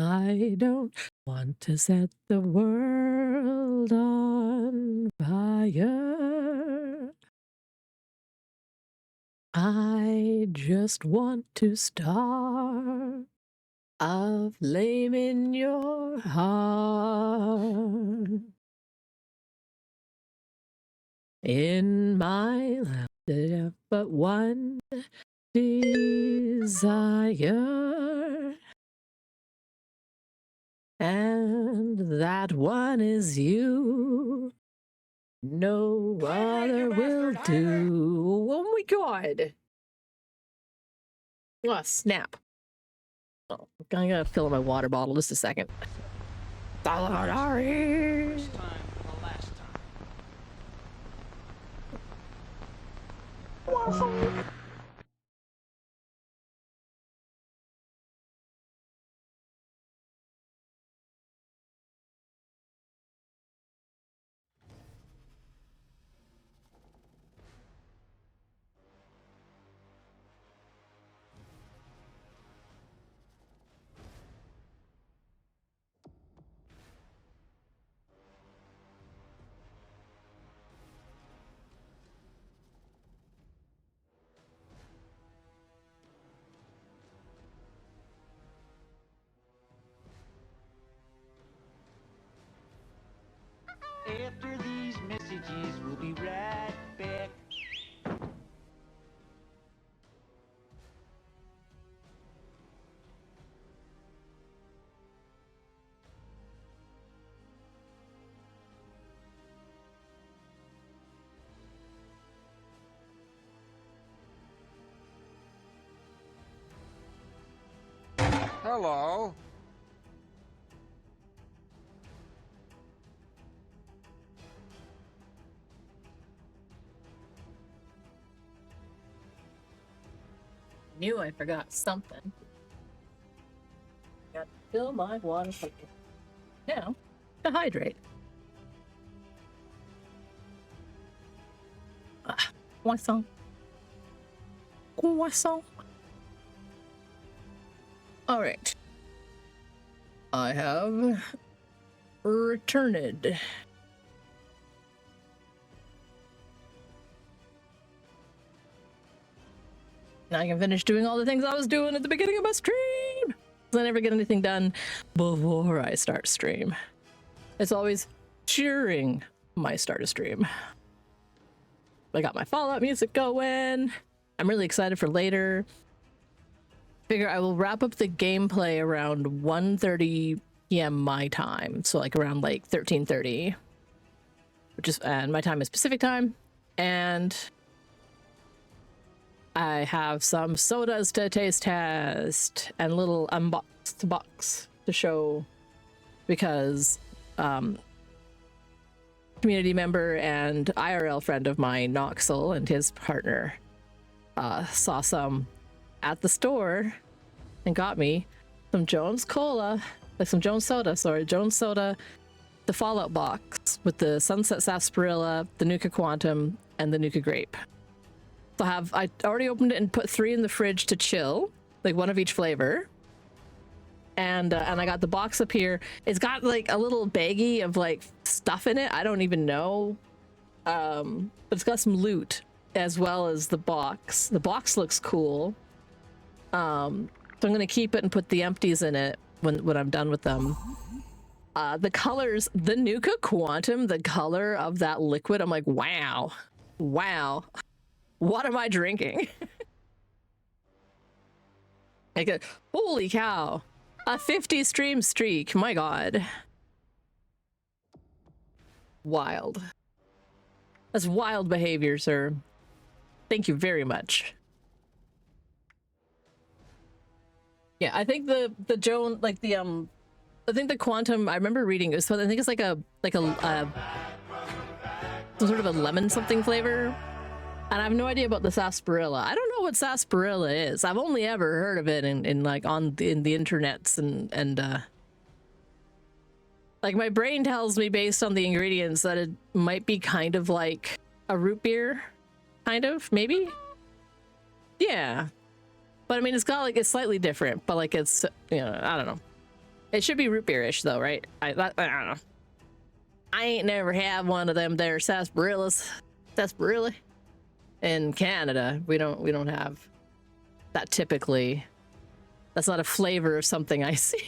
I don't want to set the world on fire. I just want to start a flame in your heart. In my life, there's but one desire, and that one is you. No other will do. Oh my god! Oh, snap. Oh, I'm gonna fill my water bottle just a second. Sorry. First time for the last time. After these messages, we'll be right back. Hello. Knew I forgot something. Got to fill my water bucket. Now, to hydrate. Croissant. Croissant. Alright. I have returned. Now I can finish doing all the things I was doing at the beginning of my stream. I never get anything done before I start stream. It's always during my start of stream. I got my Fallout music going. I'm really excited for later. Figure I will wrap up the gameplay around 1:30 p.m. my time, so like around like 13:30, which is, and my time is Pacific time, and I have some sodas to taste test and little unboxed box to show, because community member and IRL friend of mine, Noxel, and his partner saw some at the store and got me some Jones Soda, the Fallout box with the Sunset Sarsaparilla, the Nuka Quantum, and the Nuka Grape. So I already opened it and put 3 in the fridge to chill, like one of each flavor. And I got the box up here. It's got like a little baggie of like stuff in it. I don't even know. But it's got some loot as well as the box. The box looks cool. So I'm gonna keep it and put the empties in it when I'm done with them. The colors, the Nuka Quantum, the color of that liquid, I'm like, wow. Wow. What am I drinking? Like, holy cow. A 50 stream streak, my god. Wild. That's wild behavior, sir. Thank you very much. Yeah, I think the Joan, like the I think the Quantum, I remember reading it was, I think it's like a some sort of a lemon something flavor. And I have no idea about the sarsaparilla. I don't know what sarsaparilla is. I've only ever heard of it in like in the internets and like my brain tells me based on the ingredients that it might be kind of like a root beer, kind of, maybe. Yeah, but I mean it's got like, it's slightly different, but like it's, you know, I don't know. It should be root beerish though, right? I don't know. I ain't never had one of them there sarsaparillas. Sarsaparilla. In Canada, we don't have that typically. That's not a flavor of something I see.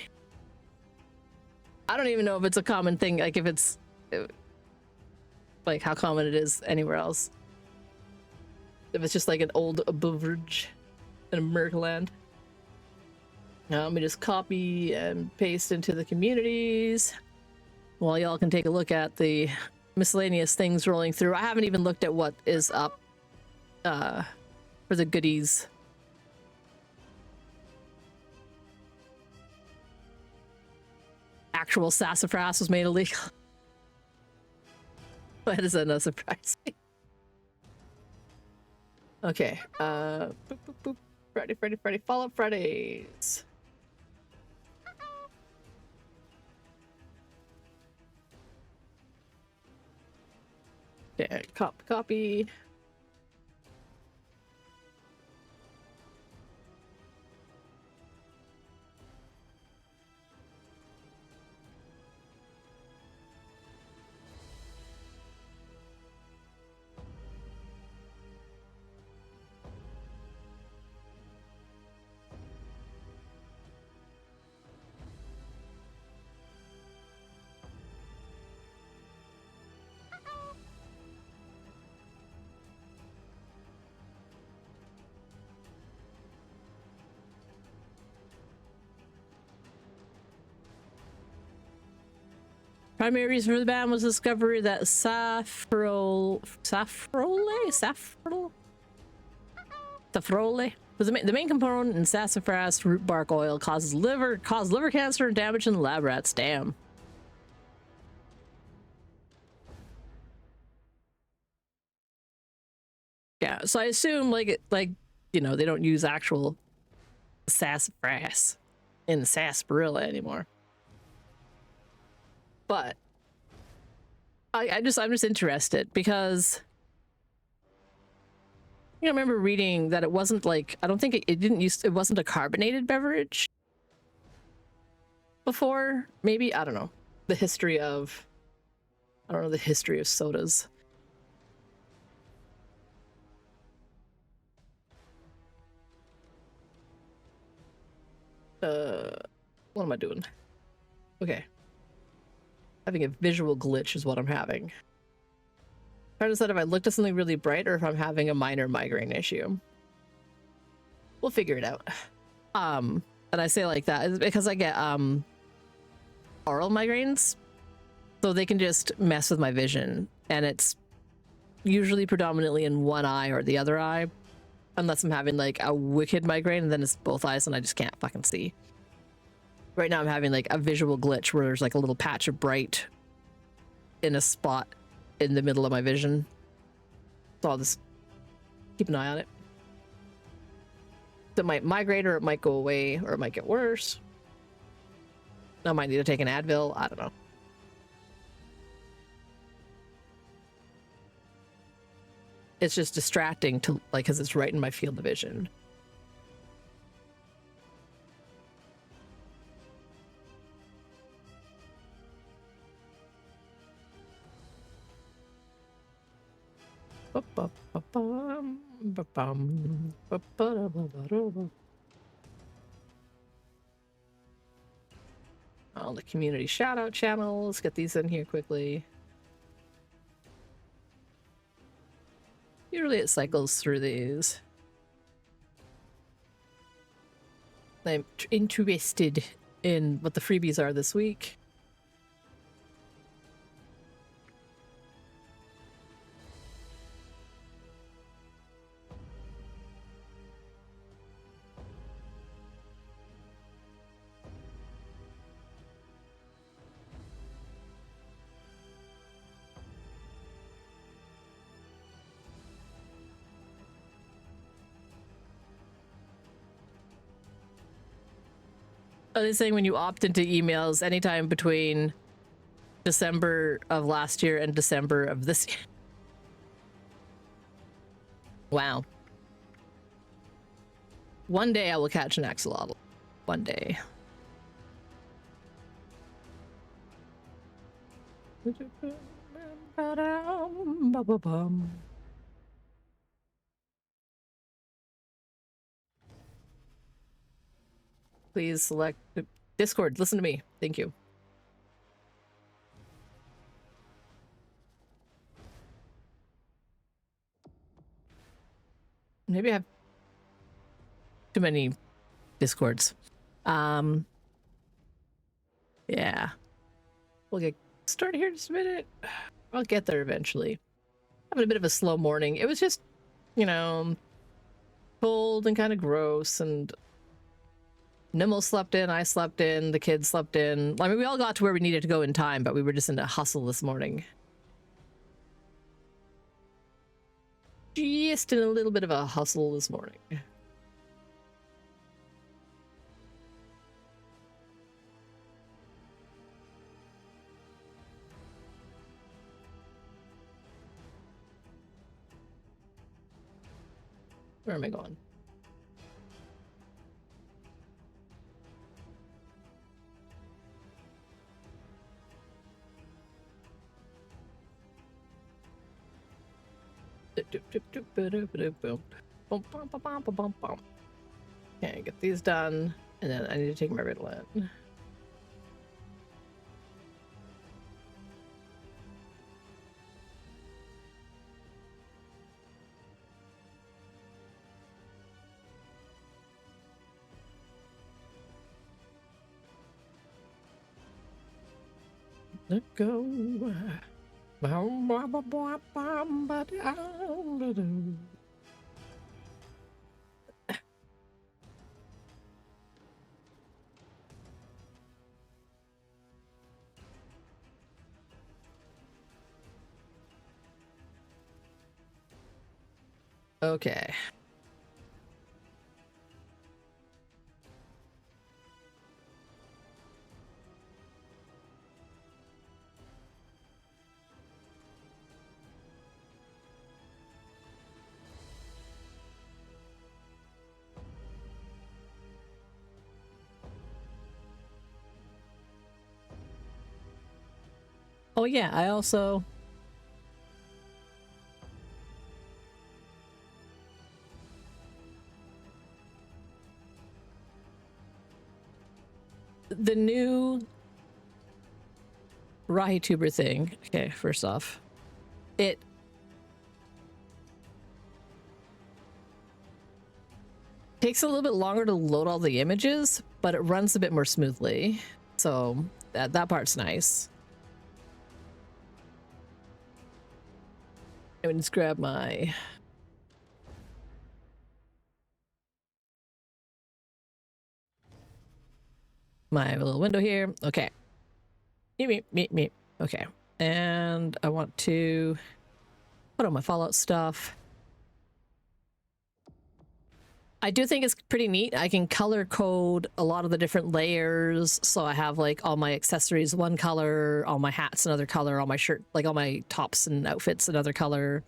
I don't even know if it's a common thing, like if it's like how common it is anywhere else. If it's just like an old beverage in Americaland. Now let me just copy and paste into the communities. While y'all can take a look at the miscellaneous things rolling through. I haven't even looked at what is up for the goodies. Actual sassafras was made illegal. That is not surprising. Okay. Boop, boop, boop. Friday. Follow-up Fridays. Yeah, copy. Primary reason for the ban was the discovery that saffrole was the main component in sassafras root bark oil, caused liver cancer and damage in the lab rats. Damn. Yeah, so I assume like you know, they don't use actual sassafras in the sarsaparilla anymore. But I'm just interested because I remember reading that it wasn't like, I don't think it wasn't a carbonated beverage before. Maybe, I don't know. The history of sodas. What am I doing? Okay. Having a visual glitch is what I'm having. Trying to decide if I looked at something really bright or if I'm having a minor migraine issue. We'll figure it out. And I say like that because I get oral migraines, so they can just mess with my vision, and it's usually predominantly in one eye or the other eye, unless I'm having like a wicked migraine, and then it's both eyes and I just can't fucking see. Right now I'm having like a visual glitch where there's like a little patch of bright in a spot in the middle of my vision. So I'll just keep an eye on it. It might migrate, or it might go away, or it might get worse. I might need to take an Advil. I don't know. It's just distracting to like, because it's right in my field of vision. All the community shout out channels. Get these in here quickly. Usually it cycles through these. I'm interested in what the freebies are this week. Are they saying when you opt into emails anytime between December of last year and December of this year? Wow. One day I will catch an axolotl. One day. Please select Discord. Listen to me. Thank you. Maybe I have too many Discords. Yeah. We'll get started here in just a minute. I'll get there eventually. Having a bit of a slow morning. It was just, you know, cold and kind of gross, and Nimble slept in, I slept in, the kids slept in. I mean, we all got to where we needed to go in time, but we were just in a hustle this morning. Just in a little bit of a hustle this morning. Where am I going? Okay, get these done, and then I need to take my Ritalin. Let go. Okay. Oh yeah, I also the new RahiTuber thing. Okay, first off, it takes a little bit longer to load all the images, but it runs a bit more smoothly. So that part's nice. Let me just grab my little window here. Okay. Meep. Okay. And I want to put on my Fallout stuff. I do think it's pretty neat. I can color code a lot of the different layers. So I have like all my accessories one color, all my hats another color, all my shirt, like all my tops and outfits another color,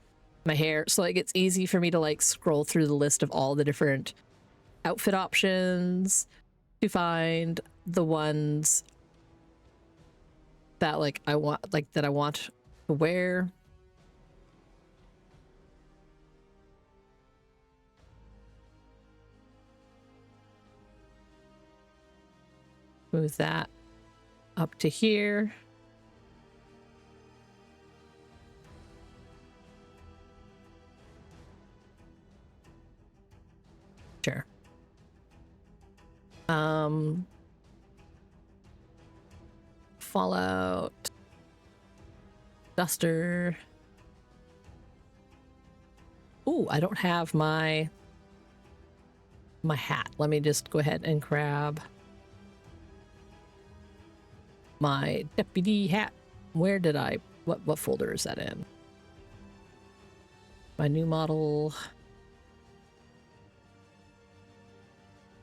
my hair. So like it's easy for me to like scroll through the list of all the different outfit options to find the ones that like I want, like that I want to wear. Move that up to here. Sure. Fallout. Duster. Ooh, I don't have my hat. Let me just go ahead and grab my deputy hat. Where did I, what folder is that in? My new model.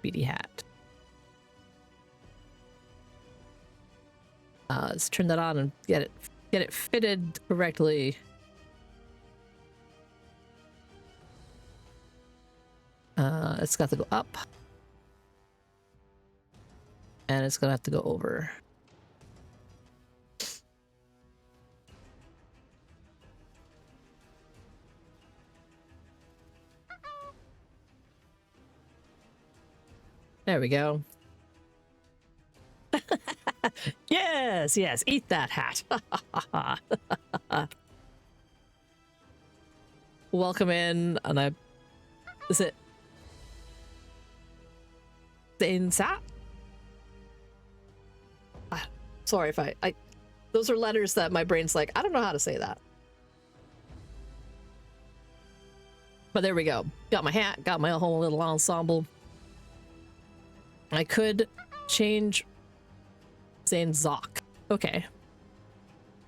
BD hat. Let's turn that on and get it fitted correctly. It's got to go up. And it's gonna have to go over. There we go. Yes, yes, eat that hat. Welcome in, and I... Is it... Insat? Sorry if I... Those are letters that my brain's like, I don't know how to say that. But there we go. Got my hat, got my whole little ensemble. I could change Zane Zoc. Okay.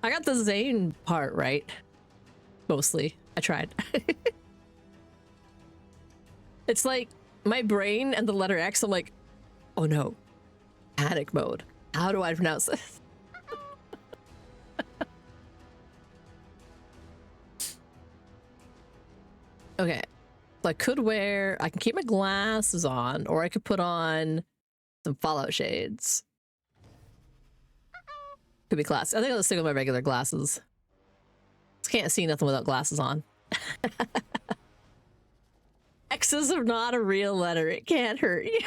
I got the Zane part right. Mostly. I tried. It's like my brain and the letter X, I'm like, oh no. Panic mode. How do I pronounce this? Okay. So I could wear, I can keep my glasses on, or I could put on some Fallout shades. Could be classy. I think I'll stick with my regular glasses. Just can't see nothing without glasses on. X's are not a real letter. It can't hurt you.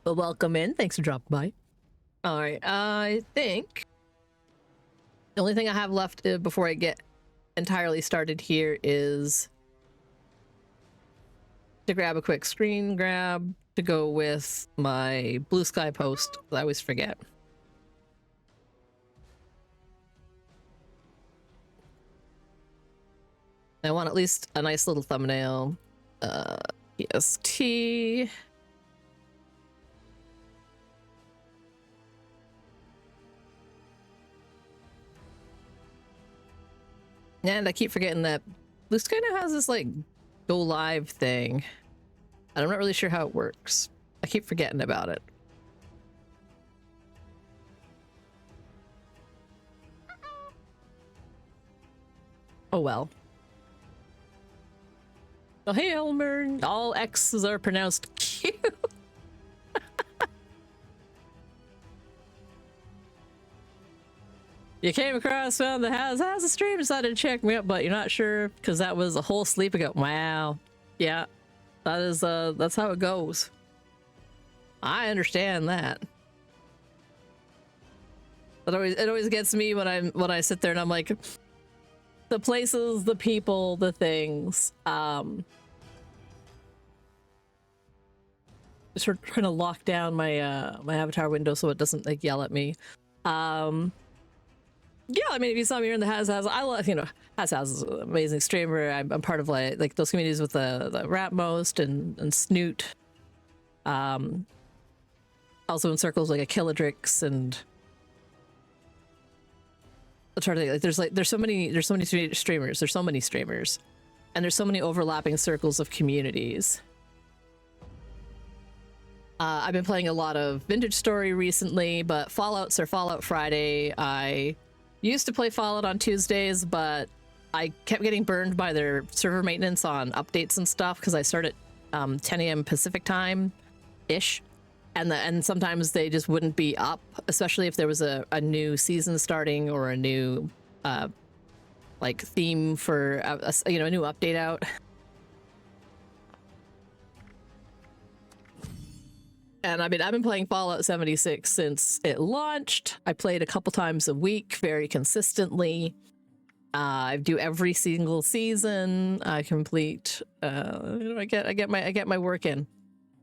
But welcome in. Thanks for dropping by. All right. I think the only thing I have left before I get entirely started here is to grab a quick screen grab to go with my Blue Sky post. I always forget. I want at least a nice little thumbnail. PST. And I keep forgetting that Blue Sky now has this like go live thing. And I'm not really sure how it works. I keep forgetting about it. Oh well. Oh hey Elmer, all X's are pronounced Q. You came across one that has a stream, decided to check me up, but you're not sure because that was a whole sleep ago. Wow. Yeah. That is that's how it goes. I understand that. It always gets me when I sit there and I'm like, the places, the people, the things. Just sort of trying to lock down my my avatar window so it doesn't like yell at me. Yeah, I mean, if you saw me here in the Has, I love, you know, Has is an amazing streamer. I'm part of like those communities with the Rapmost and Snoot. Also in circles like a Killadrix and I'm trying to think, like there's so many streamers. There's so many streamers, and there's so many overlapping circles of communities. I've been playing a lot of Vintage Story recently, but Fallout's are Fallout Friday. I used to play Fallout on Tuesdays, but I kept getting burned by their server maintenance on updates and stuff because I start at 10 a.m. Pacific time-ish, and sometimes they just wouldn't be up, especially if there was a new season starting or a new like theme for a new update out. And I mean, I've been playing Fallout 76 since it launched. I played a couple times a week, very consistently. I do every single season. I complete. I get my work in.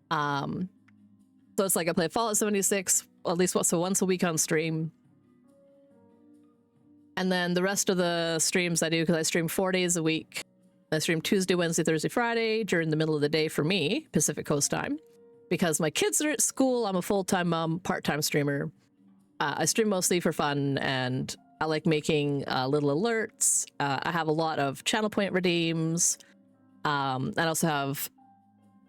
So it's like I play Fallout 76 at least once a week on stream. And then the rest of the streams I do, because I stream 4 days a week. I stream Tuesday, Wednesday, Thursday, Friday during the middle of the day for me, Pacific Coast time. Because my kids are at school, I'm a full-time mom, part-time streamer. I stream mostly for fun, and I like making little alerts. I have a lot of channel point redeems. I also have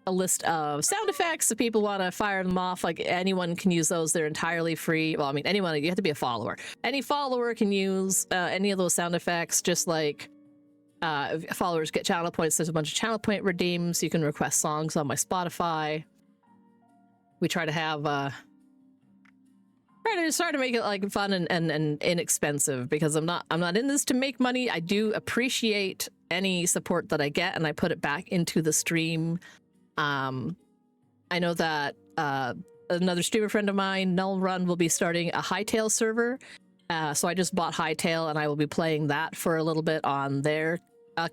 a list of sound effects if people want to fire them off. Like, anyone can use those. They're entirely free. Well, I mean, anyone, you have to be a follower. Any follower can use any of those sound effects, just like followers get channel points. There's a bunch of channel point redeems. You can request songs on my Spotify. We try to have try to make it like fun and inexpensive, because I'm not in this to make money. I do appreciate any support that I get and I put it back into the stream. I know that another streamer friend of mine, Null Run, will be starting a Hightail server. So I just bought Hightail and I will be playing that for a little bit on their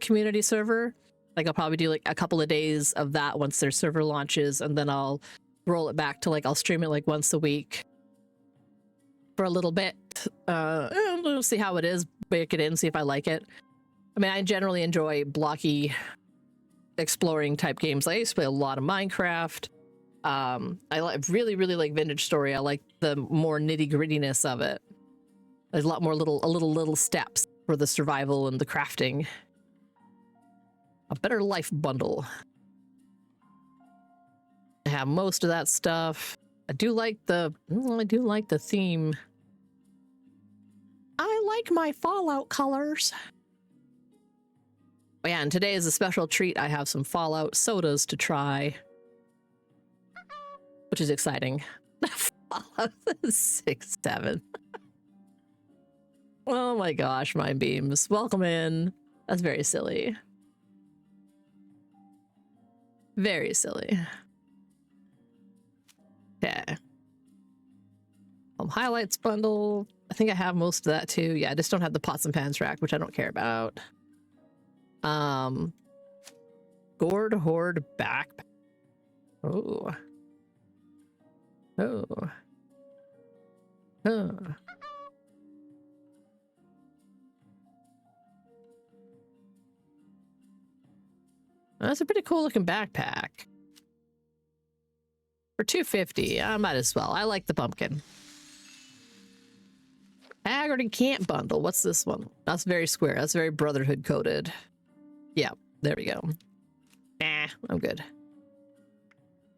community server. Like I'll probably do like a couple of days of that once their server launches, and then I'll roll it back to like I'll stream it like once a week for a little bit. We'll see how it is, bake it in, see if I like it. I mean, I generally enjoy blocky exploring type games. I used to play a lot of Minecraft. I really like Vintage Story. I like the more nitty grittiness of it. There's a lot more little steps for the survival and the crafting. A better life bundle. I have most of that stuff. I do like the theme. I like my Fallout colors. Oh yeah, and today is a special treat. I have some Fallout sodas to try, which is exciting. Fallout 6-7. Oh my gosh, Mind Beams. Welcome in. That's very silly. Very silly. Okay. Highlights bundle. I think I have most of that too. Yeah, I just don't have the pots and pans rack, which I don't care about. Gourd Horde backpack. Oh. Oh. Oh. That's a pretty cool looking backpack. For $250, I might as well. I like the pumpkin. Haggard and Camp bundle. What's this one? That's very square. That's very Brotherhood coded. Yeah, there we go. Nah, I'm good.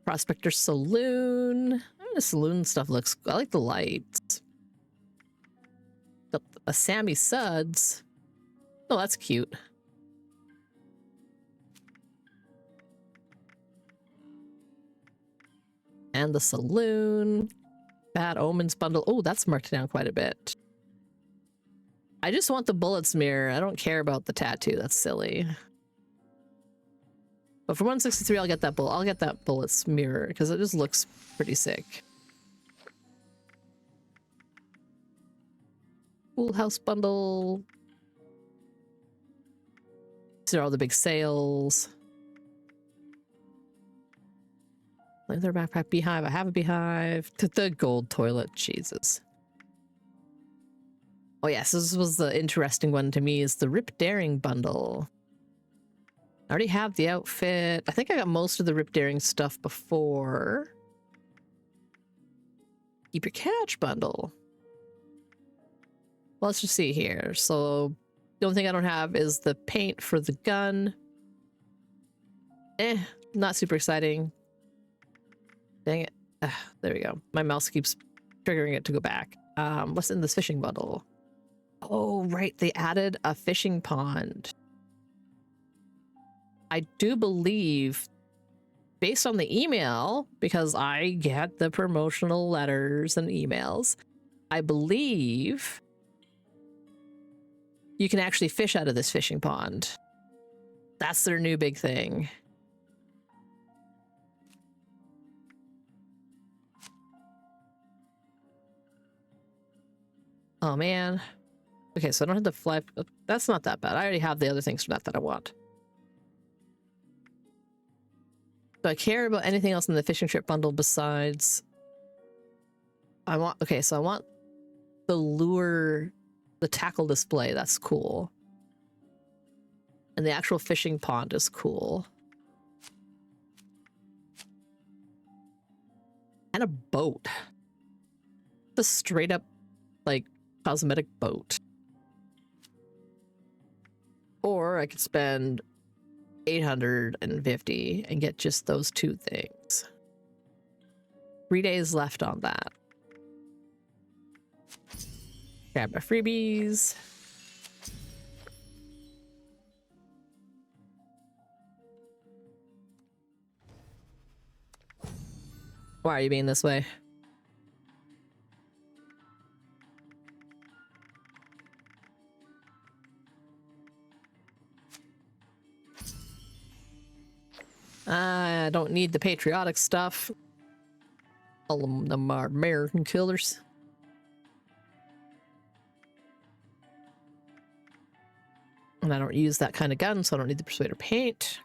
Prospector Saloon. The saloon stuff looks... I like the lights. A Sammy Suds. Oh, that's cute. And the saloon. Bad Omens bundle. Oh, that's marked down quite a bit. I just want the bullets mirror. I don't care about the tattoo. That's silly. But for 163, I'll get that bullets mirror because it just looks pretty sick. Pool house bundle. These are all the big sales. Leather backpack, beehive. I have a beehive. The gold toilet. Jesus. Oh yes, this was the interesting one to me, is the Rip Daring bundle. I already have the outfit. I think I got most of the Rip Daring stuff before. Keep your catch bundle. Well, let's just see here. So the only thing I don't have is the paint for the gun. Not super exciting. Dang it. There we go. My mouse keeps triggering it to go back. What's in this fishing bundle? Oh, right. They added a fishing pond. I do believe, based on the email, because I get the promotional letters and emails, I believe you can actually fish out of this fishing pond. That's their new big thing. Oh, man. Okay, so I don't have to fly. That's not that bad. I already have the other things from that I want. Do I care about anything else in the fishing trip bundle besides... I want... Okay, so I want the lure, the tackle display. That's cool. And the actual fishing pond is cool. And a boat. The straight up, like, cosmetic boat. Or I could spend $850 and get just those two things. 3 days left on that. Grab my freebies. Why are you being this way? I don't need the patriotic stuff. All of them are American killers. And I don't use that kind of gun, so I don't need the Persuader paint.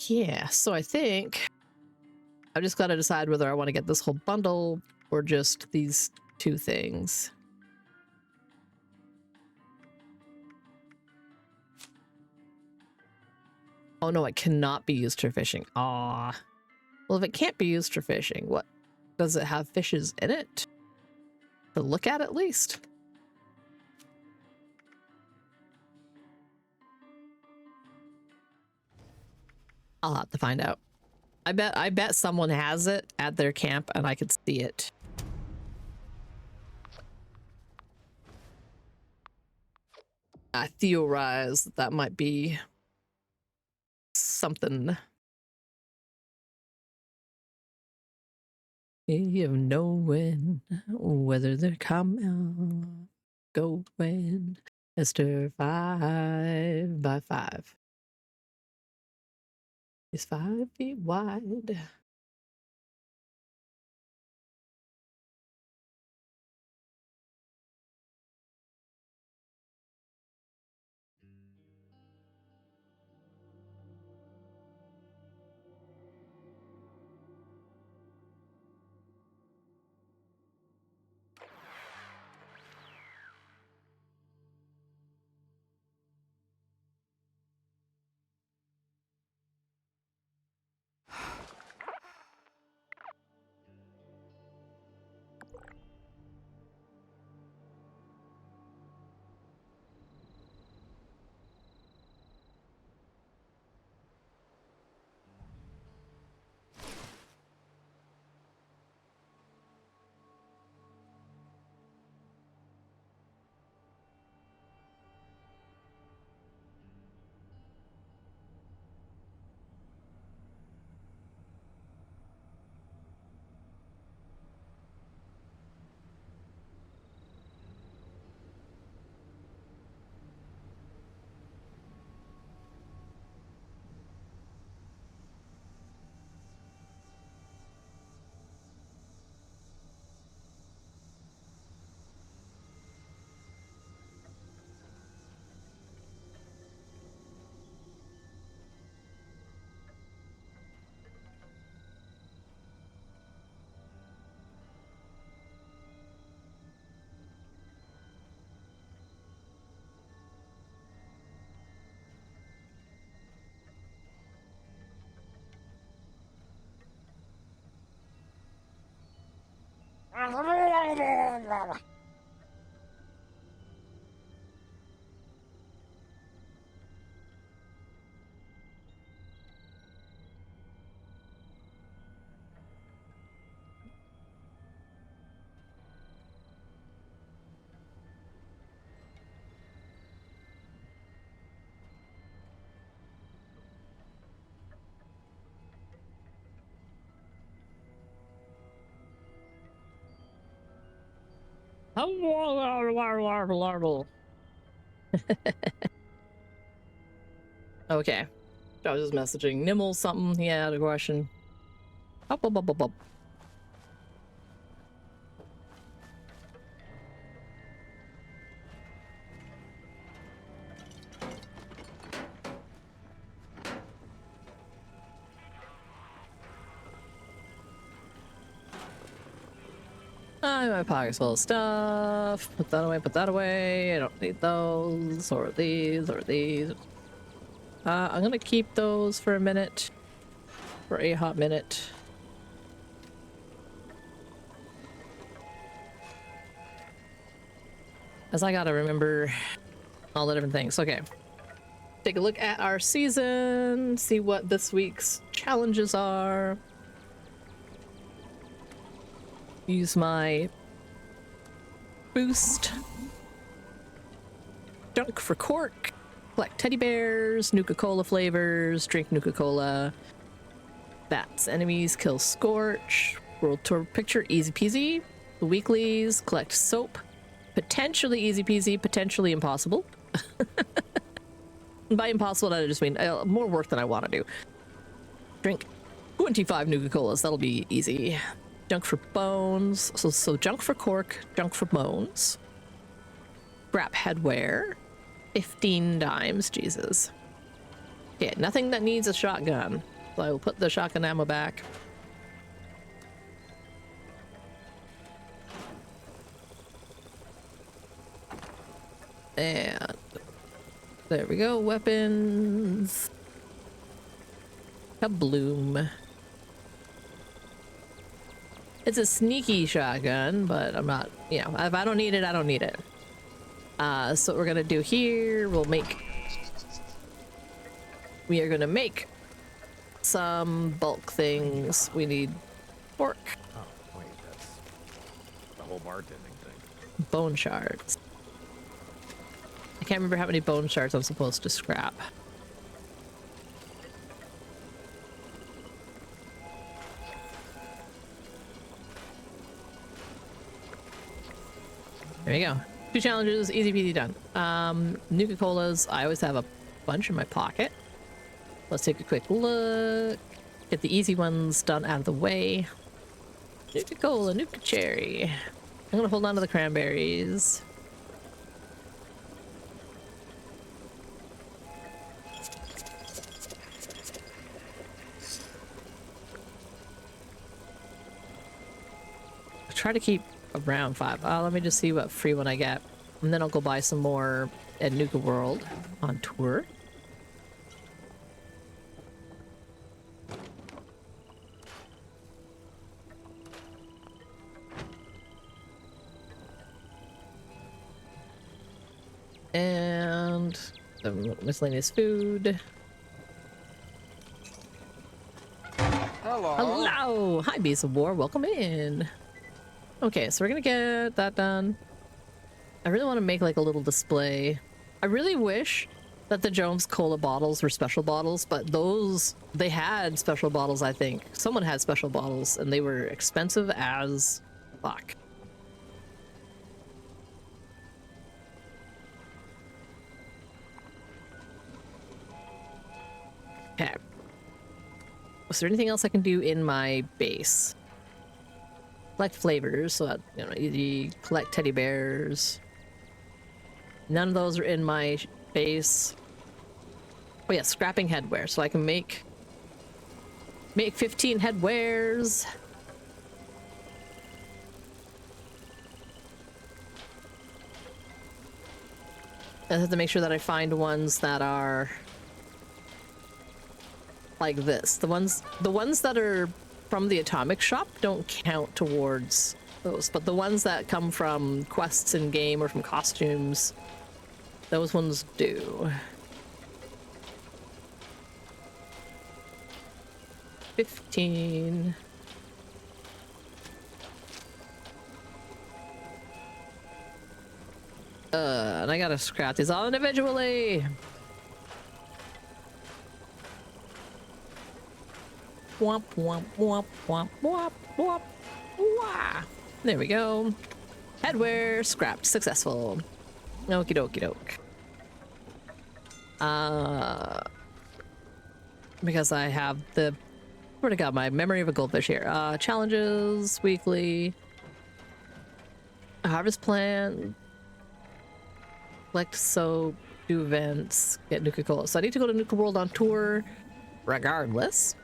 Yeah, so I think I've just got to decide whether I want to get this whole bundle or just these two things. Oh no, it cannot be used for fishing. Ah. Well, if it can't be used for fishing, what? Does it have fishes in it? To look at least? I'll have to find out. I bet someone has it at their camp and I could see it. I theorize that might be something. You have knowing whether they're coming, going. Mr. 5x5 is 5 feet wide. Okay. I was just messaging Nimble something. He had a question. Up, up, up, up, up. My pocket's full of stuff. Put that away, put that away. I don't need those, or these, or these. I'm gonna keep those for a minute. For a hot minute. As I gotta remember all the different things. Okay. Take a look at our season, see what this week's challenges are. Use my boost. Junk for cork. Collect teddy bears, Nuka-Cola flavors, drink Nuka-Cola. Bats, enemies, kill Scorch. World Tour picture, easy peasy. The weeklies, collect soap. Potentially easy peasy, potentially impossible. By impossible, I just mean more work than I want to do. Drink 25 Nuka-Colas, that'll be easy. Junk for bones. So junk for cork, junk for bones. Scrap headwear. 15 dimes, Jesus. Okay, nothing that needs a shotgun. So I will put the shotgun ammo back. And there we go, weapons. Kabloom. It's a sneaky shotgun, but I'm not, you know, if I don't need it, I don't need it. So what we're gonna do here, we are gonna make some bulk things. We need pork. Oh, wait, that's the whole bartending thing. Bone shards. I can't remember how many bone shards I'm supposed to scrap. There you go. 2 challenges, easy peasy done. Nuka-Colas, I always have a bunch in my pocket. Let's take a quick look. Get the easy ones done out of the way. Nuka-Cola, Nuka-Cherry. I'm gonna hold on to the cranberries. Try to keep around 5. Let me just see what free one I get. And then I'll go buy some more at Nuka World on tour. And the miscellaneous food. Hello. Hello! Hi, Beast of War. Welcome in. Okay, so we're gonna get that done. I really want to make like a little display. I really wish that the Jones Cola bottles were special bottles, but they had special bottles, I think. Someone had special bottles, and they were expensive as fuck. Okay. Was there anything else I can do in my base? Collect flavors, so that, you know, you collect teddy bears. None of those are in my base. Oh yeah, scrapping headwear, so I can make 15 headwears. I have to make sure that I find ones that are like this. The ones that are from the atomic shop don't count towards those, but the ones that come from quests in game or from costumes, those ones do. 15. And I gotta scrap these all individually. Womp womp womp womp womp womp wah. There we go. Headwear scrapped, successful. Okie dokie doke. Because I have the, where to God, my memory of a goldfish here. Challenges weekly. Harvest plant. Collect soap. Do events. Get Nuka-Cola. So I need to go to Nuka World on tour, regardless.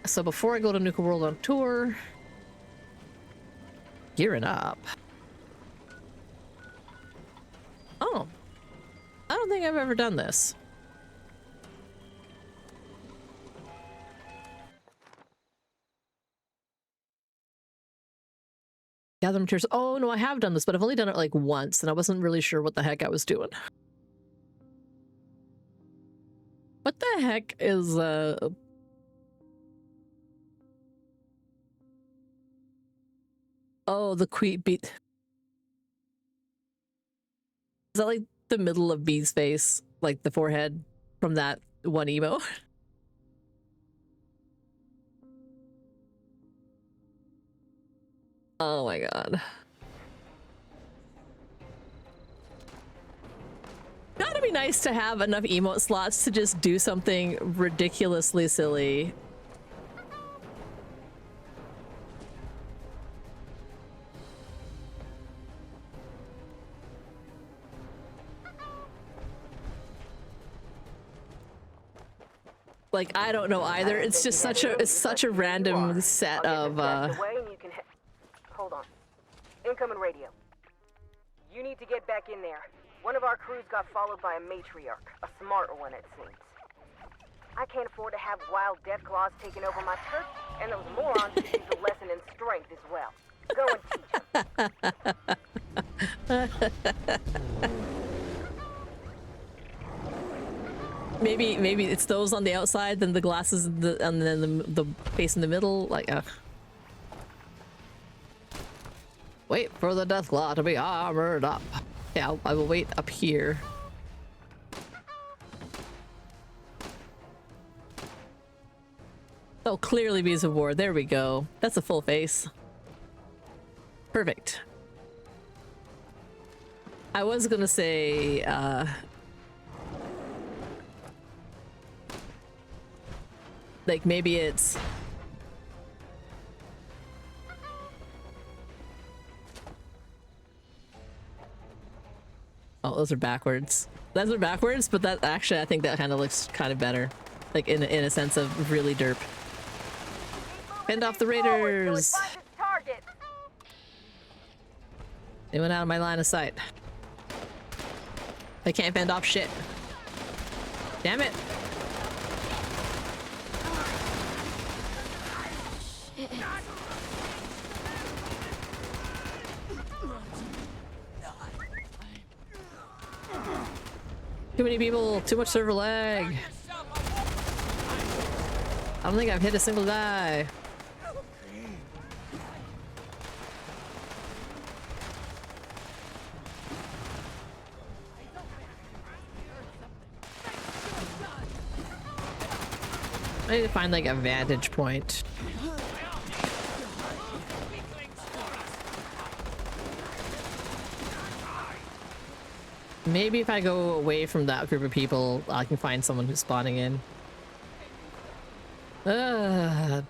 So before I go to Nuka World on tour, gearing up. Oh, I don't think I've ever done this. Gather materials. Oh no, I have done this, but I've only done it like once, and I wasn't really sure what the heck I was doing. What the heck is oh, the queen beat. Is that like the middle of Bee's face? Like the forehead from that one emo? Oh my god. be nice to have enough emote slots to just do something ridiculously silly. Like, I don't know either. It's just such a random set of Hold on. Incoming radio. You need to get back in there. One of our crews got followed by a matriarch, a smart one it seems. I can't afford to have wild death claws taking over my turf, and those morons should use a lesson in strength as well. Go and teach them. Maybe it's those on the outside, then the glasses, and then the face in the middle. Like, wait for the Deathclaw to be armored up. Yeah, I will wait up here. Oh, clearly Bees of War. There we go. That's a full face. Perfect. I was gonna say, like, maybe it's... Oh, those are backwards. Those are backwards, but that actually, I think that kind of looks kind of better. Like, in a sense of really derp. Fend off the raiders! They went out of my line of sight. I can't fend off shit. Damn it! Too many people, too much server lag. I don't think I've hit a single guy. I need to find like a vantage point. Maybe if I go away from that group of people, I can find someone who's spawning in. Yeah,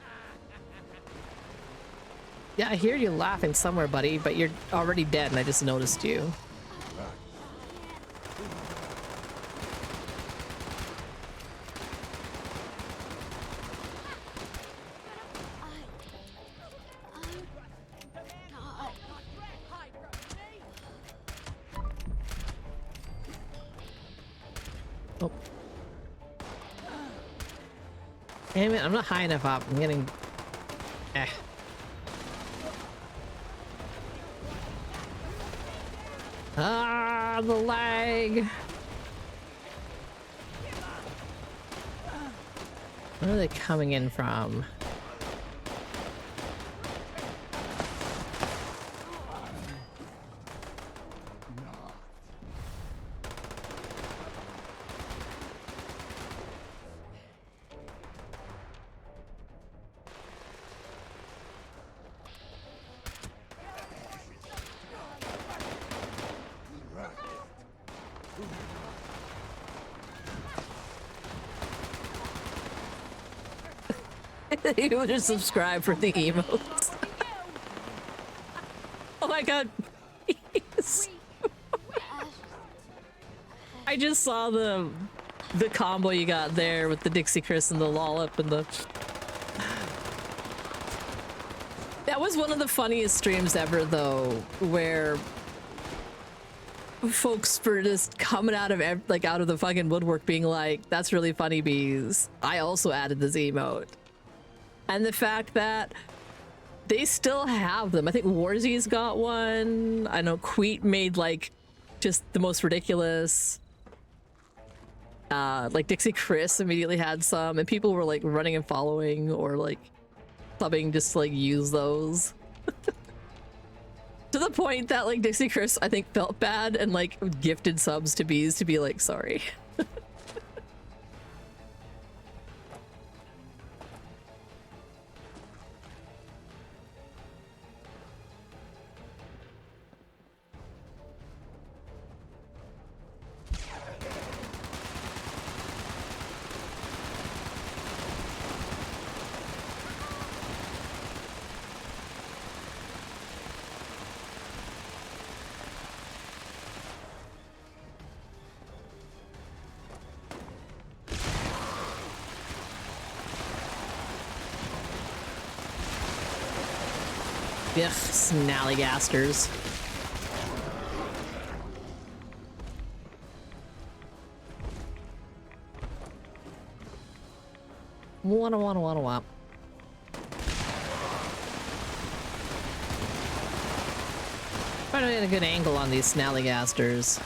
I hear you laughing somewhere, buddy, but you're already dead and I just noticed you. Oh. Damn it, I'm not high enough up. I'm getting... Eh. Ah, the lag! Where are they coming in from? You would just subscribe for the emotes. Oh my god. Please. I just saw the combo you got there with the Dixie Chris and the Lollop and the... That was one of the funniest streams ever though, where folks were just coming out of out of the fucking woodwork being like, that's really funny, Bees. I also added this emote. And the fact that they still have them. I think Warzy's got one. I know Queet made like just the most ridiculous. Like Dixie Chris immediately had some, and people were like running and following or like subbing just to like use those. To the point that like Dixie Chris I think felt bad and like gifted subs to Bees to be like, sorry. Ugh, snallygasters. Wanna. Trying to get a good angle on these snallygasters.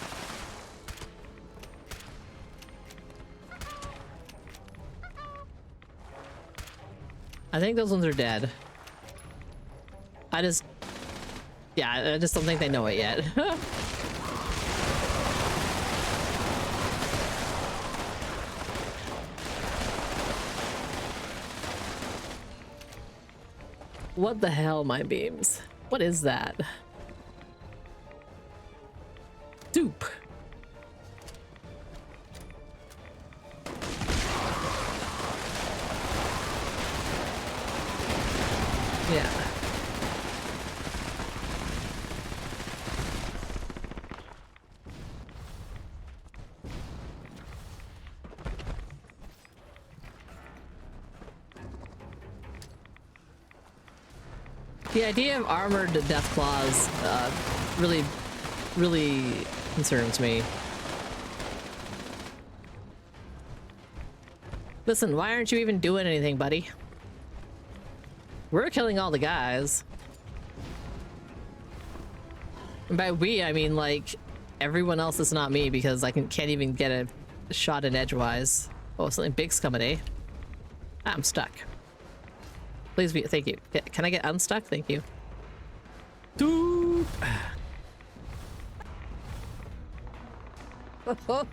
I think those ones are dead. I just don't think they know it yet. What the hell, my beams? What is that? Soup. Yeah. The idea of armored death claws really concerns me. Listen, why aren't you even doing anything, buddy? We're killing all the guys. And by we, I mean like everyone else is not me because I can't even get a shot in edgewise. Oh, something big's coming, eh? I'm stuck. Please be. Thank you. Can I get unstuck? Thank you. Doop.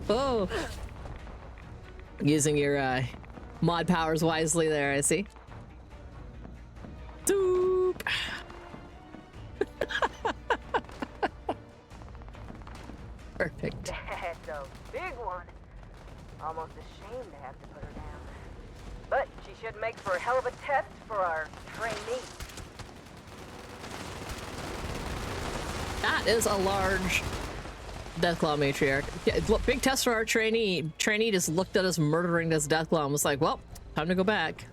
Oh. Using your mod powers wisely there, I see. Doop. Perfect. That's a big one. Almost ashamed to have to put her down. But she should make for a hell of a test for our trainee. That is a large Deathclaw matriarch. Yeah, look, big test for our trainee. Trainee just looked at us murdering this Deathclaw and was like, well, time to go back.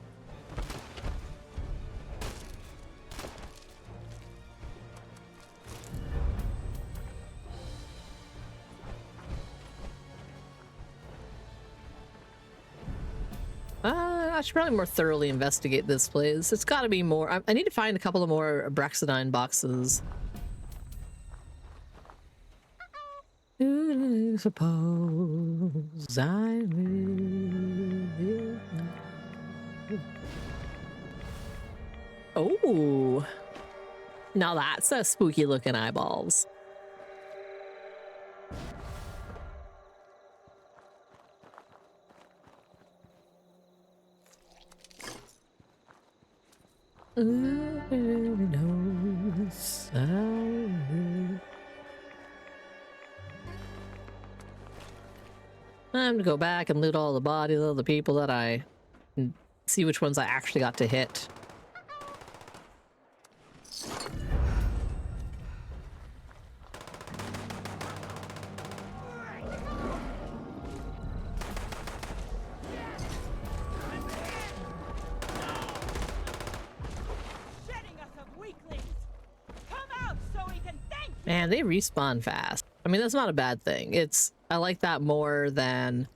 I should probably more thoroughly investigate this place. It's got to be more. I need to find a couple of more Brexidine boxes. I suppose I will. Oh, now that's a spooky looking eyeballs. Time to go back and loot all the bodies of the people that I see which ones I actually got to hit. Man, they respawn fast. I mean, that's not a bad thing. I like that more than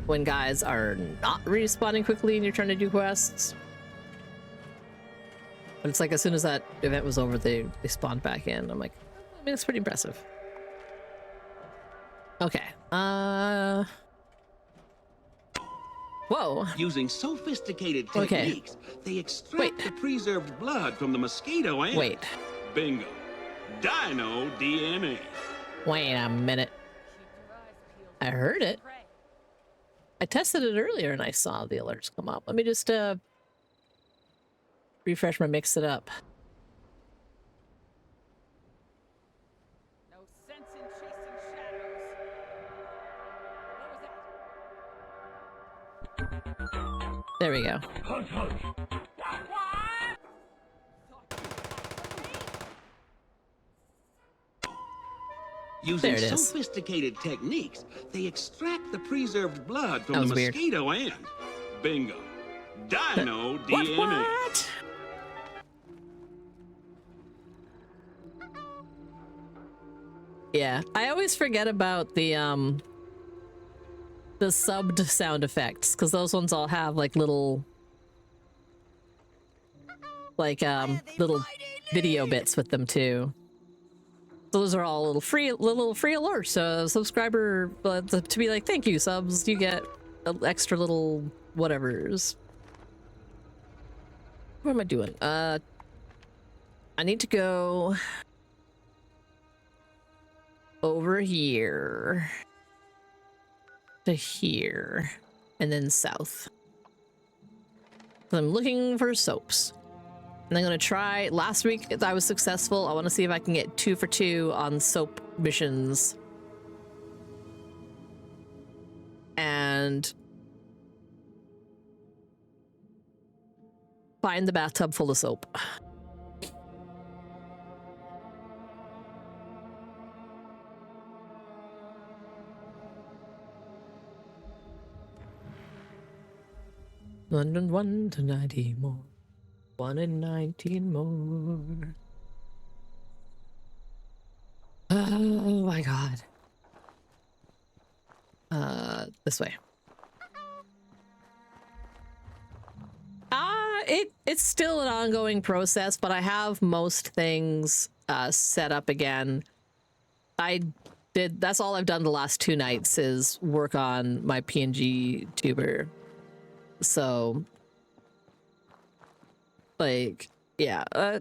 when guys are not respawning quickly and you're trying to do quests. But it's like as soon as that event was over, they spawned back in. I'm like, I mean, it's pretty impressive. Okay. Whoa. Using sophisticated techniques, they extract the preserved blood from the mosquito and... Wait. Bingo. Dino DNA. Wait a minute. I heard it. I tested it earlier and I saw the alerts come up. Let me just refresh my mix it up. No sense in chasing shadows. There we go. Using sophisticated techniques, they extract the preserved blood from the mosquito and... Bingo. Dino DNA. What? Yeah, I always forget about the subbed sound effects, because those ones all have like little little video bits with them too. Those are all little free alerts. So subscriber to be like, thank you subs, you get extra little whatevers. What am I doing? I need to go over here to here and then south. So I'm looking for soaps. And I'm gonna try. Last week I was successful. I want to see if I can get 2 for 2 on soap missions. And find the bathtub full of soap. One to 90 more. 1 in 19 more. Oh my god. This way. It's still an ongoing process, but I have most things set up again. That's all I've done the last 2 nights is work on my PNG tuber. So like, yeah, I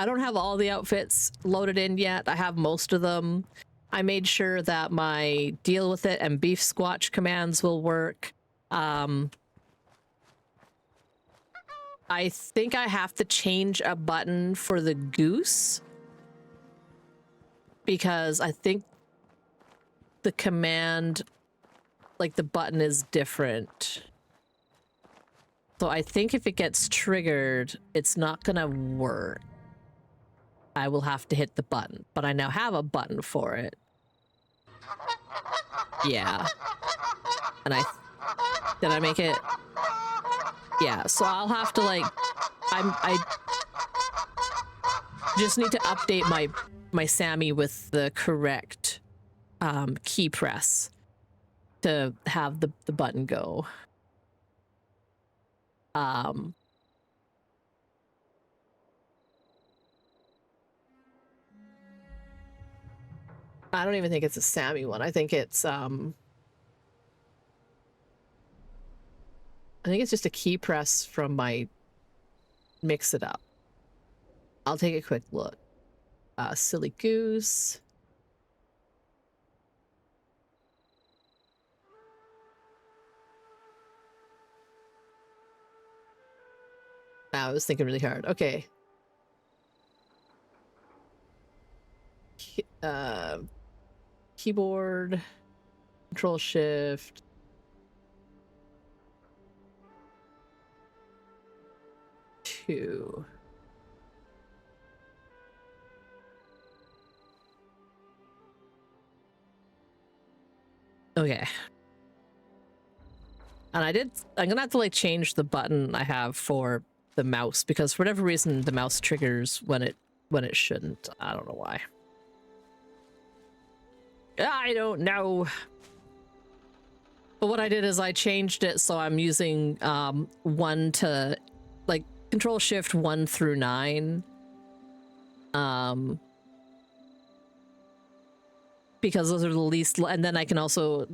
don't have all the outfits loaded in yet. I have most of them. I made sure that my deal with it and beef squatch commands will work. I think I have to change a button for the goose because I think the command, like the button is different. So I think if it gets triggered, it's not gonna work. I will have to hit the button, but I now have a button for it. Yeah. And did I make it? Yeah, so I'll have to like, I just need to update my Sammy with the correct key press to have the button go. I don't even think it's a Sammy one. I think it's just a key press from my Mix It Up. I'll take a quick look. Silly goose. I was thinking really hard. Okay. Keyboard, Control Shift. Two. Okay. And I'm gonna have to like change the button I have for the mouse because for whatever reason the mouse triggers when it shouldn't. I don't know why. I don't know. But what I did is I changed it so I'm using 1 to like Control Shift 1 through 9. Because those are the least, and then I can also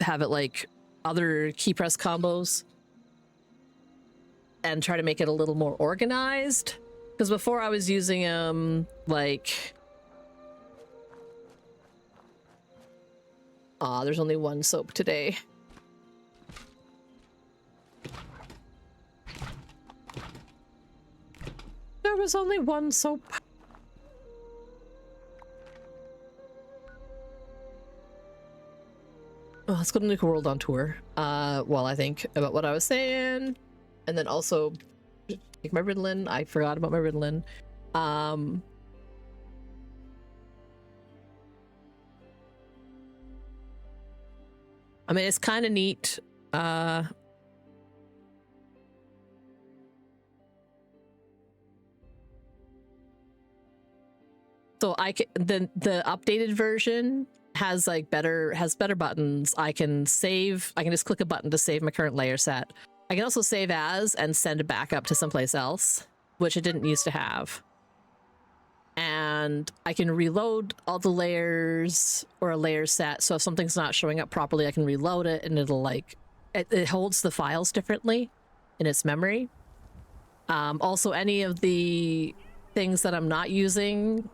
have it like other key press combos and try to make it a little more organized. Because before I was using like, there's only 1 soap today. There was only 1 soap. Oh, let's go to Nuka World on tour. While I think about what I was saying, and then also take my Ritalin. I forgot about my Ritalin. I mean, it's kind of neat. So the updated version has like better buttons. I can save. I can just click a button to save my current layer set. I can also save as and send it back up to someplace else, which it didn't used to have. And I can reload all the layers or a layer set. So if something's not showing up properly, I can reload it, and it'll like it holds the files differently in its memory. Also, any of the things that I'm not using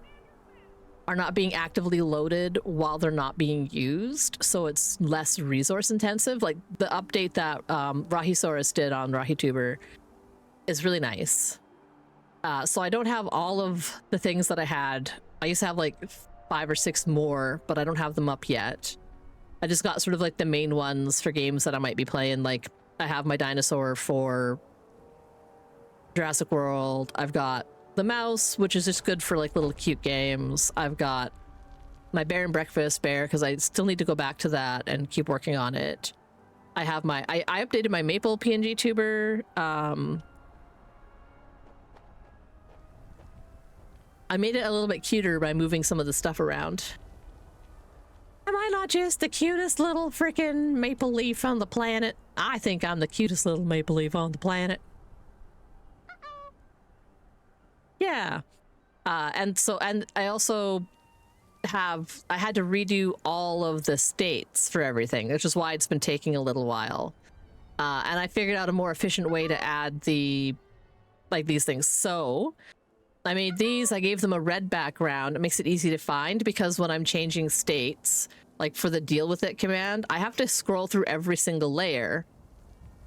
are not being actively loaded while they're not being used, so it's less resource intensive. Like the update that Rahisaurus did on RahiTuber is really nice. So I don't have all of the things that I had. I used to have like 5 or 6 more, but I don't have them up yet. I just got sort of like the main ones for games that I might be playing. Like I have my dinosaur for Jurassic World. I've got the mouse, which is just good for like little cute games. I've got my bear and breakfast bear because I still need to go back to that and keep working on it. I have my I updated my maple PNG tuber. I made it a little bit cuter by moving some of the stuff around. Am I not just the cutest little freaking maple leaf on the planet? I think I'm the cutest little maple leaf on the planet. Yeah. And I also I had to redo all of the states for everything, which is why it's been taking a little while. And I figured out a more efficient way to add these things. So I made these, I gave them a red background. It makes it easy to find because when I'm changing states, like for the deal with it command, I have to scroll through every single layer.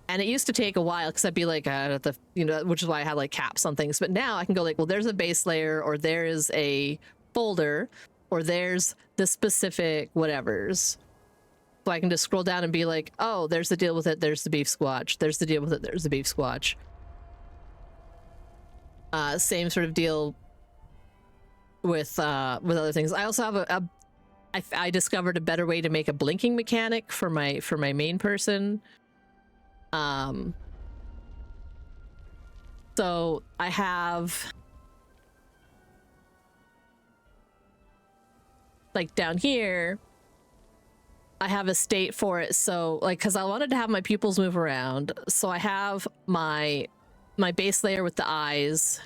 And it used to take a while because I'd be like, which is why I had like caps on things. But now I can go like, well, there's a base layer, or there is a folder, or there's the specific whatevers. So I can just scroll down and be like, oh, there's the deal with it. There's the beef squatch. There's the deal with it. There's the beef squatch. Same sort of deal with other things. I also have I discovered a better way to make a blinking mechanic for my main person. So I have like down here, I have a state for it. So like, cause I wanted to have my pupils move around. So I have my base layer with the eyes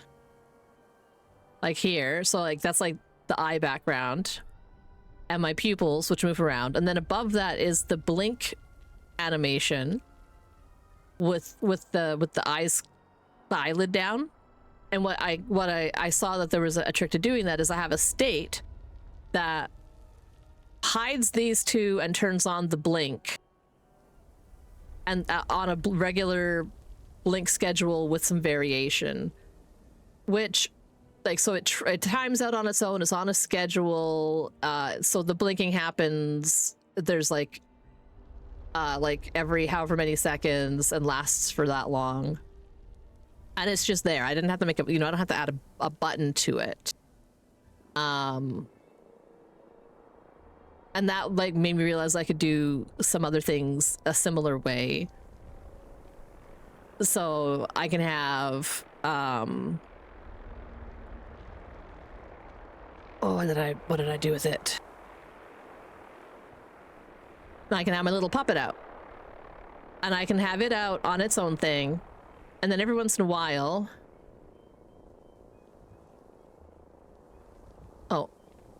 like here. So like, that's like the eye background and my pupils, which move around. And then above that is the blink animation with the eyes, the eyelid down. And what I saw that there was a trick to doing that is I have a state that hides these two and turns on the blink, and on a regular blink schedule with some variation, which like, so it times out on its own. It's on a schedule, so the blinking happens, there's like every however many seconds and lasts for that long. And it's just there. I didn't have to make I don't have to add a button to it. And that like made me realize I could do some other things a similar way. So I can have what did I do with it? I can have my little puppet out, and I can have it out on its own thing, and then every once in a while, oh,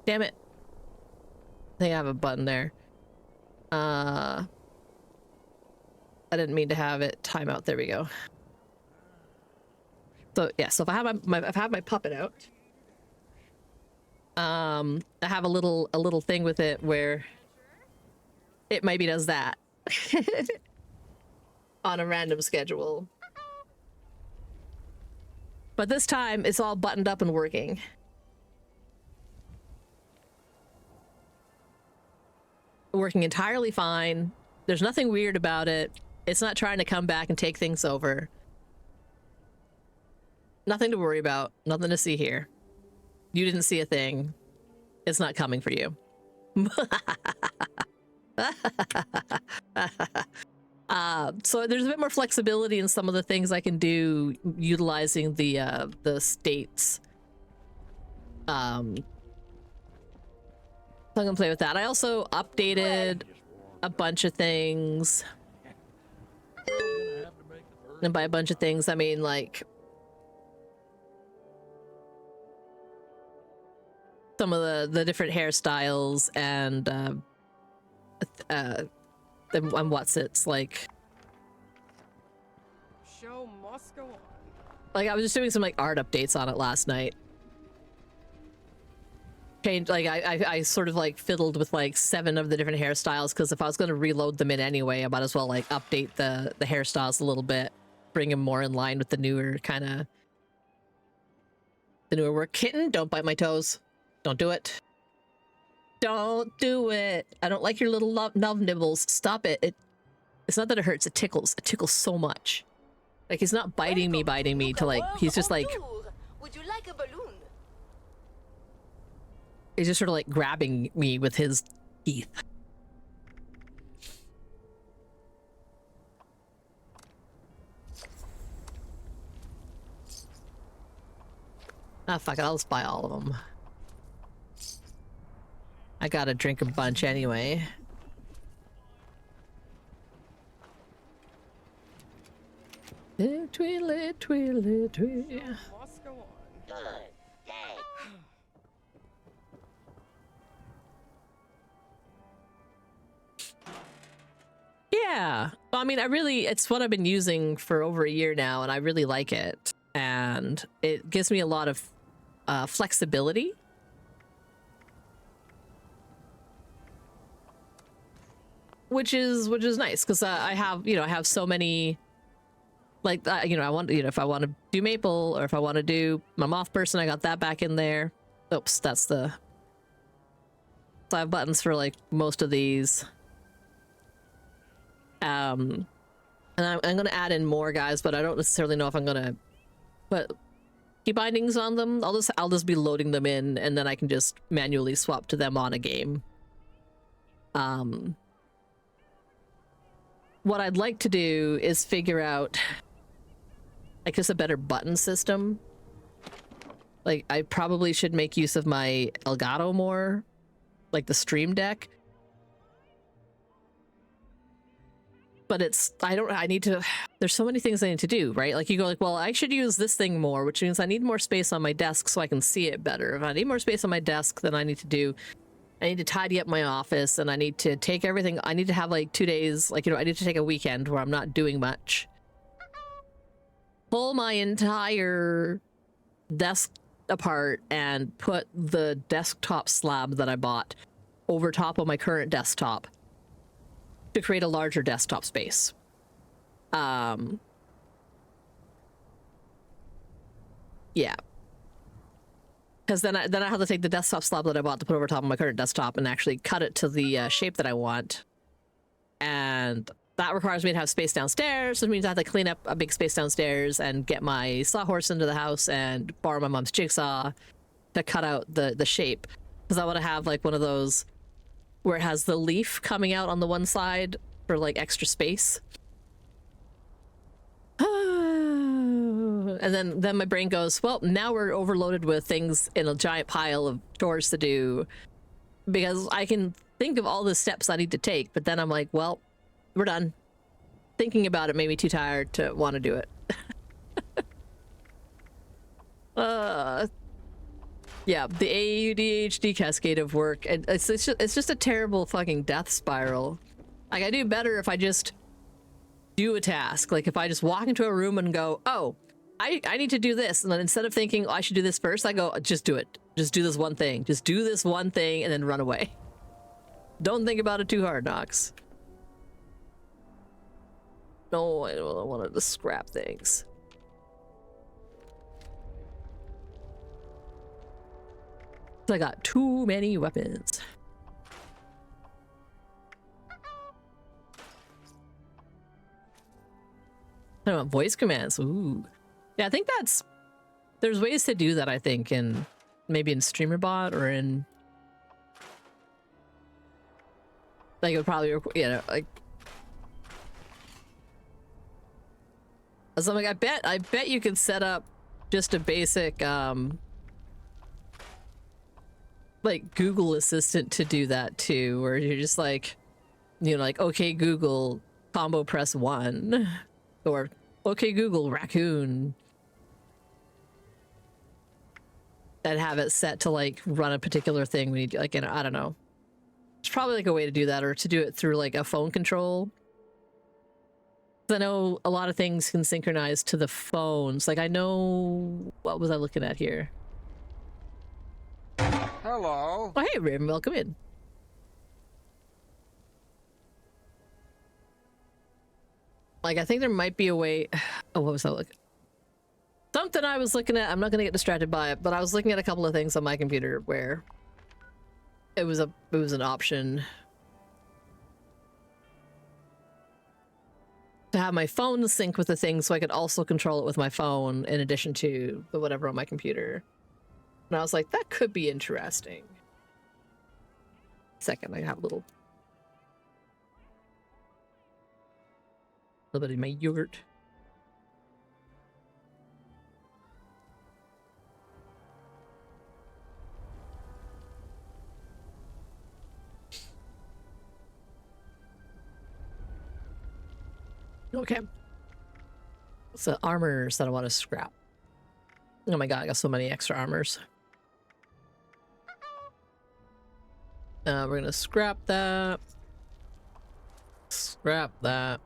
damn it, I think I have a button there. I didn't mean to have it timeout. There we go. So yeah, so if I have my puppet out, I have a little thing with it where it maybe does that on a random schedule. But this time it's all buttoned up and working. Working entirely fine. There's nothing weird about it. It's not trying to come back and take things over. Nothing to worry about. Nothing to see here. You didn't see a thing. It's not coming for you. So there's a bit more flexibility in some of the things I can do utilizing the states I'm gonna play with that. I also updated a bunch of things. And by a bunch of things, I mean like some of the different hairstyles and what's it's like. Show must go on. Like I was just doing some like art updates on it last night. Changed like I sort of like fiddled with like 7 of the different hairstyles because if I was going to reload them in anyway, I might as well like update the hairstyles a little bit, bring them more in line with the newer kind of the newer work. Kitten, don't bite my toes. Don't do it. Don't do it. I don't like your little love nibbles. Stop it. It's not that it hurts. It tickles. It tickles so much. Like he's not biting me to like. He's just like. Would you like a balloon? He's just sort of like grabbing me with his teeth. Ah, fuck it. I'll just buy all of them. I gotta drink a bunch anyway. Twiddly, twiddly, twiddly. Must go on. Yeah. I mean, it's what I've been using for over a year now, and I really like it. And it gives me a lot of flexibility. Which is nice, because I have so many, like, I want, if I want to do maple, or if I want to do my moth person, I got that back in there. Oops, that's the... So I have buttons for, like, most of these. And I'm going to add in more guys, but I don't necessarily know if I'm going to put key bindings on them. I'll just be loading them in, and then I can just manually swap to them on a game. What I'd like to do is figure out, like, just a better button system. Like, I probably should make use of my Elgato more, like the Stream Deck. But I need to, there's so many things I need to do, right? Like you go like, well, I should use this thing more, which means I need more space on my desk so I can see it better. If I need more space on my desk, then I need to tidy up my office, and I need to take everything. I need to have like 2 days, like, I need to take a weekend where I'm not doing much. Pull my entire desk apart and put the desktop slab that I bought over top of my current desktop to create a larger desktop space. Yeah. Because then I have to take the desktop slab that I bought to put over top of my current desktop and actually cut it to the shape that I want. And that requires me to have space downstairs, which means I have to clean up a big space downstairs and get my sawhorse into the house and borrow my mom's jigsaw to cut out the shape. Because I want to have like one of those where it has the leaf coming out on the one side for like extra space. And then my brain goes, well, now we're overloaded with things in a giant pile of chores to do, because I can think of all the steps I need to take, but then I'm like, well, we're done. Thinking about it made me too tired to want to do it. Yeah, the ADHD cascade of work, and it's just a terrible fucking death spiral. Like, I do better if I just do a task. Like, if I just walk into a room and go, oh, I need to do this, and then instead of thinking, oh, I should do this first, I go, just do it. Just do this one thing. Just do this one thing, and then run away. Don't think about it too hard, Nox. No, I don't want to scrap things. I got too many weapons. I don't want voice commands. Ooh. Yeah, I think there's ways to do that, I think, maybe in StreamerBot or in, like, it would probably, like, so I'm like, I bet you could set up just a basic, like Google Assistant to do that too, where you're just like, you know, like, okay, Google, combo press 1, or okay, Google, raccoon, and have it set to like run a particular thing when you do, like, you know, I don't know. There's probably like a way to do that, or to do it through like a phone control. I know a lot of things can synchronize to the phones. Like I know, what was I looking at here? Hello. Oh, hey, Rim, welcome in. Like, I think there might be a way. Oh, what was I looking? Something I was looking at. I'm not gonna get distracted by it, but I was looking at a couple of things on my computer where it was an option to have my phone sync with the thing, so I could also control it with my phone in addition to the whatever on my computer. And I was like, that could be interesting. Second, I have a little bit of my yogurt. Okay. So armors that I want to scrap. Oh my god, I got so many extra armors. We're gonna scrap that. Scrap that.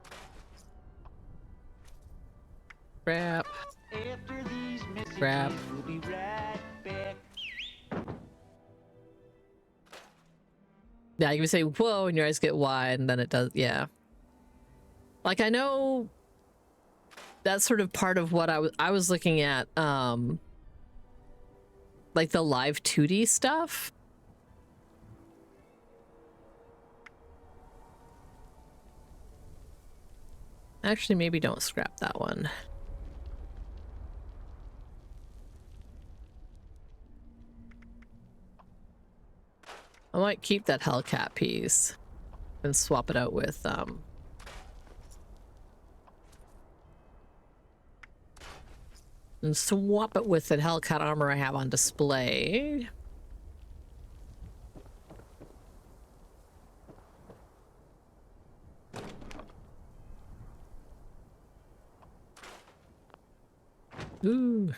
Scrap. Scrap. We'll be right back. Yeah, you can say whoa and your eyes get wide, and then it does, yeah. Like, I know that's sort of part of what I was looking at, like the live 2D stuff. Actually, maybe don't scrap that one. I might keep that Hellcat piece and swap it out with, and swap it with the Hellcat armor I have on display. Ooh.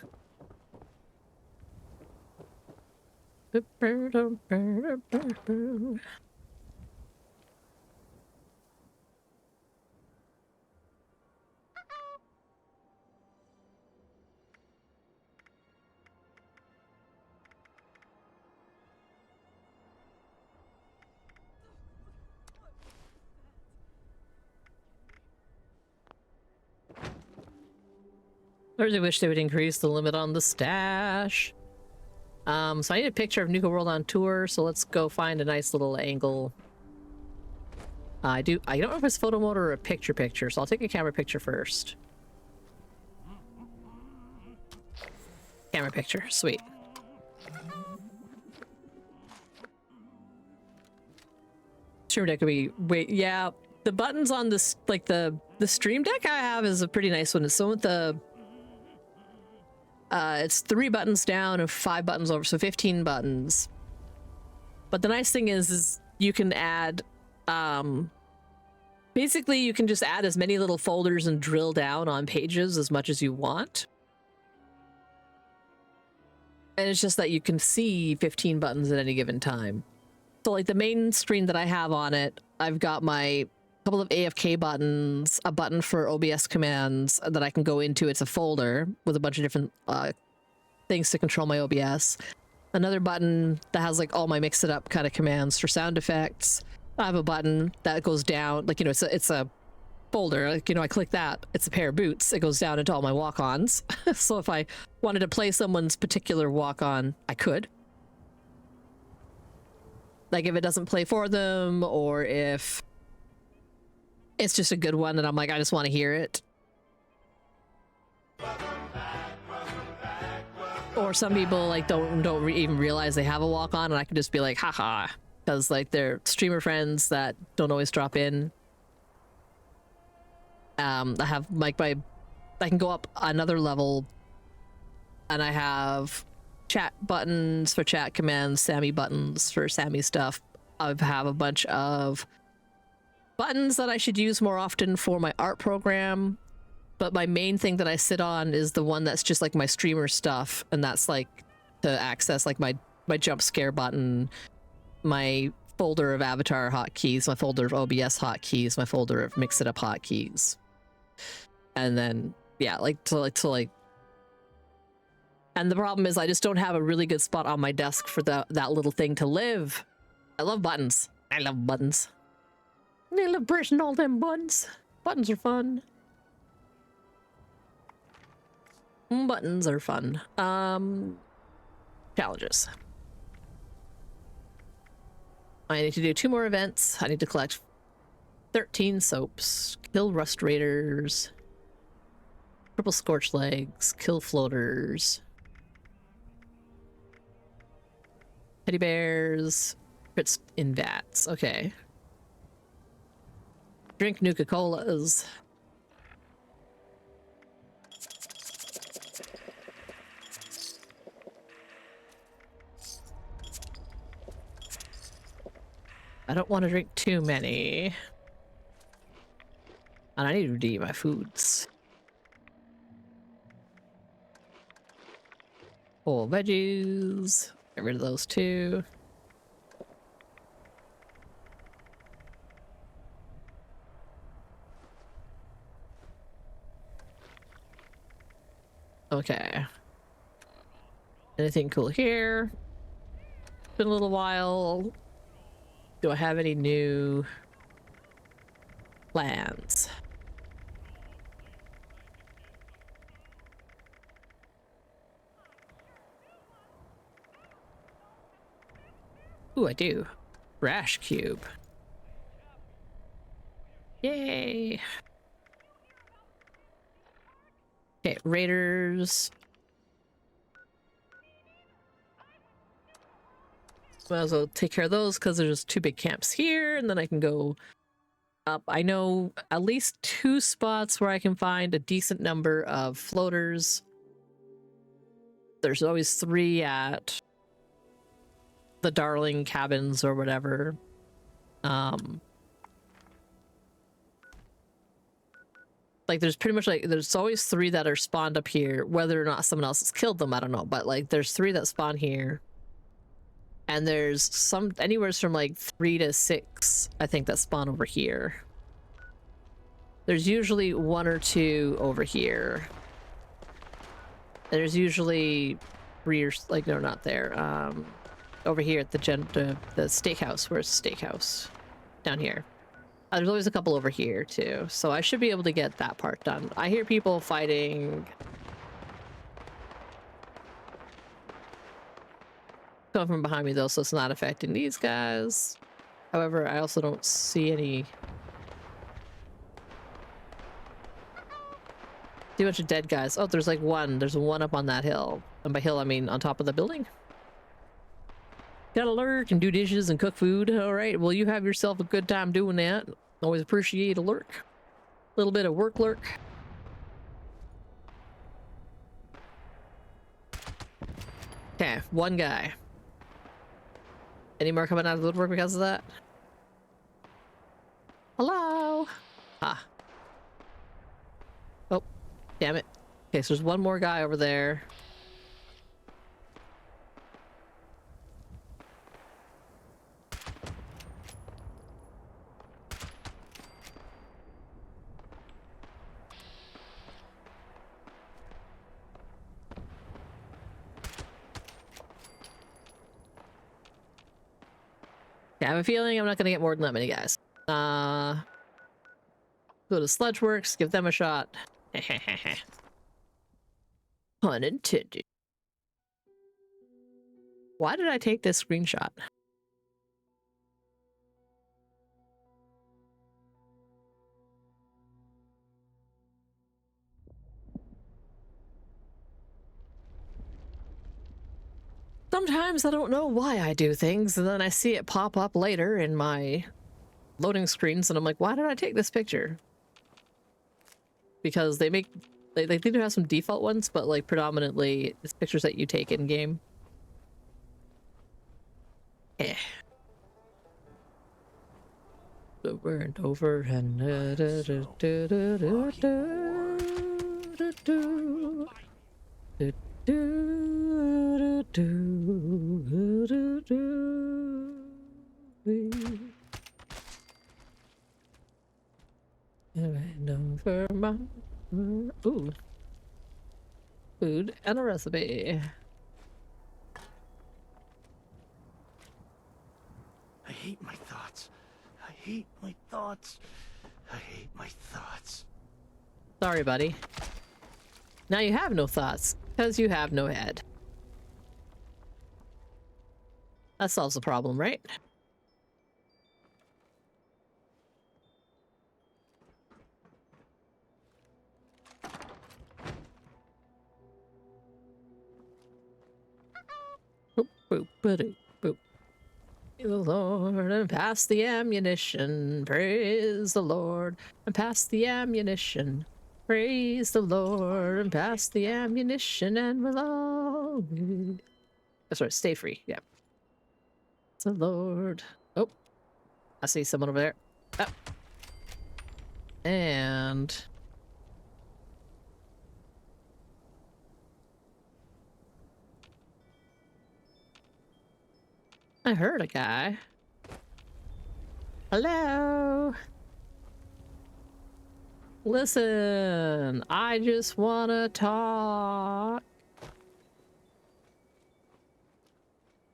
I really wish they would increase the limit on the stash. So I need a picture of Nuka World on tour, so let's go find a nice little angle. I don't know if it's photo mode or a picture, so I'll take a camera picture first. Camera picture, sweet. Stream Deck could be, wait, yeah, the buttons on this, like the Stream Deck I have is a pretty nice one. It's the one with the it's 3 buttons down and 5 buttons over, so 15 buttons. But the nice thing is you can add, basically you can just add as many little folders and drill down on pages as much as you want. And it's just that you can see 15 buttons at any given time. So like the main screen that I have on it, I've got my couple of AFK buttons, a button for OBS commands that I can go into. It's a folder with a bunch of different things to control my OBS. Another button that has like all my mix it up kind of commands for sound effects. I have a button that goes down, like, you know, it's a folder, like, you know, I click that, it's a pair of boots, it goes down into all my walk-ons. So if I wanted to play someone's particular walk-on, I could. Like if it doesn't play for them, or if it's just a good one and I'm like, I just want to hear it. Or some people like don't even realize they have a walk on, and I can just be like, haha, because like they're streamer friends that don't always drop in. I have like I can go up another level, and I have chat buttons for chat commands, Sammy buttons for Sammy stuff. I have a bunch of buttons that I should use more often for my art program, but my main thing that I sit on is the one that's just like my streamer stuff, and that's like to access like my jump scare button, my folder of avatar hotkeys, my folder of OBS hotkeys, my folder of mix it up hotkeys, and then yeah, like to and the problem is I just don't have a really good spot on my desk for that little thing to live. I love buttons. I love buttons. I love pressing all them buttons. Buttons are fun. Buttons are fun. Challenges. I need to do 2 more events. I need to collect 13 soaps, kill rust raiders, triple scorch legs, kill floaters, teddy bears, crits in vats. Okay. Drink Nuka-Colas. I don't want to drink too many. And I need to redeem my foods. Whole veggies. Get rid of those too. Okay. Anything cool here? Been a little while. Do I have any new plans? Ooh, I do. Rash cube. Yay! Okay, raiders. Might as well take care of those because there's 2 big camps here, and then I can go up. I know at least 2 spots where I can find a decent number of floaters. There's always 3 at the Darling cabins or whatever. Like there's pretty much like there's always 3 that are spawned up here. Whether or not someone else has killed them, I don't know. But like there's 3 that spawn here. And there's some anywhere from like 3 to 6, I think, that spawn over here. There's usually 1 or 2 over here. There's usually 3 or like no, not there. Over here at the steakhouse. Where's the steakhouse? Down here. There's always a couple over here too, so I should be able to get that part done. I hear people fighting. Coming from behind me though, so it's not affecting these guys. However, I also don't see any. Too much of dead guys. Oh, there's like 1. There's 1 up on that hill. And by hill, I mean on top of the building. Gotta lurk and do dishes and cook food. All right, well, you have yourself a good time doing that. Always appreciate a lurk. A little bit of work lurk. Okay, 1 guy. Any more coming out of the woodwork because of that? Hello? Ah. Oh, damn it. Okay, so there's 1 more guy over there. I have a feeling I'm not gonna get more than that many guys. Go to Sludgeworks, give them a shot. Pun intended. Why did I take this screenshot? Sometimes I don't know why I do things, and then I see it pop up later in my loading screens, and I'm like, why did I take this picture? Because they do have some default ones, but like predominantly it's pictures that you take in game. over and over and and over my ooh, food and a recipe. I hate my thoughts. I hate my thoughts. I hate my thoughts. Sorry, buddy. Now you have no thoughts because you have no head. That solves the problem, right? Boop, boop, ba-doop, boop. Praise the Lord, and pass the ammunition. Praise the Lord, and pass the ammunition. Praise the Lord, and pass the ammunition, and we'll all be... Oh, sorry, stay free. Yeah. The Lord. Oh, I see someone over there. Oh. And I heard a guy. Hello. Listen, I just want to talk.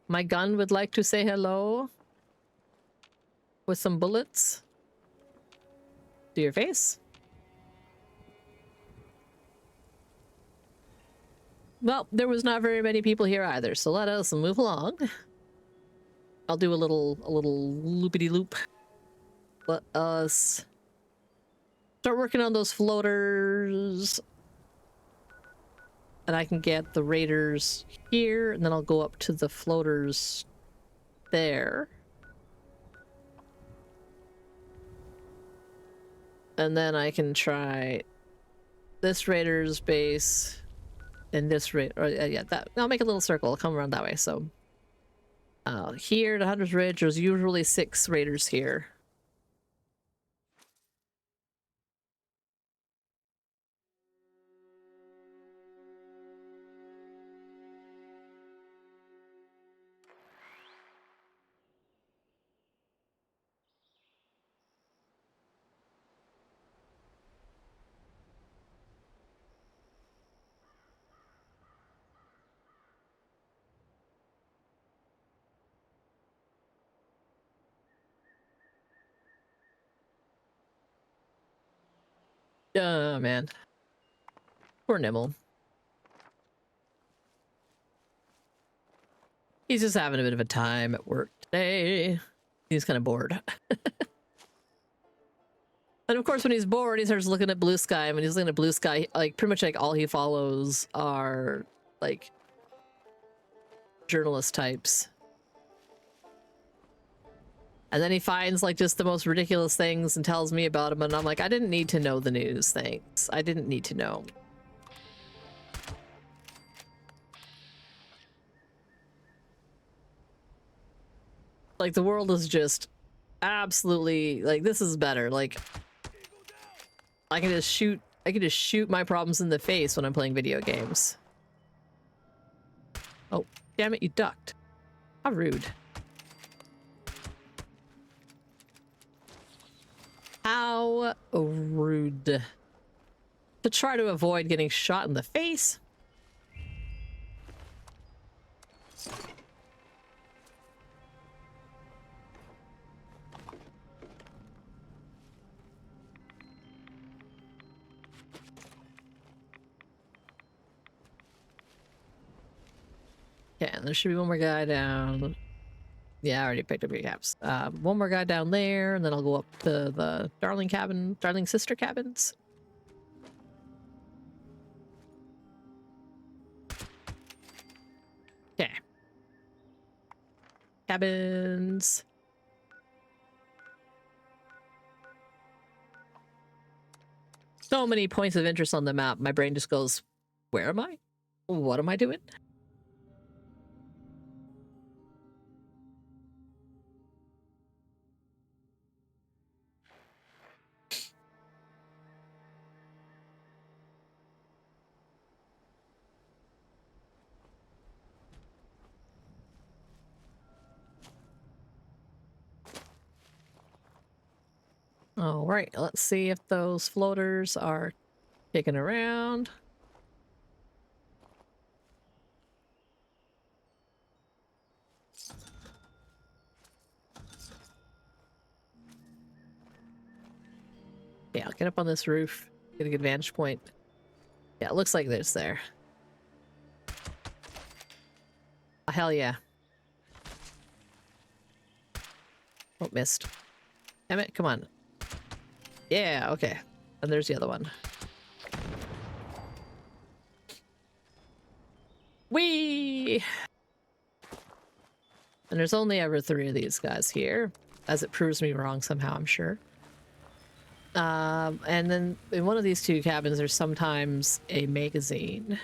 My gun would like to say hello with some bullets to your face. Well, there was not very many people here either, so let us move along. I'll do a little loopity-loop. Let us start working on those floaters. And I can get the raiders here, and then I'll go up to the floaters there. And then I can try this raider's base and this raider. Yeah, that. I'll make a little circle. I'll come around that way. So here to Hunter's Ridge, there's usually 6 raiders here. Oh, man. Poor Nimble. He's just having a bit of a time at work today. He's kind of bored. And of course, when he's bored, he starts looking at blue sky. And when he's looking at blue sky, like pretty much like all he follows are like journalist types. And then he finds like just the most ridiculous things and tells me about them. And I'm like, I didn't need to know the news. Thanks. I didn't need to know. Like the world is just absolutely like, this is better. Like I can just shoot my problems in the face when I'm playing video games. Oh, damn it, you ducked. How rude. How rude. To try to avoid getting shot in the face. Okay, and there should be one more guy down. Yeah, I already picked up your caps. One more guy down there, and then I'll go up to the Darling cabin, Darling sister cabins. Okay. Cabins. So many points of interest on the map. My brain just goes, where am I? What am I doing? All right, let's see if those floaters are kicking around. Yeah, I'll get up on this roof, get a good vantage point. Yeah, it looks like there's there. Oh, hell yeah. Oh, missed. Damn it, come on. Yeah, okay. And there's the other one. Whee! And there's only ever 3 of these guys here, as it proves me wrong somehow, I'm sure. And then in one of these 2 cabins, there's sometimes a magazine.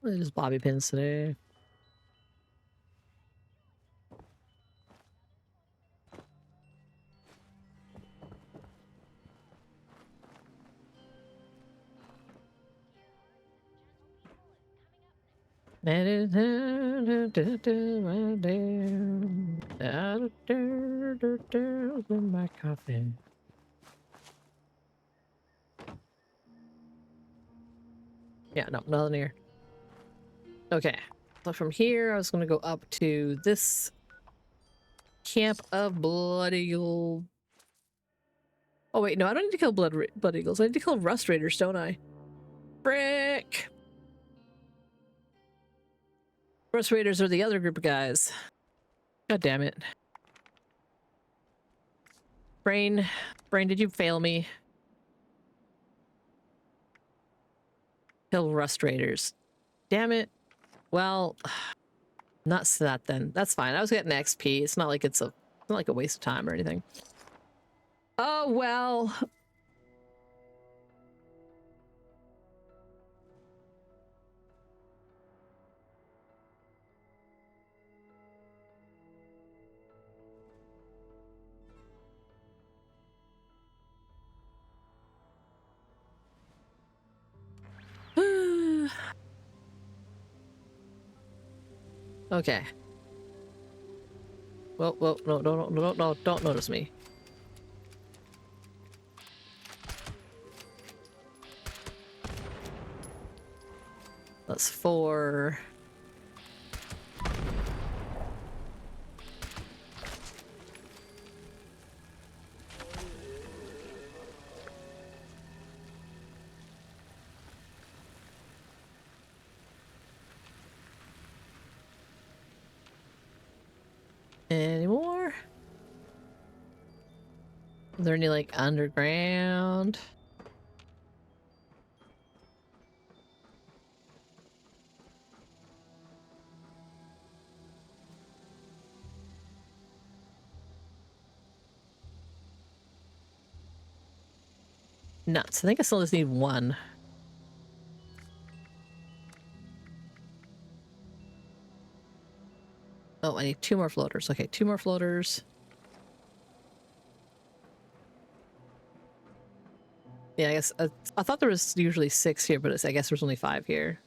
There's bobby pins today. And it's in my coffin. Yeah, no, nothing here. Okay, so from here, I was going to go up to this camp of blood eagle. Oh wait, no, I don't need to kill blood eagles. I need to kill rust raiders, don't I? Frick! Rust raiders are the other group of guys. God damn it. Brain, did you fail me? Kill rust raiders. Damn it. Well, not that then. That's fine. I was getting XP. It's not like it's not like a waste of time or anything. Oh well. Okay. Well, no, don't notice me. That's 4. Any more? Is there any like underground? Nuts. I think I still just need 1. Oh, I need 2 more floaters. Okay, 2 more floaters. Yeah, I guess I thought there was usually 6 here, but I guess there's only 5 here.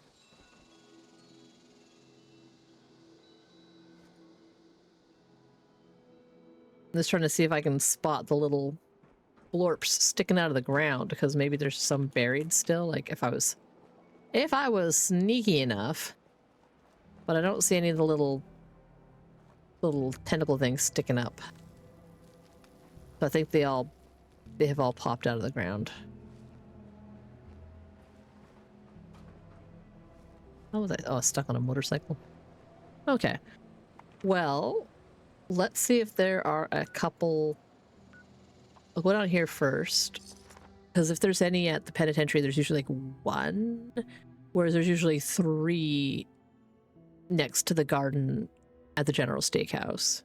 I'm just trying to see if I can spot the little blorps sticking out of the ground, because maybe there's some buried still. Like if I was sneaky enough, but I don't see any of the little tentacle things sticking up. So I think they have all popped out of the ground. How was I? Oh, stuck on a motorcycle. Okay. Well, let's see if there are a couple. I'll go down here first, because if there's any at the penitentiary, there's usually like 1, whereas there's usually 3 next to the garden at the General Steakhouse.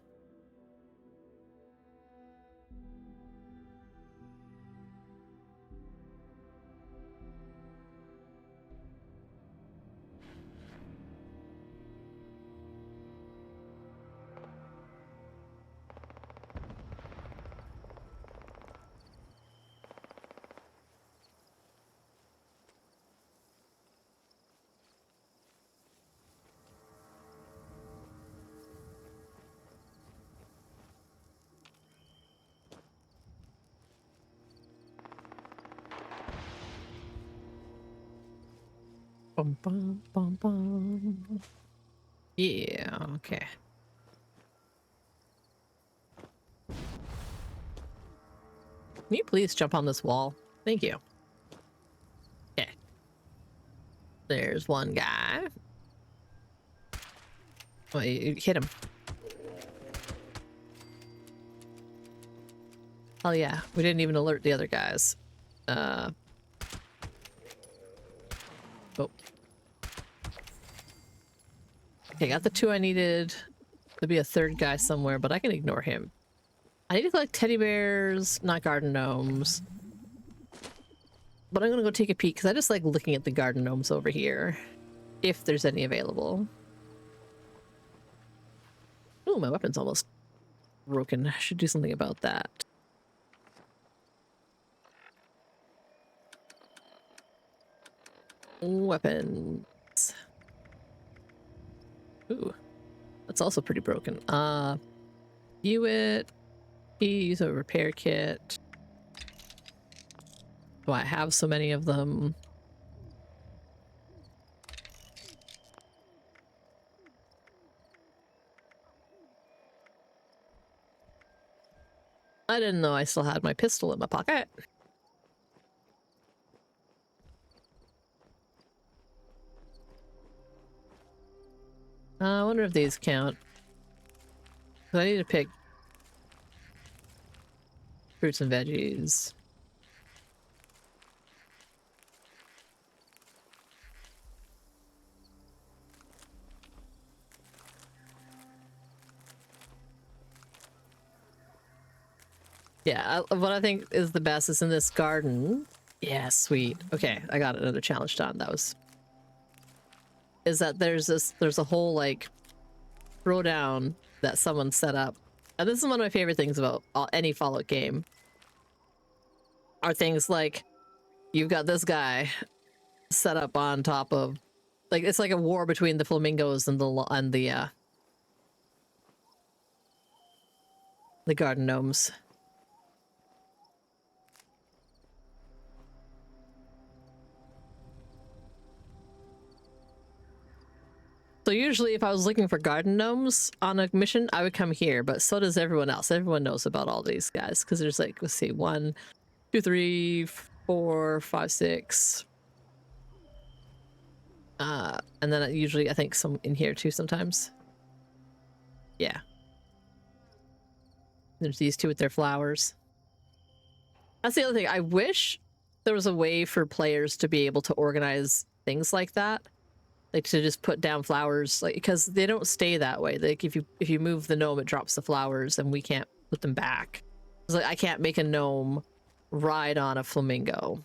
Bum, bum, bum, bum. Yeah, okay. Can you please jump on this wall? Thank you. Okay. There's one guy. Oh, you hit him. Oh yeah, we didn't even alert the other guys. Oh. Okay, got the 2 I needed. There'll be a 3rd guy somewhere, but I can ignore him. I need to collect teddy bears, not garden gnomes. But I'm gonna go take a peek, because I just like looking at the garden gnomes over here. If there's any available. Oh, my weapon's almost broken. I should do something about that. Weapons. Ooh, that's also pretty broken. View it. Use a repair kit. Do I have so many of them? I didn't know I still had my pistol in my pocket. I wonder if these count. 'Cause I need to pick fruits and veggies. Yeah, what I think is the best is in this garden. Yeah, sweet. Okay, I got another challenge done. That was... Is that there's a whole, like, throwdown that someone set up. And this is one of my favorite things about any Fallout game. Are things like, you've got this guy set up on top of... Like, it's like a war between the flamingos and the garden gnomes. So usually if I was looking for garden gnomes on a mission, I would come here, but so does everyone else. Everyone knows about all these guys because there's like, let's see, 1, 2, 3, 4, 5, 6. And then usually I think some in here too sometimes. Yeah. There's these 2 with their flowers. That's the other thing. I wish there was a way for players to be able to organize things like that. Like to just put down flowers, like, because they don't stay that way. Like if you move the gnome, it drops the flowers and we can't put them back. It's like I can't make a gnome ride on a flamingo.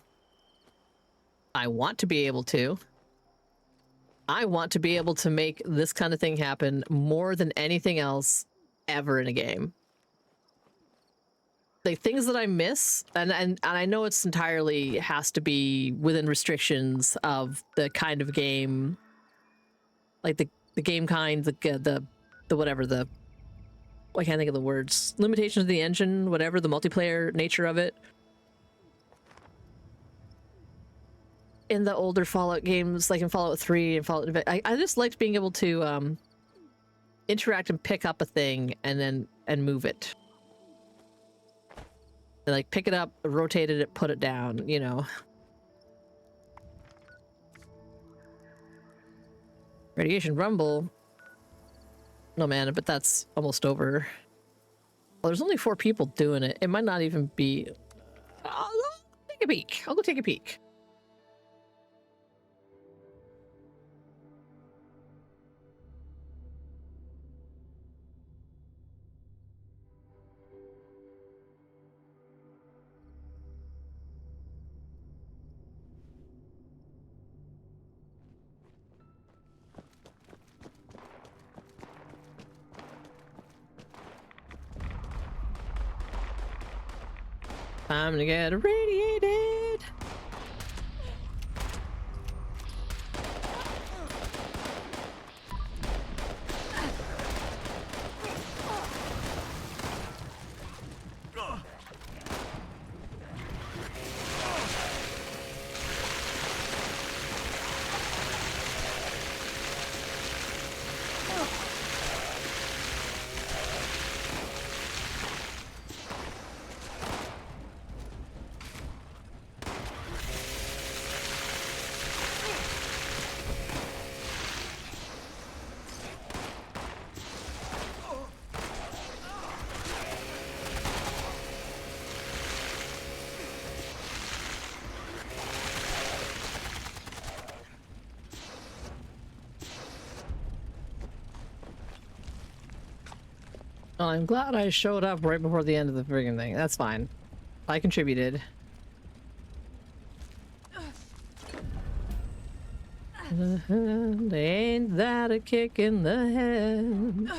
I want to be able to. I want to be able to make this kind of thing happen more than anything else ever in a game. Like things that I miss, and I know it's entirely has to be within restrictions of the kind of game. Like the game kind, the whatever, I can't think of the words. Limitations of the engine, whatever, the multiplayer nature of it. In the older Fallout games, like in Fallout 3 and Fallout... I just liked being able to interact and pick up a thing and move it. And, like, pick it up, rotate it, put it down, you know. Radiation Rumble. No, man, but that's almost over. Well, there's only 4 people doing it. It might not even be... I'll take a peek. I'll go take a peek. Time to get irradiated. Well, I'm glad I showed up right before the end of the friggin' thing. That's fine. I contributed. Ain't that a kick in the head?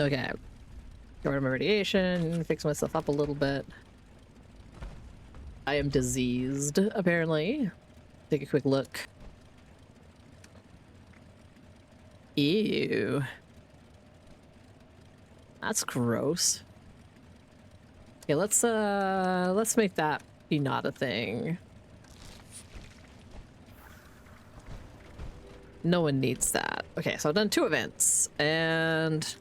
Okay. Get rid of my radiation, fix myself up a little bit. I am diseased, apparently. Take a quick look. Ew. That's gross. Okay, let's make that be not a thing. No one needs that. Okay, so I've done 2 events, and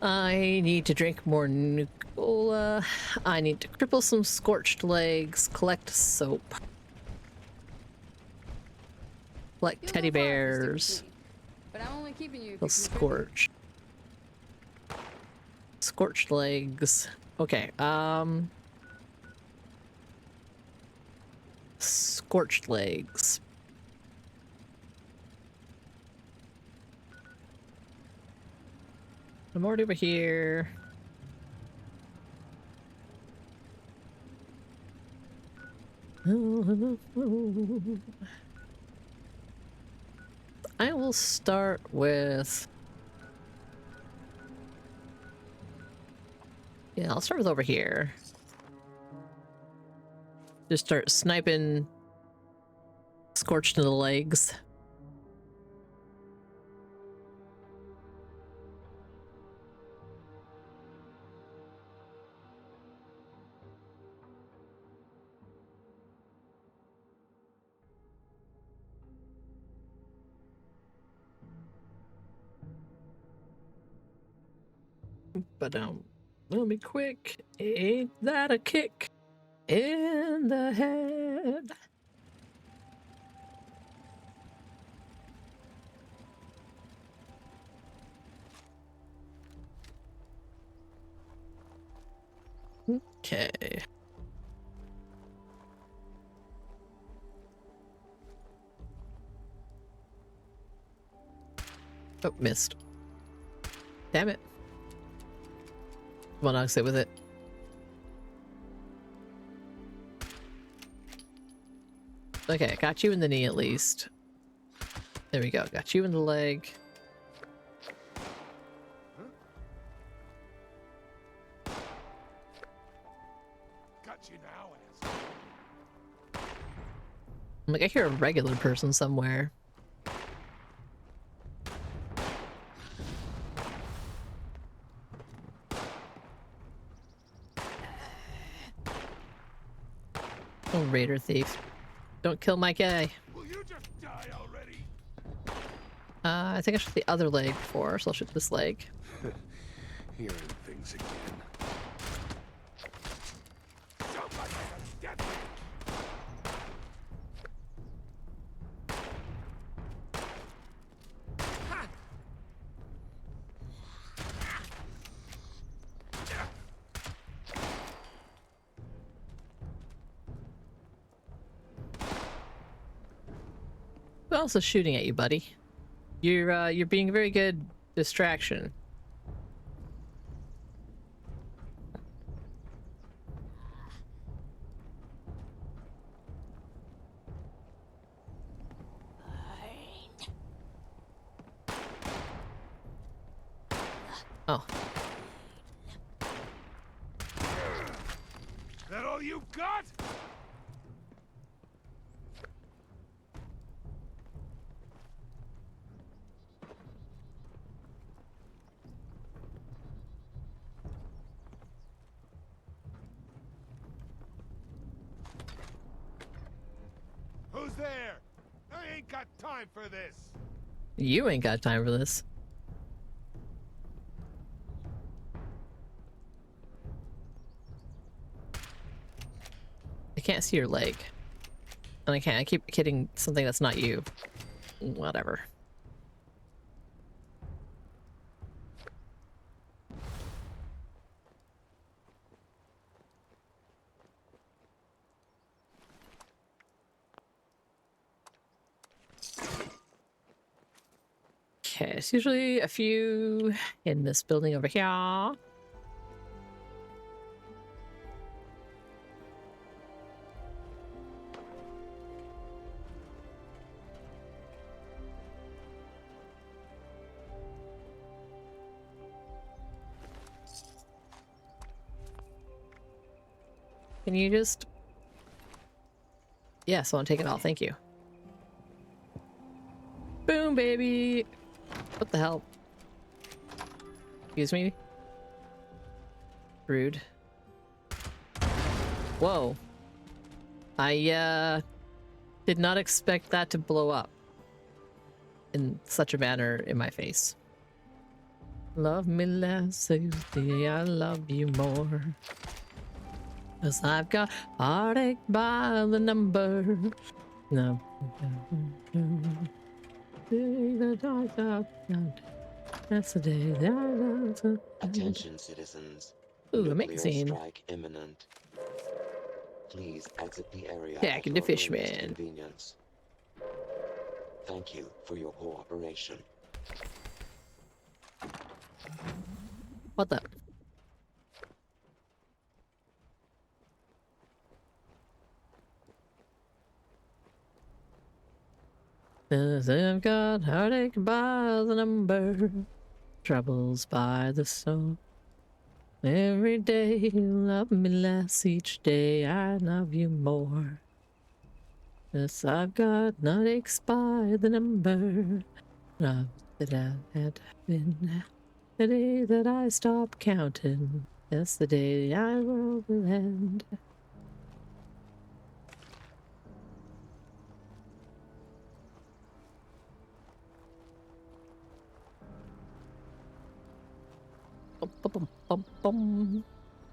I need to drink more Nuka-Cola. I need to cripple some scorched legs, collect soap. Collect You'll teddy go far if you stick with bears. me, but I'm only keeping you if They'll you contribute. scorch. Scorched legs. Okay, scorched legs. I'm already over here. I will start with... Yeah, I'll start with over here. Just start sniping scorched in the legs. But it'll be quick. Ain't that a kick in the head? Okay. Oh, missed. Damn it. Come on, I'll sit with it. Okay, got you in the knee at least. There we go. Got you in the leg. Got you now, I'm like, I hear a regular person somewhere. Oh, raider thief. Don't kill my guy. Will you just die already? I think I shot the other leg before, so I'll shoot this leg. Hearing things again. Somebody get me. Who else is shooting at you, buddy? You're being a very good distraction. Oh. That all you got? Who's there? I ain't got time for this. You ain't got time for this. I can't see your leg. And I keep hitting something that's not you. Whatever. Okay, it's usually a few in this building over here. Can you just... Yeah, someone take it all. Thank you. Boom, baby. What the hell? Excuse me? Rude. Whoa. I, did not expect that to blow up in such a manner in my face. Love me less, Tuesday, I love you more. 'Cause I've got heartache by the number. No. That's the day that I love. Attention, citizens. Ooh, a Nuclear magazine. strike imminent. Please exit the area. Jack and the Fishman. Convenience. Thank you for your cooperation. What the? Cause I've got heartache by the number, troubles by the soul. Every day you love me less, each day I love you more. Yes, I've got heartaches by the number, love that I had been. The day that I stop counting, that's the day the world will end. Bum, bum, bum, bum.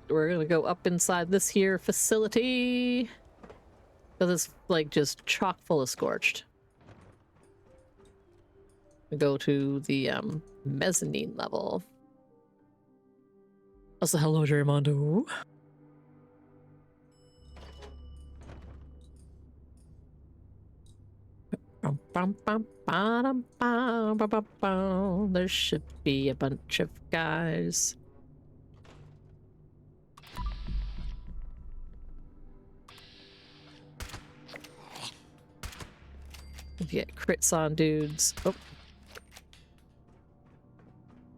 We're gonna go up inside this here facility because it's like just chock full of scorched. We go to the mezzanine level. Also, hello, Jerimondo. There should be a bunch of guys. If you get crits on dudes. Oh.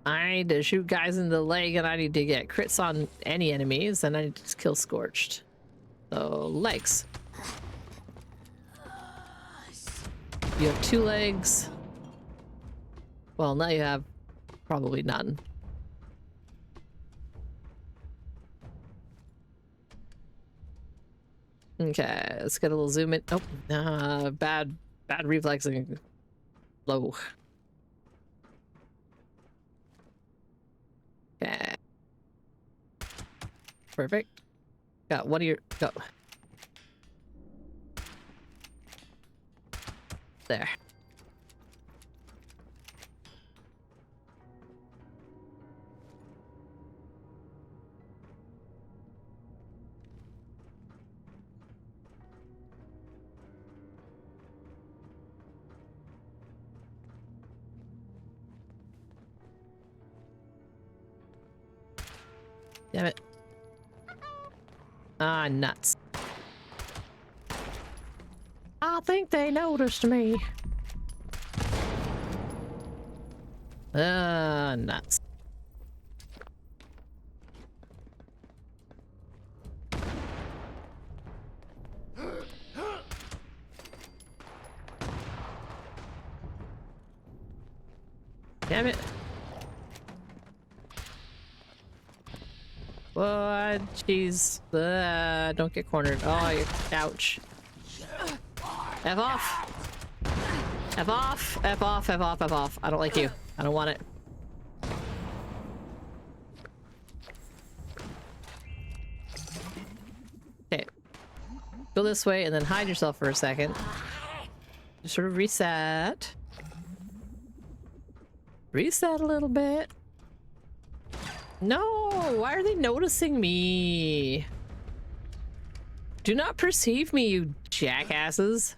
I need to shoot guys in the leg and I need to get crits on any enemies and I need to just kill Scorched. So, legs. You have 2 legs. Well, now you have probably none. Okay, let's get a little zoom in. Oh, bad reflexing. Low. Okay. Perfect. Got one of your... Go. There. Damn it. Ah, nuts. I think they noticed me. Ah, nuts. Damn it. What? Jeez. Don't get cornered. Oh, you ouch. F off. F off. F off. F off. F off. I don't like you. I don't want it. Okay. Go this way and then hide yourself for a second. Just sort of reset. Reset a little bit. No, why are they noticing me? Do not perceive me, you jackasses.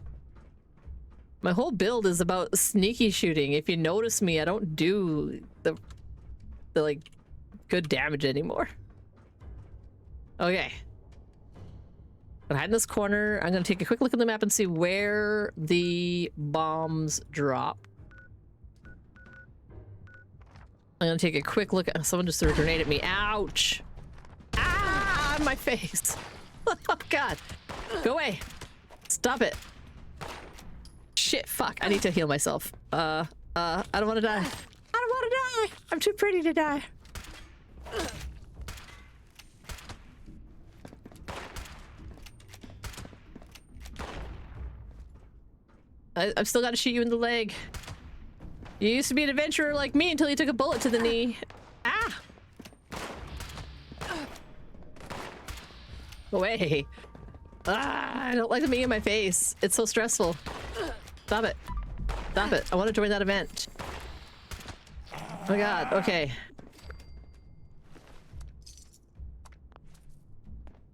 My whole build is about sneaky shooting. If you notice me, I don't do the like good damage anymore. Okay. I'm gonna hide in this corner. I'm gonna take a quick look at the map and see where the bombs drop. I'm gonna take a quick look at— someone just threw a grenade at me. Ouch! Ah, my face. Oh god. Go away. Stop it. Shit, fuck. I need to heal myself. I don't want to die. I don't want to die. I'm too pretty to die. I've still got to shoot you in the leg. You used to be an adventurer like me until you took a bullet to the knee. Ah! Go away. Ah, I don't like them being in my face. It's so stressful. Stop it. Stop it. I want to join that event. Oh my god. Okay.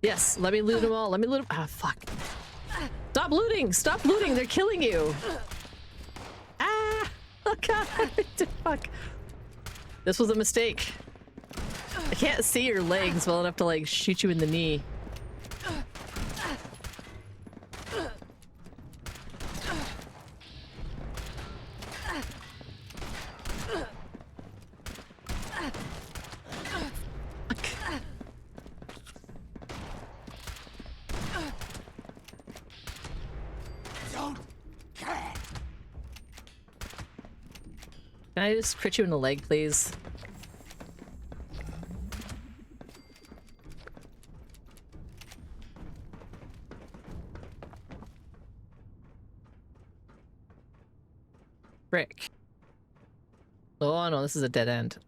Yes, let me loot them all. Let me loot them. Ah, fuck. Stop looting! Stop looting! They're killing you! Ah! Oh god! Fuck. This was a mistake. I can't see your legs well enough to like shoot you in the knee. Can I just crit you in the leg, please? Frick. Oh no, this is a dead end.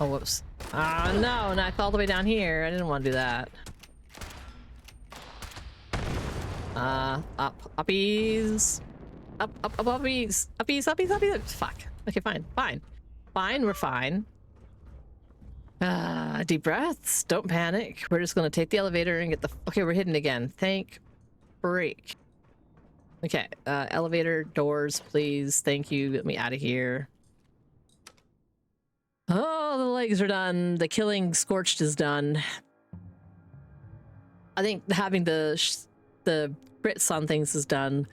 Oh, whoops. Ah, no, and I fell all the way down here. I didn't want to do that. Uppies. Uppies. Uppies. Fuck. Okay, fine. Fine, we're fine. Deep breaths. Don't panic. We're just gonna take the elevator and get the— okay, we're hidden again. Thank freak. Okay, elevator doors, please. Thank you. Get me out of here. Oh, the legs are done. The killing scorched is done. I think having the crits on things is done.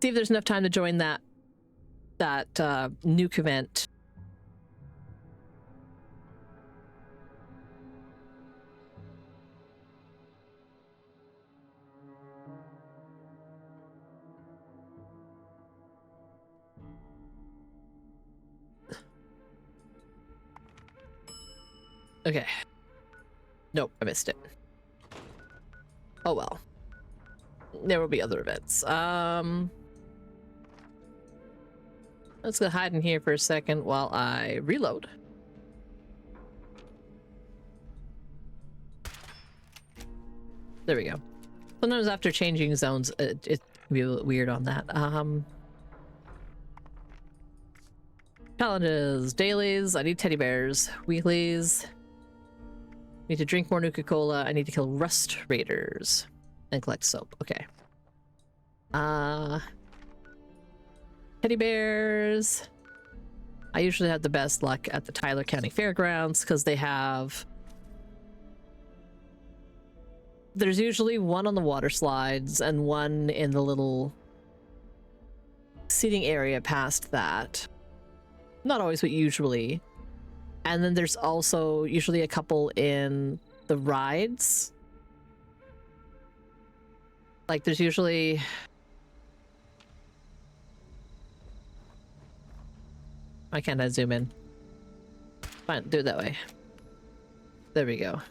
See if there's enough time to join that nuke event. Okay. Nope, I missed it. Oh well. There will be other events. Let's go hide in here for a second while I reload. There we go. Sometimes after changing zones, it can be a little weird on that. Challenges, dailies. I need teddy bears. Weeklies. Need to drink more Nuka-Cola. I need to kill rust raiders and collect soap. Okay. Teddy bears. I usually have the best luck at the Tyler County Fairgrounds because they have— there's usually one on the water slides and one in the little seating area past that. Not always, but usually. And then there's also usually a couple in the rides. Like there's usually— why can't I zoom in? Fine, do it that way. There we go.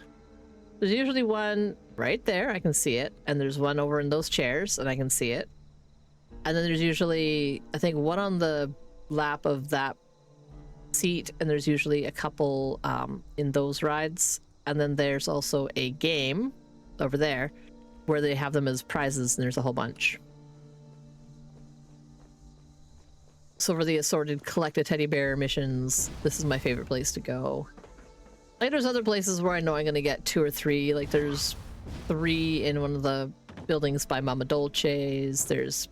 There's usually one right there, I can see it. And there's one over in those chairs, and I can see it. And then there's usually, I think, one on the lap of that seat, and there's usually a couple in those rides. And then there's also a game over there where they have them as prizes, and there's a whole bunch. So for the assorted collect a teddy bear missions, this is my favorite place to go. Like, there's other places where I know I'm gonna get 2 or 3. Like, there's 3 in one of the buildings by Mama Dolce's. There's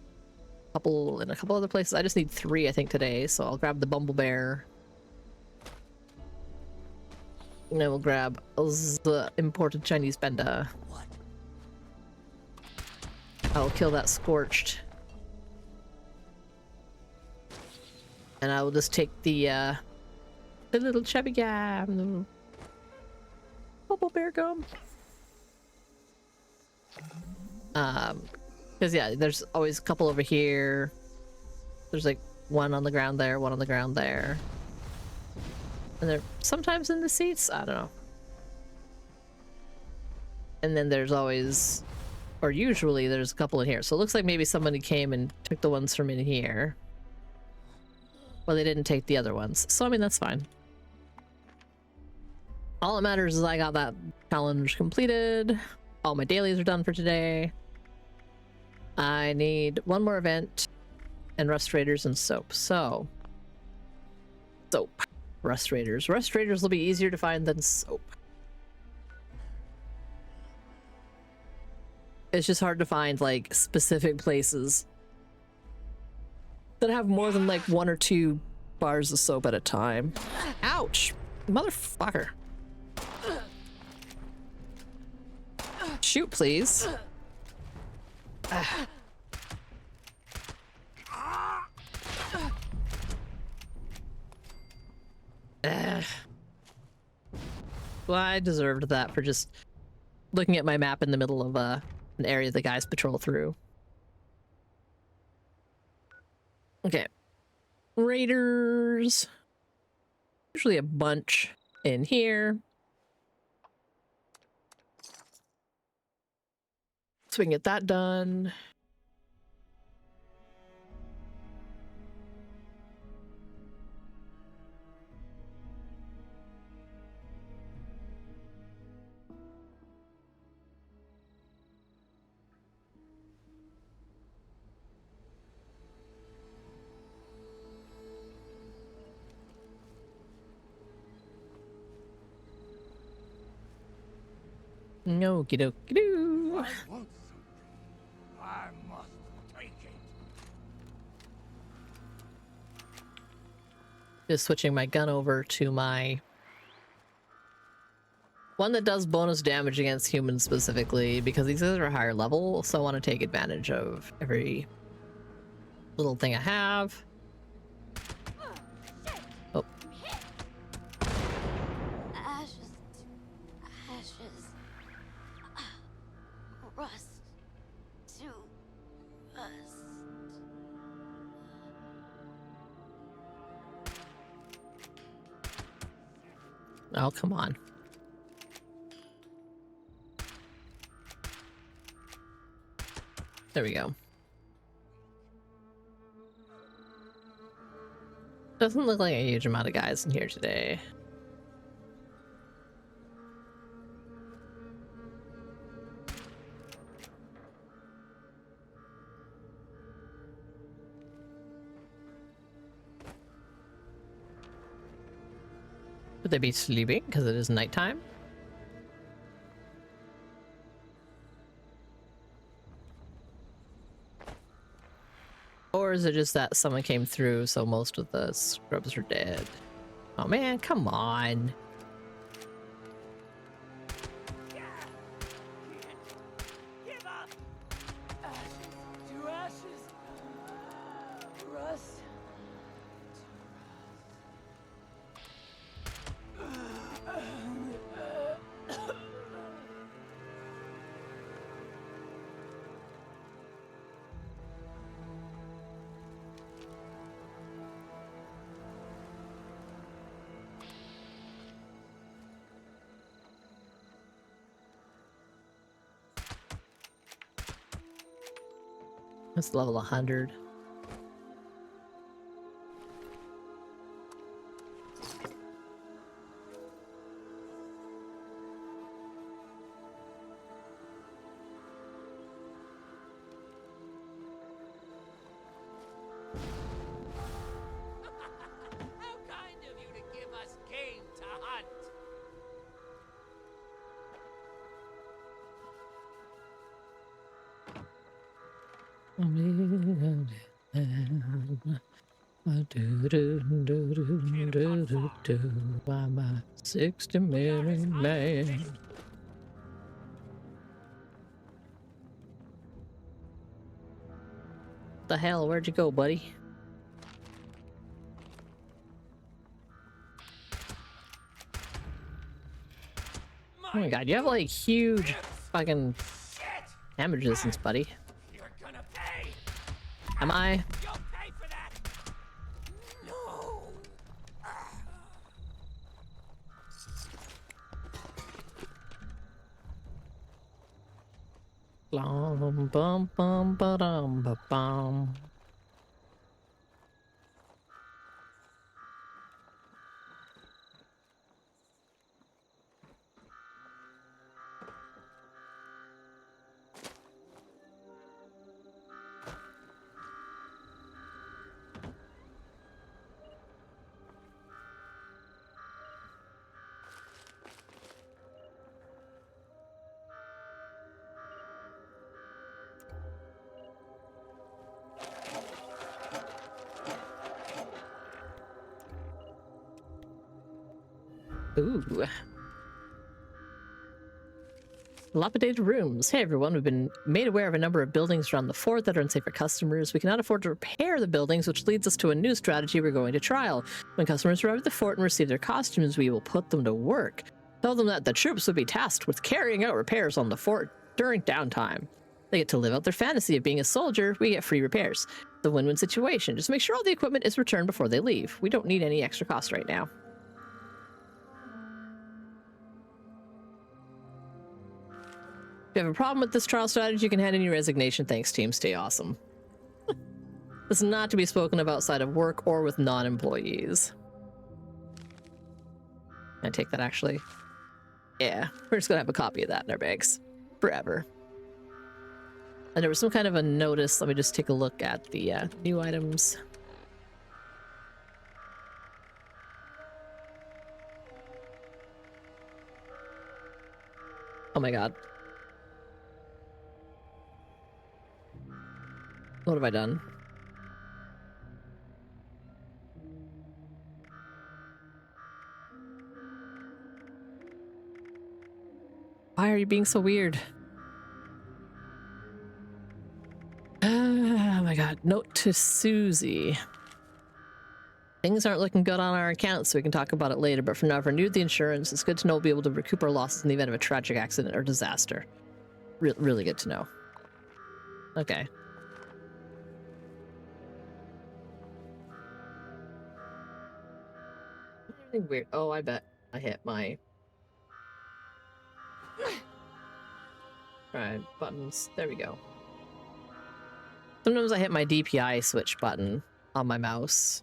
a couple in a couple other places. I just need 3, I think, today. So I'll grab the Bumble Bear. And then we'll grab the imported Chinese Benda. I'll kill that Scorched. And I will just take the little chubby guy, the little Bumble Bear gum. Because yeah, there's always a couple over here. There's like one on the ground there, one on the ground there. And they're sometimes in the seats, I don't know. And then there's always, or usually there's a couple in here. So it looks like maybe somebody came and took the ones from in here. Well, they didn't take the other ones. So, I mean, that's fine. All that matters is I got that challenge completed. All my dailies are done for today. I need one more event and Rust Raiders and soap. So, soap. Rust Raiders. Rust Raiders will be easier to find than soap. It's just hard to find, like, specific places that have more than, like, 1 or 2 bars of soap at a time. Ouch! Motherfucker. Shoot, please. Well, I deserved that for just looking at my map in the middle of an area the guys patrol through. Okay. Raiders. Usually a bunch in here. So we can get that done. Okie dokie doo. I want something. I must take it. Just switching my gun over to my one that does bonus damage against humans specifically, because these guys are a higher level, so I want to take advantage of every little thing I have. Oh. Ashes to ashes. Rust to rust. Oh, come on. There we go. Doesn't look like a huge amount of guys in here today. Would they be sleeping because it is nighttime? Or is it just that someone came through, so most of the scrubs are dead? Oh man, come on. Give up! Ashes to ashes. Rust. That's level 100. How kind of you to give us game to hunt. I'm a 60-minute man. The hell? Where'd you go, buddy? Oh my god, you have like huge fucking damage resistance, buddy. You're gonna pay. Am I? You'll pay for that. No. Bum bum bum ba-dum ba-bum. Ooh. Dilapidated rooms. Hey everyone, we've been made aware of a number of buildings around the fort that are unsafe for customers. We cannot afford to repair the buildings, which leads us to a new strategy we're going to trial. When customers arrive at the fort and receive their costumes, we will put them to work. Tell them that the troops will be tasked with carrying out repairs on the fort during downtime. They get to live out their fantasy of being a soldier. We get free repairs. The win-win situation. Just make sure all the equipment is returned before they leave. We don't need any extra cost right now. If you have a problem with this trial strategy, you can hand in your resignation. Thanks, team. Stay awesome. This is not to be spoken of outside of work or with non-employees. I take that, actually. Yeah, we're just gonna have a copy of that in our bags. Forever. And there was some kind of a notice. Let me just take a look at the new items. Oh my god. What have I done? Why are you being so weird? Oh my god. Note to Susie. Things aren't looking good on our account, so we can talk about it later, but for now, I've renewed the insurance. It's good to know we'll be able to recoup our losses in the event of a tragic accident or disaster. Really good to know. Okay. Anything weird? Oh, I bet I hit my... Right, buttons. There we go. Sometimes I hit my DPI switch button on my mouse.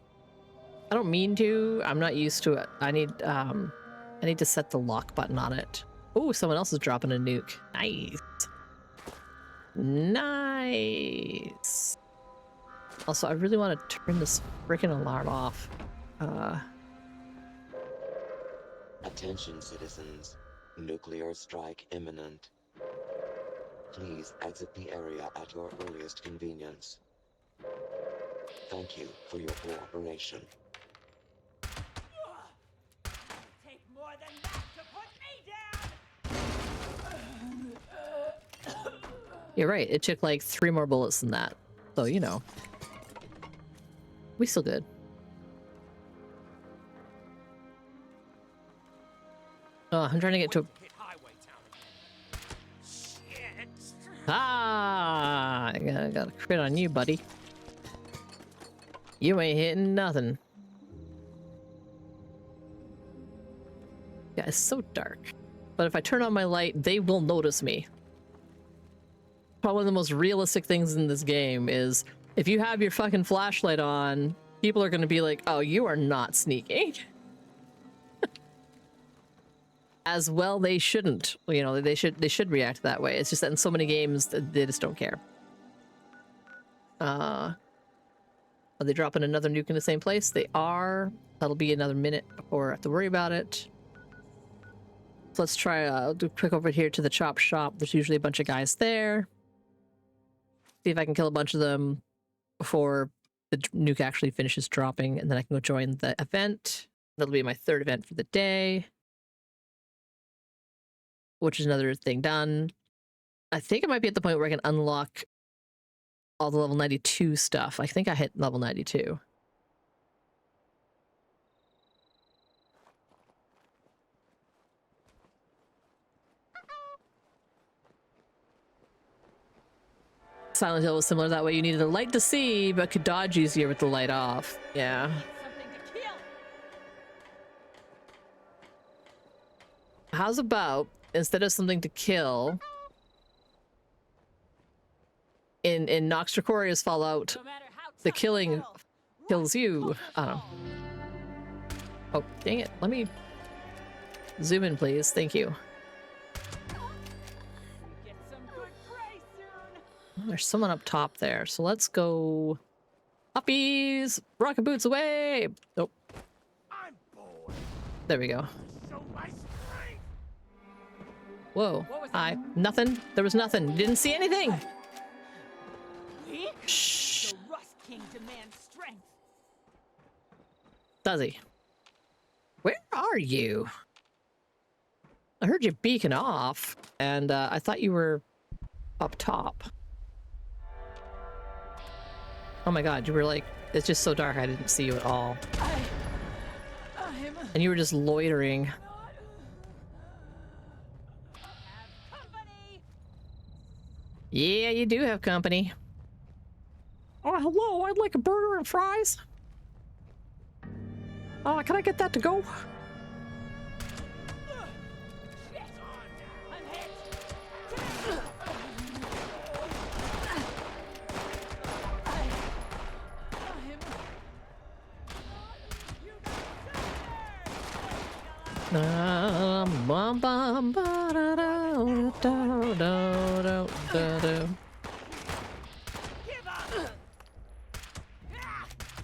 I don't mean to. I'm not used to it. I need to set the lock button on it. Oh, someone else is dropping a nuke. Nice. Nice. Also, I really want to turn this freaking alarm off. Attention, citizens. Nuclear strike imminent. Please exit the area at your earliest convenience. Thank you for your cooperation. Take more than that to put me down. You're right. It took like 3 more bullets than that. So, you know. We still good. Oh, I'm trying to get to... Ah! I got a crit on you, buddy. You ain't hitting nothing. Yeah, it's so dark. But if I turn on my light, they will notice me. Probably one of the most realistic things in this game is if you have your fucking flashlight on, people are going to be like, oh, you are not sneaking. As well, they shouldn't. You know, they should react that way. It's just that in so many games, they just don't care. Are they dropping another nuke in the same place? They are. That'll be another minute before I have to worry about it. So let's try, do a quick over here to the chop shop. There's usually a bunch of guys there. See if I can kill a bunch of them before the nuke actually finishes dropping, and then I can go join the event. That'll be my 3rd event for the day, which is another thing done. I think I might be at the point where I can unlock all the level 92 stuff. I think I hit level 92. Silent Hill was similar that way. You needed a light to see, but could dodge easier with the light off. Yeah. How's about, instead of something to kill, in NoxDracoria's Fallout, the killing kills you. I don't know. Oh, dang it. Let me zoom in, please. Thank you. There's someone up top there, so let's go. Uppies! Rocket boots away! Nope. There we go. Whoa. Hi. Nothing? There was nothing. Didn't see anything! Shh. Does he? Where are you? I heard you beacon off, and I thought you were up top. Oh my god, you were like, it's just so dark I didn't see you at all. And you were just loitering. Yeah, you do have company. Oh, hello, I'd like a burger and fries. Can I get that to go?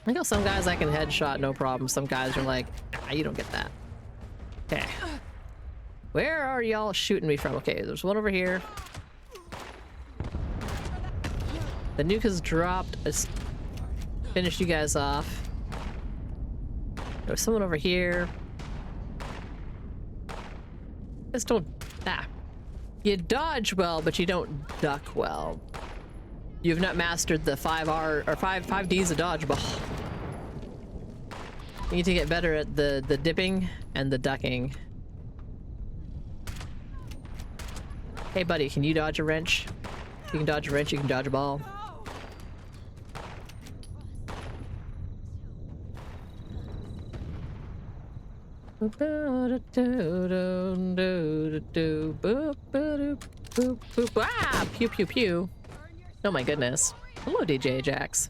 I know some guys I can headshot no problem. Some guys are like, you don't get that. Okay. Where are y'all shooting me from? Okay, there's one over here. The nuke has dropped. It's finished you guys off. There's someone over here. Just don't... You dodge well, but you don't duck well. You've not mastered the 5R or 5Ds of dodgeball. You need to get better at the dipping and the ducking. Hey buddy, can you dodge a wrench? If you can dodge a wrench, you can dodge a ball. Ah! Pew pew pew. Oh my goodness. Hello, DJ Ajax.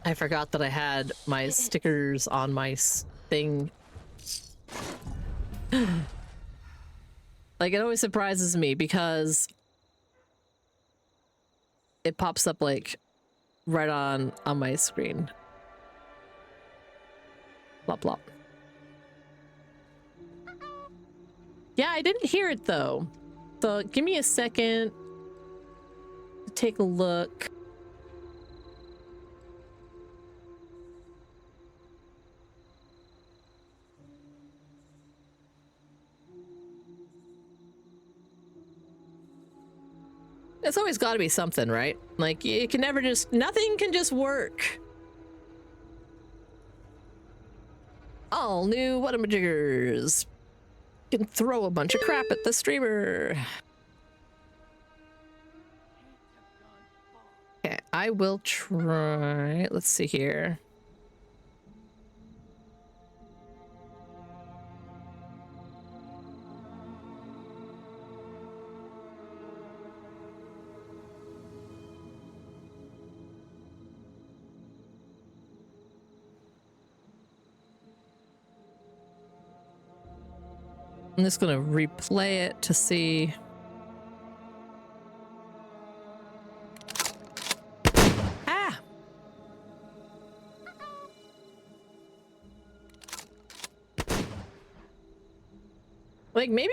I forgot that I had my stickers on my thing. Like, it always surprises me because it pops up like right on my screen. Blop blop. Yeah, I didn't hear it though. So give me a second to take a look. It's always got to be something, right? Like, you can never just... Nothing can just work. All new whatamajiggers. Can throw a bunch of crap at the streamer. Okay, I will try... Let's see here. I'm just gonna replay it to see. Ah! Like, maybe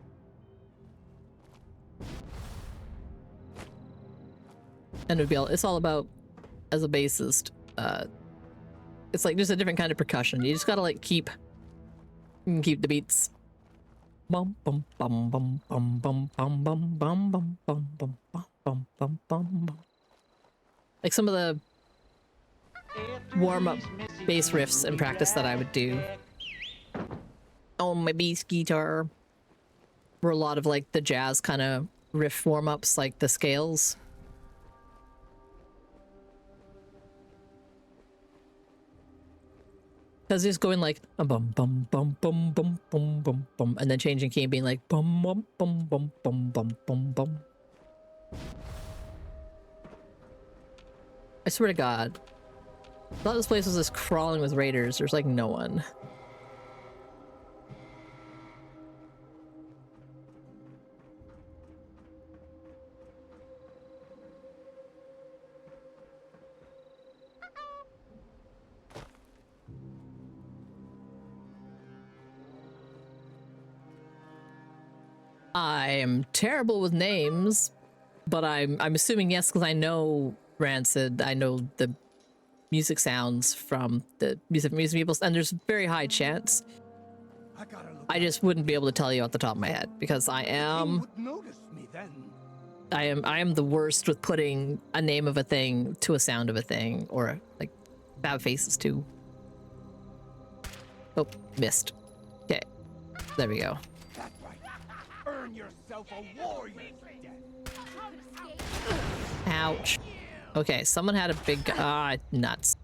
And it would be all, it's all about, as a bassist, it's like just a different kind of percussion. You just gotta like keep the beats. Bum bum bum bum bum bum bum bum bum bum bum bum bum bum bum. Like some of the warm-up bass riffs in practice that I would do on my bass guitar were a lot of like the jazz kind of riff warm-ups, like the scales. Because just going like a bum bum bum bum bum bum bum bum, and then changing key and being like bum bum bum bum bum bum bum bum. I swear to God, I thought this place was just crawling with raiders. There's like no one. I'm terrible with names, but I'm assuming yes, because I know Rancid. I know the music sounds from the music people, and there's a very high chance I just wouldn't be able to tell you off the top of my head, because I am the worst with putting a name of a thing to a sound of a thing, or like bad faces too. Oh, missed. Okay, there we go. Ouch. Okay, someone had a big nuts.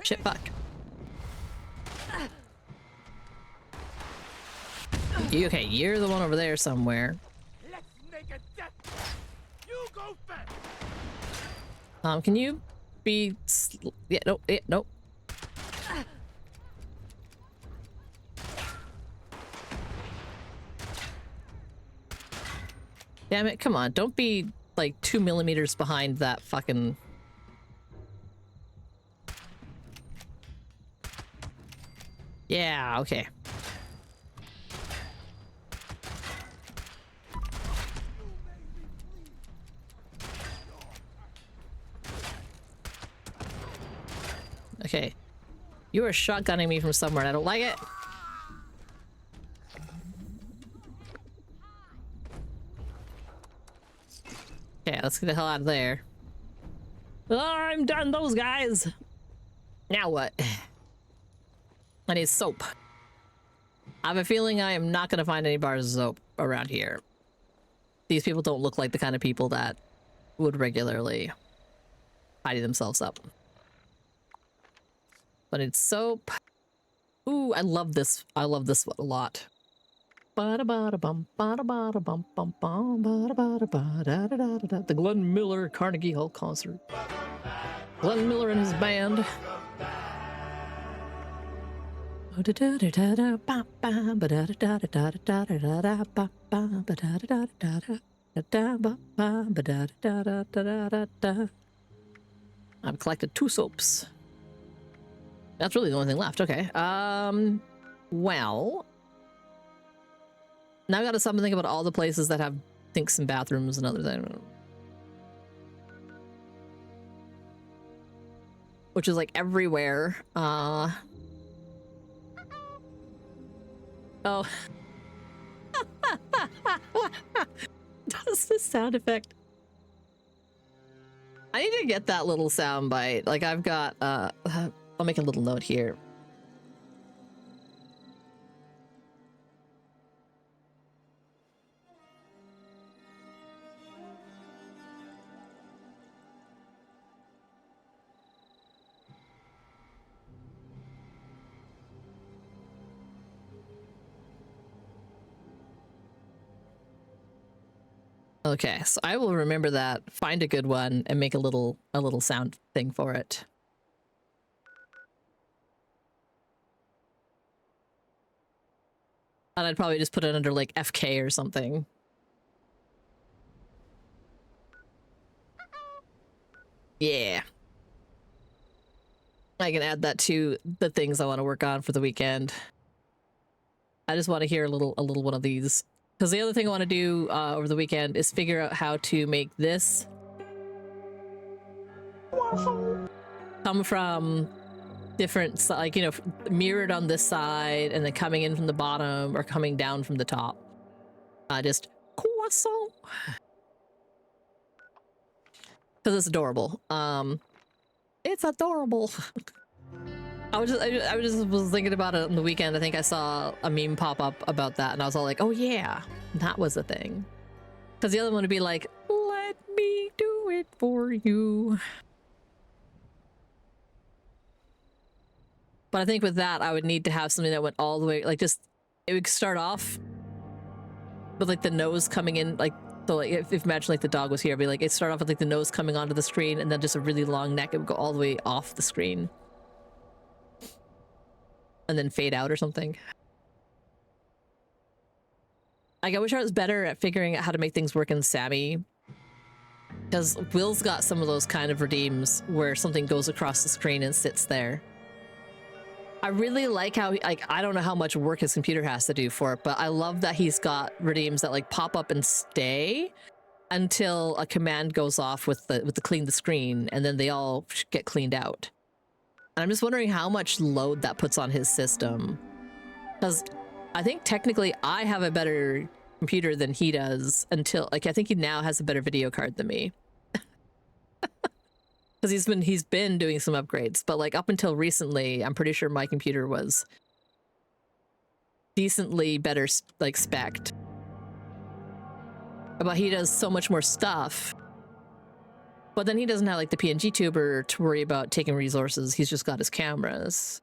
Shit, fuck. Okay, you're the one over there somewhere. Let's make a death. You go first. Can you be yeah, nope. Damn it, come on, don't be like 2 millimeters behind that fucking... Yeah, okay. Okay. You are shotgunning me from somewhere and I don't like it. Okay, let's get the hell out of there. Oh, I'm done, those guys. Now what? I need soap. I have a feeling I am not going to find any bars of soap around here. These people don't look like the kind of people that would regularly tidy themselves up. But it's soap. Ooh, I love this. I love this one a lot. The Glenn Miller Carnegie Hall concert. Glenn Miller and his band. I've collected 2 soaps. That's really the only thing left. Okay. Well, now I gotta stop and think about all the places that have sinks and bathrooms and other things. Which is like everywhere. Oh. Does the sound effect? I need to get that little sound bite. Like I've got, I'll make a little note here. Okay, so I will remember that, find a good one, and make a little sound thing for it. And I'd probably just put it under like FK or something. Yeah. I can add that to the things I want to work on for the weekend. I just want to hear a little one of these. Because the other thing I want to do over the weekend is figure out how to make this come from different, like, you know, mirrored on this side and then coming in from the bottom or coming down from the top. Just croissant. Because it's adorable. It's adorable. I just was thinking about it on the weekend. I think I saw a meme pop up about that, and I was all like, "Oh yeah, that was a thing." Because the other one would be like, "Let me do it for you." But I think with that, I would need to have something that went all the way, like, just it would start off with like the nose coming in, like, so like if imagine like the dog was here, it'd be like it start off with like the nose coming onto the screen, and then just a really long neck. It would go all the way off the screen. And then fade out or something. Like, I wish I was better at figuring out how to make things work in Sammy. Because Will's got some of those kind of redeems where something goes across the screen and sits there. I really like how, like, I don't know how much work his computer has to do for it, but I love that he's got redeems that like pop up and stay until a command goes off with the clean the screen, and then they all get cleaned out. And I'm just wondering how much load that puts on his system. Because I think technically I have a better computer than he does until, like, I think he now has a better video card than me. Because he's been doing some upgrades, but like up until recently, I'm pretty sure my computer was decently better, like, spec'd. But he does so much more stuff. But then he doesn't have like the PNG tuber to worry about taking resources. He's just got his cameras.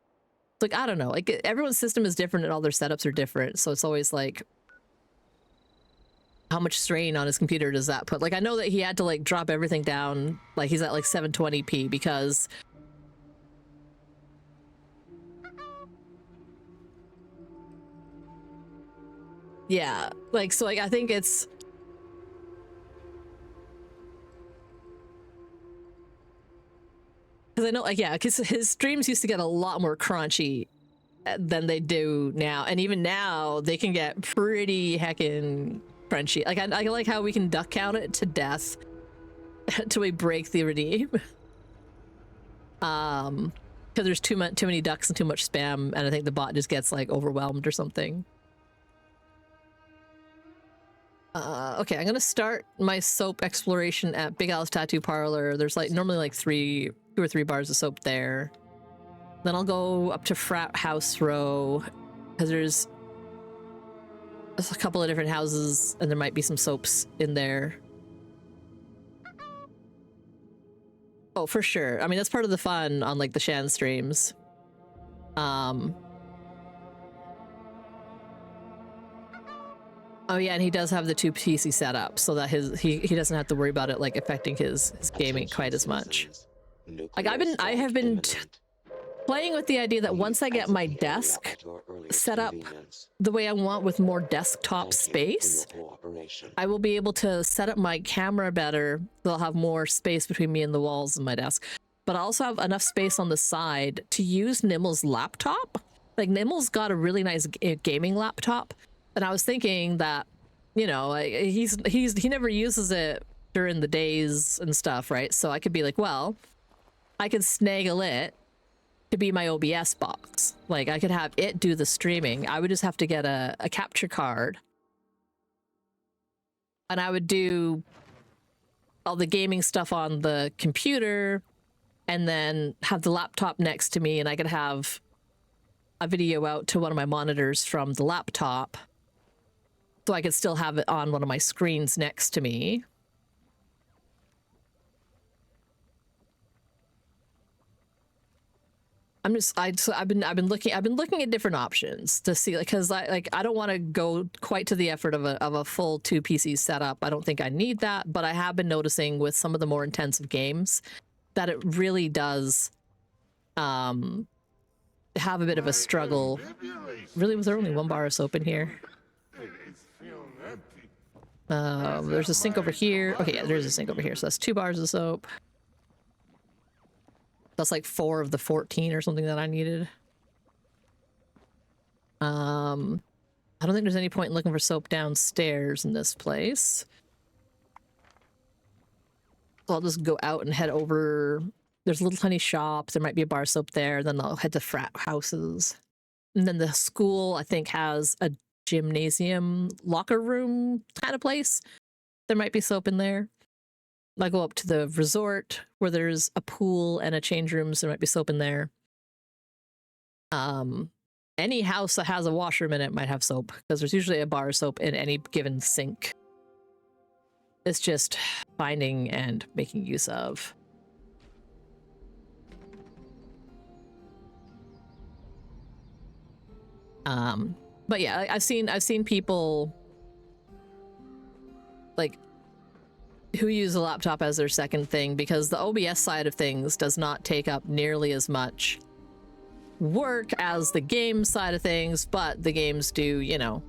Like, I don't know, like everyone's system is different and all their setups are different. So it's always like, how much strain on his computer does that put? Like, I know that he had to like drop everything down. Like, he's at like 720p because yeah, like, so like I think it's because I know, like, yeah, because his streams used to get a lot more crunchy than they do now, and even now they can get pretty heckin' crunchy. Like, I like how we can duck count it to death till we break the redeem. Because there's too many ducks and too much spam, and I think the bot just gets like overwhelmed or something. Okay, I'm gonna start my soap exploration at Big Al's Tattoo Parlor. There's like normally like 2 or 3 bars of soap there. Then I'll go up to Frat House Row, because there's a couple of different houses and there might be some soaps in there. Oh, for sure. I mean, that's part of the fun on like the Shan streams. Oh yeah, and he does have the 2 PC set up so that he doesn't have to worry about it like affecting his gaming quite as much. Like, I have been playing with the idea that once I get my desk set up the way I want with more desktop space, I will be able to set up my camera better. So I'll have more space between me and the walls and my desk, but I also have enough space on the side to use Nimel's laptop. Like, Nimel's got a really nice gaming laptop. And I was thinking that, you know, he never uses it during the days and stuff, right? So I could be like, well, I could snaggle it to be my OBS box. Like, I could have it do the streaming. I would just have to get a capture card. And I would do all the gaming stuff on the computer and then have the laptop next to me, and I could have a video out to one of my monitors from the laptop. So I could still have it on one of my screens next to me. I've been looking at different options to see, like, because I don't want to go quite to the effort of a full 2 PC setup. I don't think I need that, but I have been noticing with some of the more intensive games that it really does have a bit of a struggle. Really, was there only 1 bar of soap in here? There's a sink over here. Okay, yeah, there's a sink over here. So that's 2 bars of soap. That's like 4 of the 14 or something that I needed. I don't think there's any point in looking for soap downstairs in this place. So I'll just go out and head over. There's a little tiny shop. There might be a bar soap there. Then I'll head to frat houses. And then the school, I think, has a gymnasium locker room kind of place. There might be soap in there. I go up to the resort where there's a pool and a change room, so there might be soap in there. Any house that has a washroom in it might have soap, because there's usually a bar of soap in any given sink. It's just finding and making use of. But yeah, I've seen people like who use a laptop as their second thing, because the OBS side of things does not take up nearly as much work as the game side of things, but the games do, you know,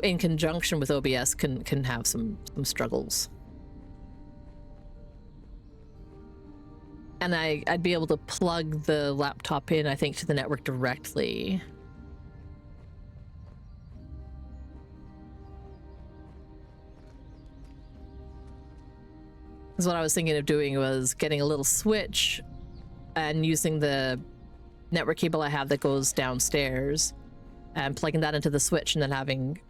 in conjunction with OBS can have some struggles. And I'd be able to plug the laptop in, I think, to the network directly. Because what I was thinking of doing was getting a little switch and using the network cable I have that goes downstairs and plugging that into the switch, and then having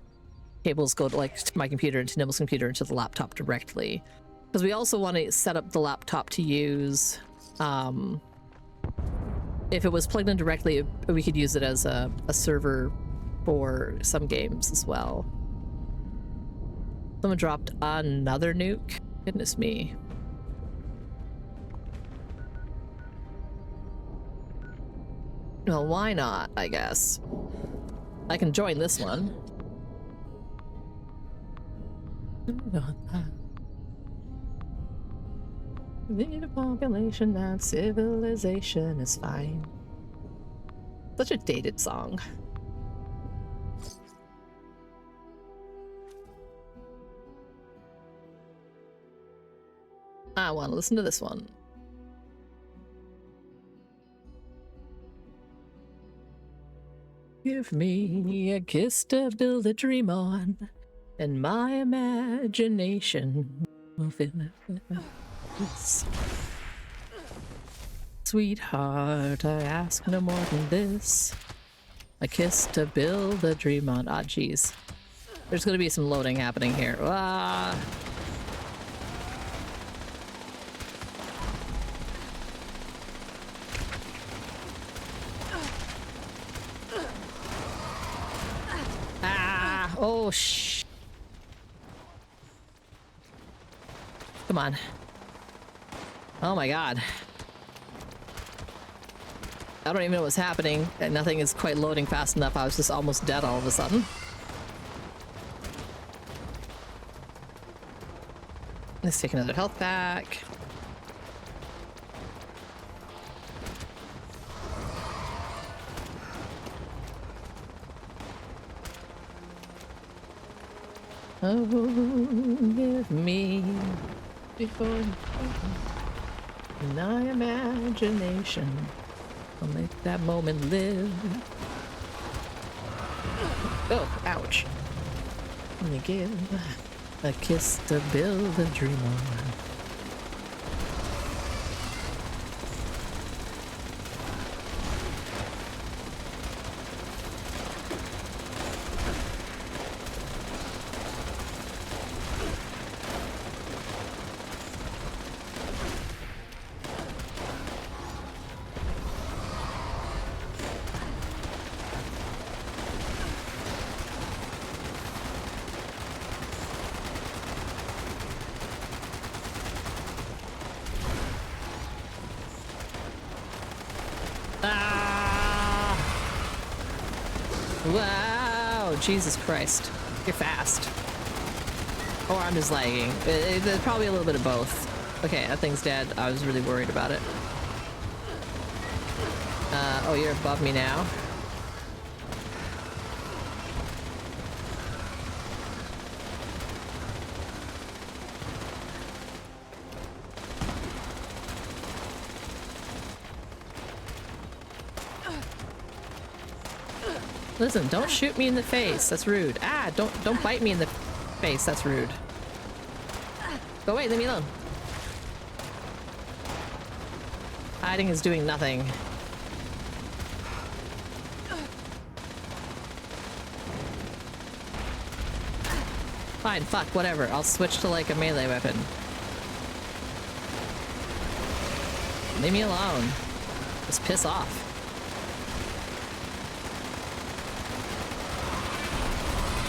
cables go to, like, to my computer and to Nimble's computer and to the laptop directly. Because we also want to set up the laptop to use, if it was plugged in directly, we could use it as a server for some games as well. Someone dropped another nuke. Goodness me. Well, why not, I guess. I can join this one. The population and civilization is fine. Such a dated song. I want to listen to this one. Give me a kiss to build a dream on, and my imagination will fill it with this. Sweetheart, I ask no more than this. A kiss to build a dream on. Ah, jeez. There's gonna be some loading happening here. Ah. Oh, shh. Come on. Oh my god. I don't even know what's happening. And nothing is quite loading fast enough. I was just almost dead all of a sudden. Let's take another health pack. Oh, give me before my imagination. I'll make that moment live. Oh, ouch. Let me give a kiss to build a dream on. Wow, Jesus Christ. You're fast. Or I'm just lagging. Probably a little bit of both. Okay, that thing's dead. I was really worried about it. Oh, you're above me now. Listen, don't shoot me in the face. That's rude. Ah, don't bite me in the face. That's rude. Go away, leave me alone. Hiding is doing nothing. Fine, fuck, whatever. I'll switch to like a melee weapon. Leave me alone. Just piss off.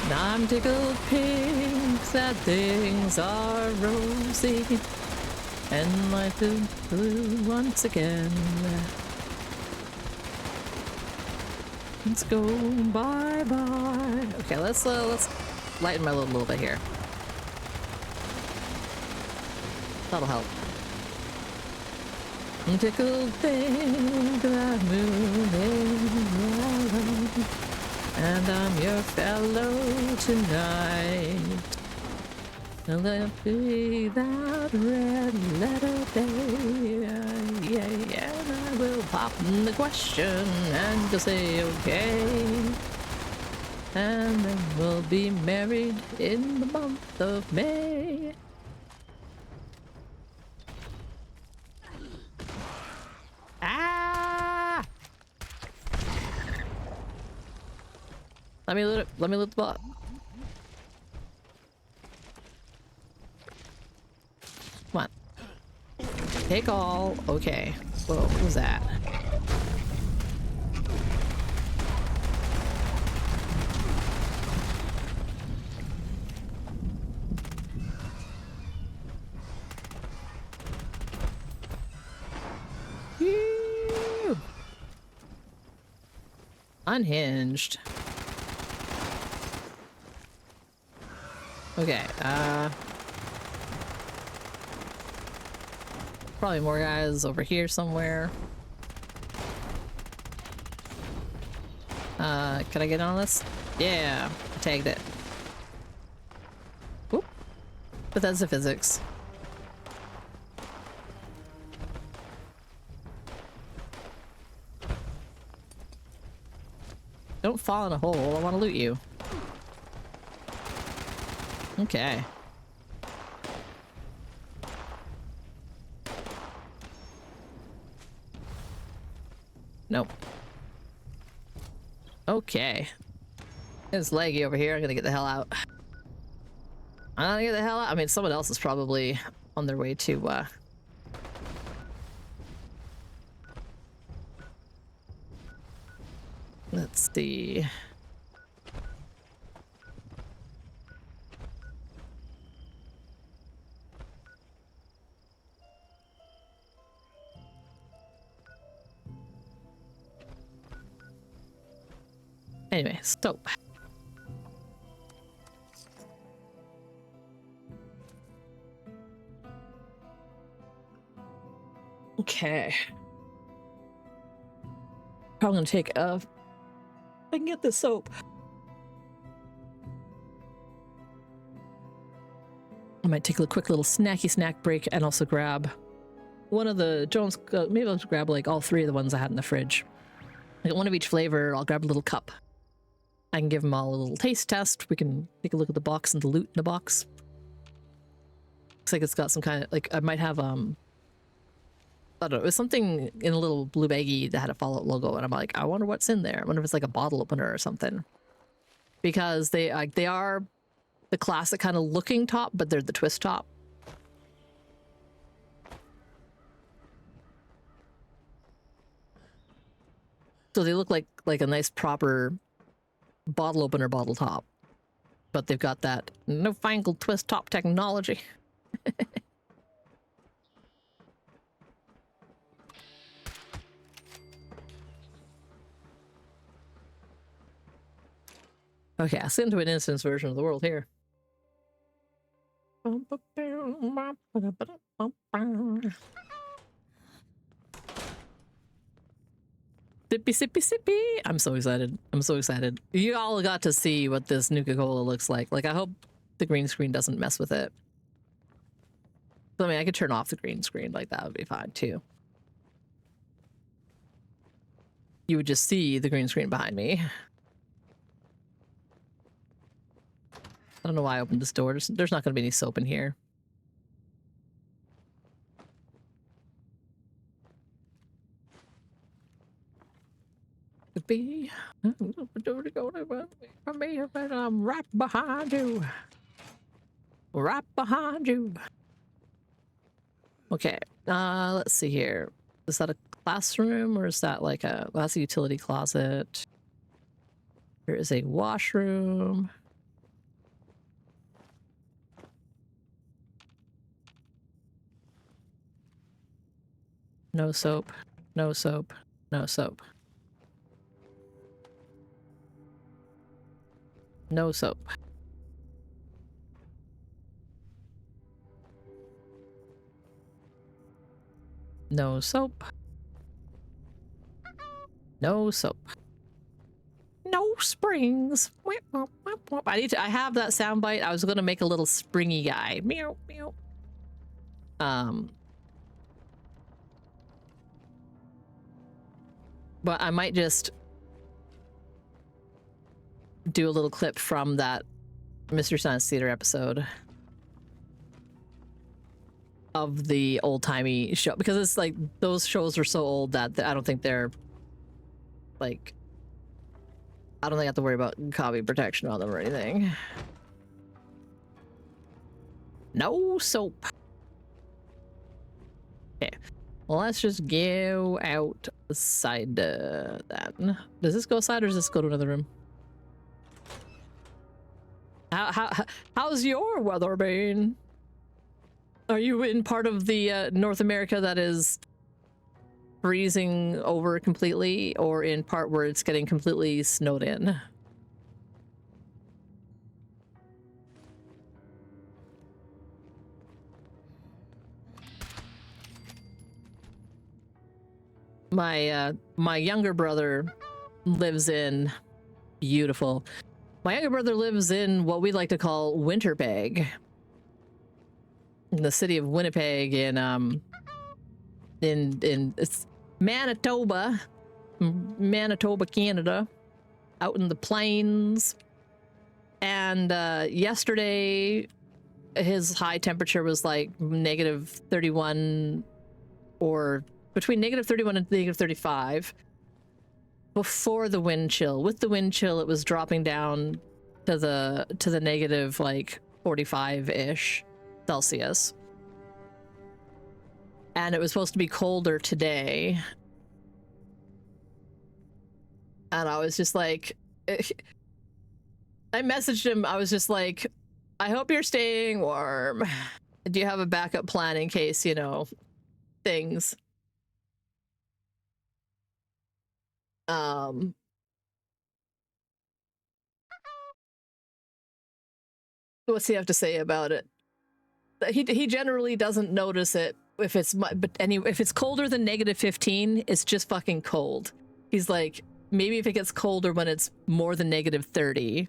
I'm tickled pink that things are rosy and life is blue once again. Let's go bye-bye. Okay, let's lighten my load a little bit here. That'll help. Tickled pink that moving, and I'm your fellow tonight. And let be that red letter day. Yeah, and I will pop in the question and just say okay. And then we'll be married in the month of May. Ah! Let me loot the bot. Come on. Take all. Okay. Whoa, what was that? Phew. Unhinged. Okay, probably more guys over here somewhere. Can I get on this? Yeah, I tagged it. Oop. But that's the physics. Don't fall in a hole, I want to loot you. Okay. Nope. Okay. It's laggy over here. I'm gonna get the hell out. I'm gonna get the hell out. I mean, someone else is probably on their way to, let's see. Anyway, stop. Okay. Probably gonna take a... I can get the soap. I might take a quick little snack break and also grab one of the Jones. Maybe I'll just grab like all three of the ones I had in the fridge. I got one of each flavor. I'll grab a little cup. I can give them all a little taste test. We can take a look at the box and the loot in the box. Looks like it's got some kind of like I might have I don't know. It was something in a little blue baggie that had a Fallout logo, and I'm like, I wonder what's in there. I wonder if it's like a bottle opener or something. Because they are the classic kind of looking top, but they're the twist top. So they look like a nice proper bottle opener bottle top, but they've got that newfangled twist top technology. Okay, I'll send to an instance version of the world here. Sippy, sippy, sippy. I'm so excited. I'm so excited. You all got to see what this Nuka-Cola looks like. Like, I hope the green screen doesn't mess with it. But, I mean, I could turn off the green screen. Like, that would be fine, too. You would just see the green screen behind me. don't know why I opened this door. There's not going to be any soap in here. Could be. I'm right behind you. Right behind you. Okay. Let's see here. Is that a classroom or is that like a... Well, that's a utility closet. There is a washroom. No soap. No soap. No soap. No soap. No soap. No soap. No springs. I have that soundbite. I was gonna make a little springy guy. Meow meow. But I might just do a little clip from that Mystery Science Theater episode of the old-timey show, because it's like those shows are so old that I don't think they're like, I don't think I have to worry about copy protection on them or anything. No soap. Okay, well, let's just go outside that. Does this go outside or does this go to another room? How's your weather been? Are you in part of the North America that is freezing over completely, or in part where it's getting completely snowed in? My younger brother lives in beautiful. My younger brother lives in what we like to call Winterpeg, in the city of Winnipeg, in it's Manitoba, Canada, out in the plains. And yesterday, his high temperature was like -31, or between -31 and -35. Before the wind chill. With the wind chill, it was dropping down to the negative like 45-ish Celsius. And it was supposed to be colder today. And I was just like, I messaged him, I was just like, I hope you're staying warm. Do you have a backup plan in case, you know, things? What's he have to say about it? He generally doesn't notice it if it's if it's colder than -15, it's just fucking cold. He's like, maybe if it gets colder when it's more than -30.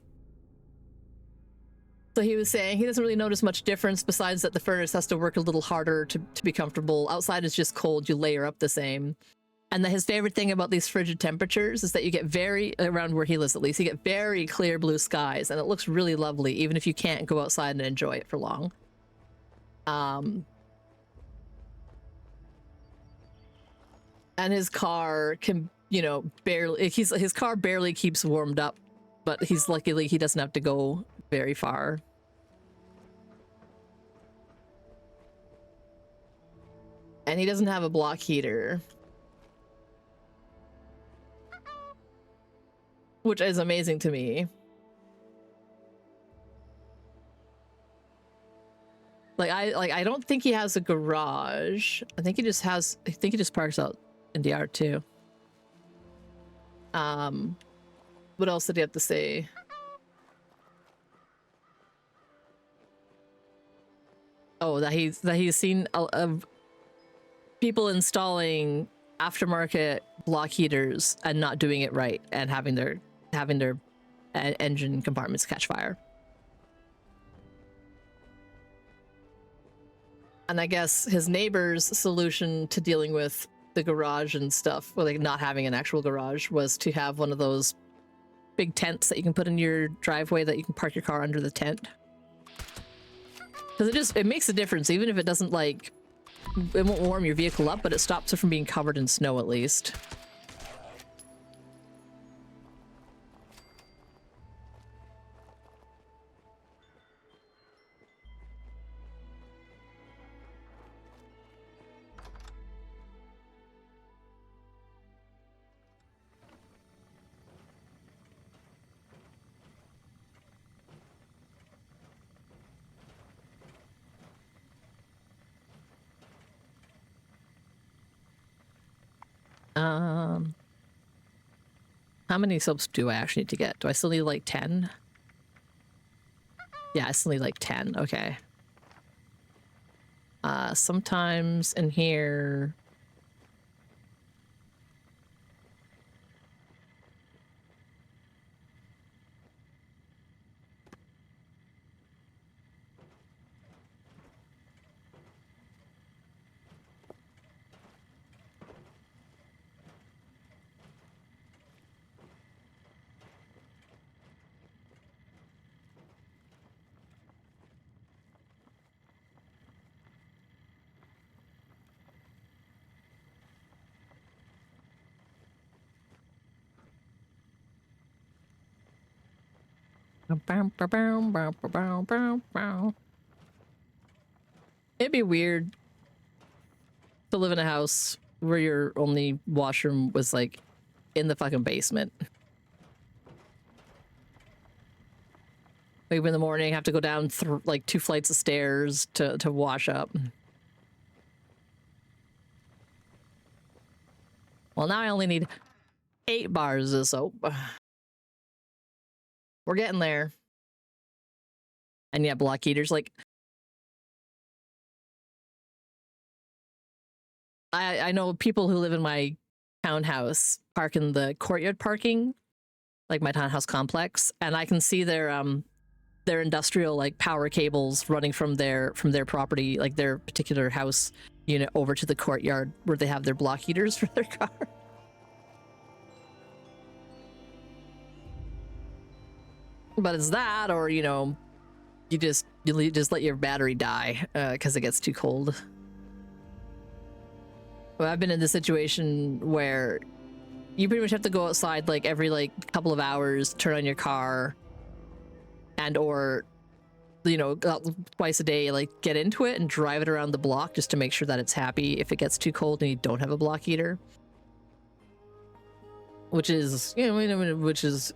So he was saying he doesn't really notice much difference, besides that the furnace has to work a little harder to be comfortable. Outside is just cold, you layer up the same. And his favorite thing about these frigid temperatures is that you get around where he lives at least, you get very clear blue skies, and it looks really lovely, even if you can't go outside and enjoy it for long. And his car can, you know, his car barely keeps warmed up, but luckily he doesn't have to go very far. And he doesn't have a block heater, which is amazing to me. I don't think he has a garage. I think he just parks out in the yard too. What else did he have to say? Oh, that he's seen people installing aftermarket block heaters and not doing it right, and having their engine compartments catch fire. And I guess his neighbor's solution to dealing with the garage and stuff, or like not having an actual garage, was to have one of those big tents that you can put in your driveway that you can park your car under the tent. Because it makes a difference, even if it doesn't like, it won't warm your vehicle up, but it stops it from being covered in snow at least. How many soaps do I actually need to get? Do I still need like 10? Yeah, I still need like 10. Okay. Sometimes in here... It'd be weird to live in a house where your only washroom was like in the fucking basement. Like in the morning, have to go down like 2 flights of stairs to wash up. Well, now I only need 8 bars of soap. We're getting there. And yeah, block heaters, like... I know people who live in my townhouse park in the courtyard parking, like my townhouse complex, and I can see their industrial like power cables running from their property, like their particular house unit, over to the courtyard where they have their block heaters for their car. But it's that, or you know, you just let your battery die because it gets too cold. Well, I've been in this situation where you pretty much have to go outside like every like couple of hours, turn on your car, and or you know, twice a day, like get into it and drive it around the block just to make sure that it's happy if it gets too cold and you don't have a block heater. Which is, you know, which is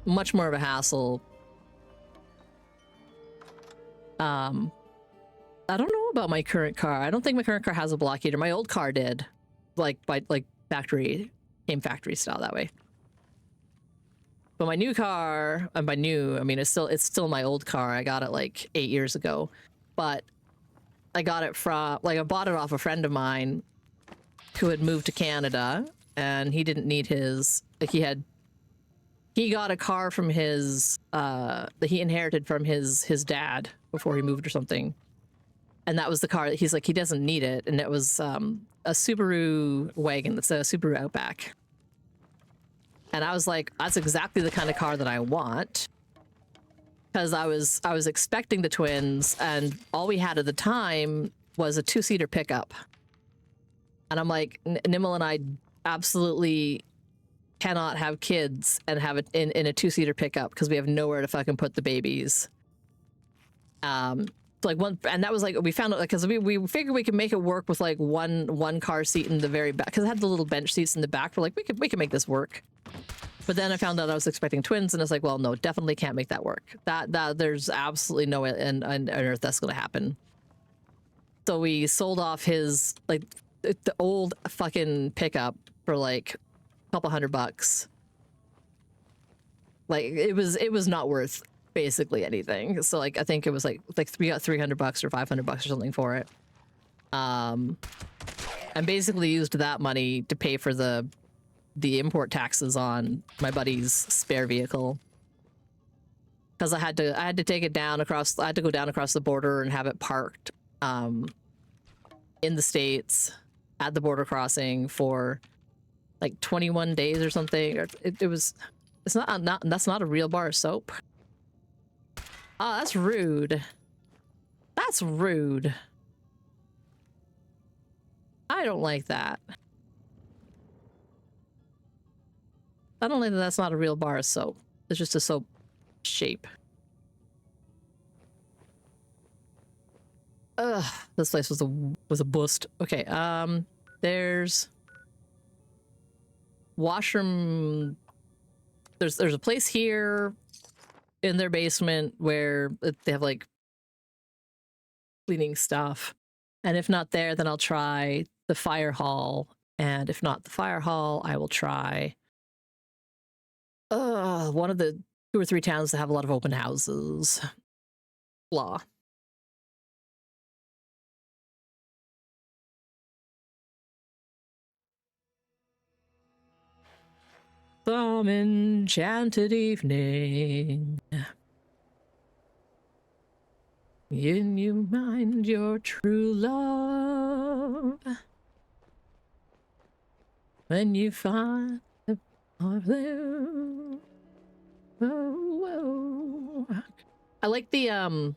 much more of a hassle. I don't know about my current car. I don't think my current car has a block heater. My old car did, like by like factory, came factory style that way. But my new car, and by new, I mean it's still my old car. I got it like 8 years ago, but I got it from I bought it off a friend of mine who had moved to Canada, and he didn't need his he got a car from his that he inherited from his dad before he moved or something. And that was the car that he's like, he doesn't need it. And it was a Subaru wagon. That's a Subaru Outback. And I was like, that's exactly the kind of car that I want. Because I was expecting the twins, and all we had at the time was a 2-seater pickup. And I'm like, Nimble and I absolutely cannot have kids and have it in a 2-seater pickup because we have nowhere to fucking put the babies. Like one, and that was like, we found out because we figured we could make it work with like one car seat in the very back, because it had the little bench seats in the back. We're like, we could make this work. But then I found out I was expecting twins, and it's like, well, no, definitely can't make that work. That there's absolutely no way on earth that's gonna happen. So we sold off his like the old fucking pickup for like a couple $100. Like it was not worth basically anything. So like I think it was like we got $300 or $500 or something for it. And basically used that money to pay for the import taxes on my buddy's spare vehicle, because I had to take it down across. I had to go down across the border and have it parked in the States at the border crossing for like 21 days or something. It's not that's not a real bar of soap. Oh, that's rude. That's rude. I don't like that. I don't like that that's not a real bar of soap. It's just a soap shape. Ugh, this place was a bust. Okay, there's washroom. There's a place here in their basement where they have like cleaning stuff. And if not there, then I'll try the fire hall. And if not the fire hall, I will try one of the 2 or 3 towns that have a lot of open houses. Blah. Some enchanted evening. When you mind your true love. When you find the of them. Oh, whoa. I like the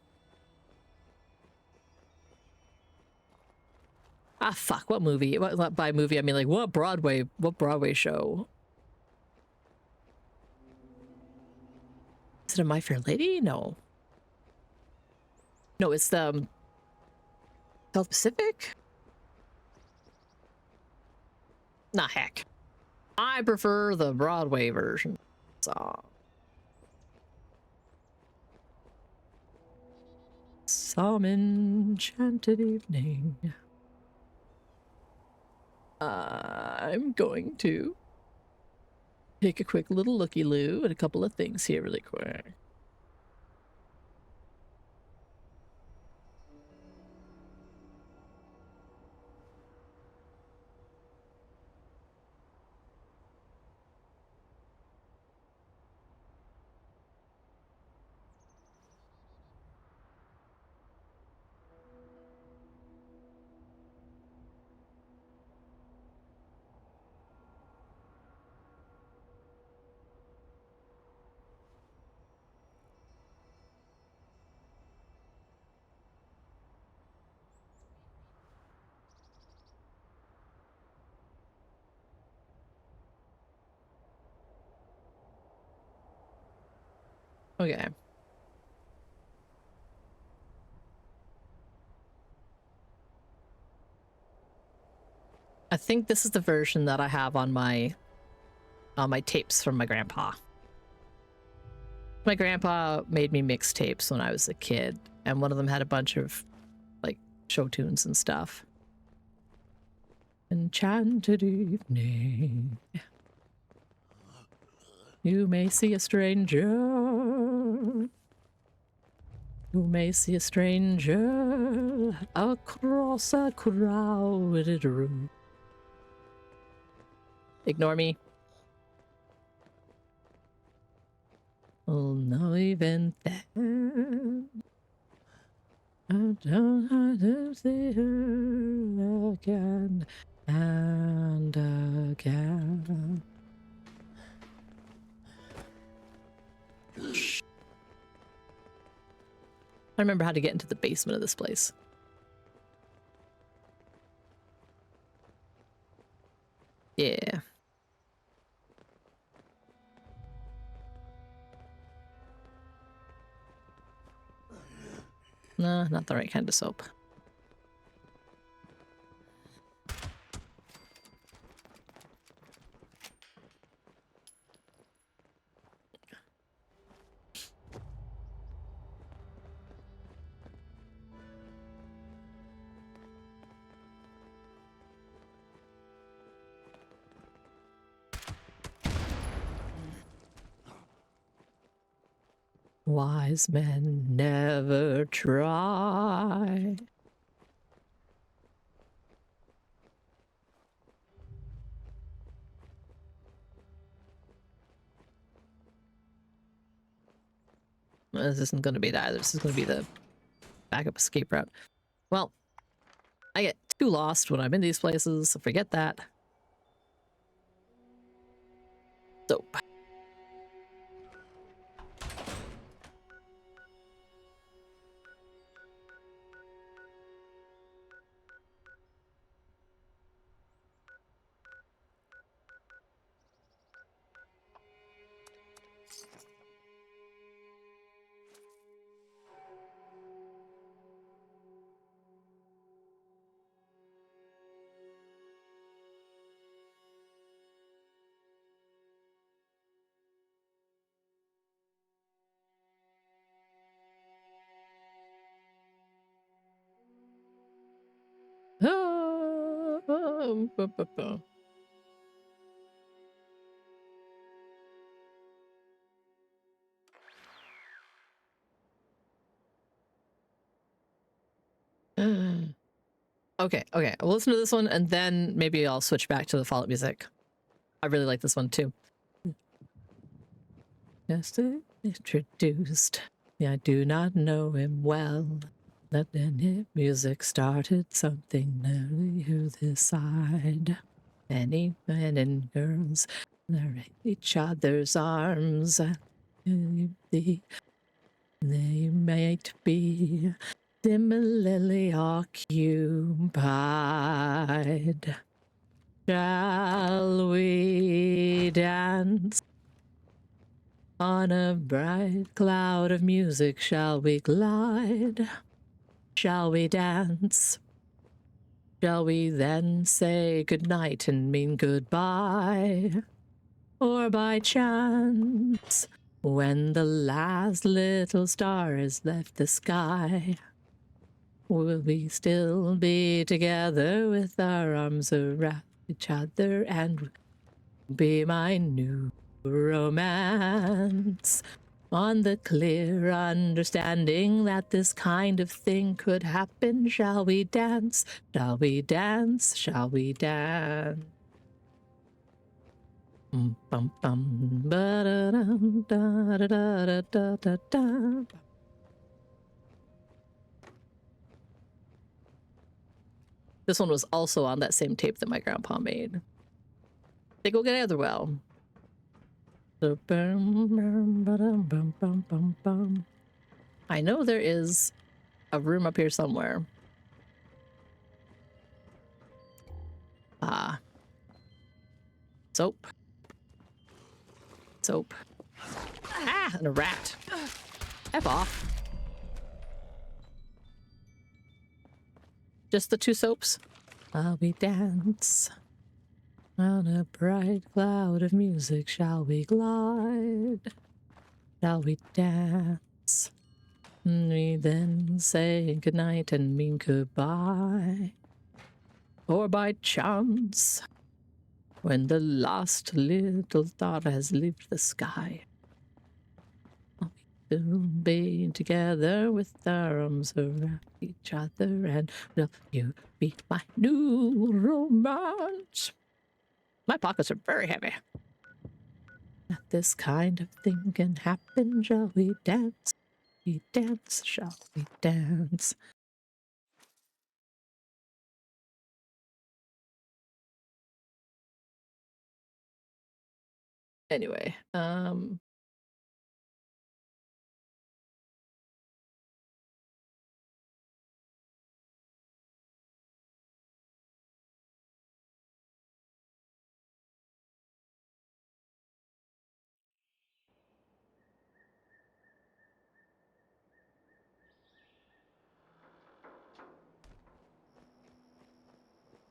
fuck, what movie? What by movie I mean like what Broadway show? Is it a My Fair Lady? No. No, it's the South Pacific? Nah, heck. I prefer the Broadway version. So. Some enchanted evening. I'm going to take a quick little looky-loo at a couple of things here really quick. Okay. I think this is the version that I have on my tapes from my grandpa. My grandpa made me mixtapes when I was a kid, and one of them had a bunch of like show tunes and stuff. Enchanted evening. You may see a stranger. You may see a stranger across a crowded room. Ignore me. Oh, not even then. I don't have to see her again and again. Shh. I remember how to get into the basement of this place. Yeah. No, not the right kind of soap. Wise men never try. This isn't going to be it either. This is going to be the backup escape route. Well, I get too lost when I'm in these places, so forget that. Soap. Okay, okay. I'll listen to this one and then maybe I'll switch back to the Fallout music. I really like this one too. Just introduced. Yeah, I do not know him well. Let any music started something new this side. Many men and girls are in each other's arms. They might be similarly occupied. Shall we dance? On a bright cloud of music, shall we glide? Shall we dance? Shall we then say goodnight and mean goodbye? Or by chance, when the last little star has left the sky, will we still be together with our arms around each other and be my new romance? On the clear understanding that this kind of thing could happen, shall we dance? Shall we dance? Shall we dance? Bum bum ba da dum da da da da da da. This one was also on that same tape that my grandpa made. They go together well. So, I know there is a room up here somewhere. Soap. Soap. Ah, and a rat. F off. Just the two soaps? While we dance on a bright cloud of music, shall we glide? Shall we dance? We then say goodnight and mean goodbye. Or by chance, when the last little star has left the sky, we'll be together with our arms around each other, and will you be my new romance? My pockets are very heavy. This kind of thing can happen. Shall we dance? We dance. Shall we dance? Anyway,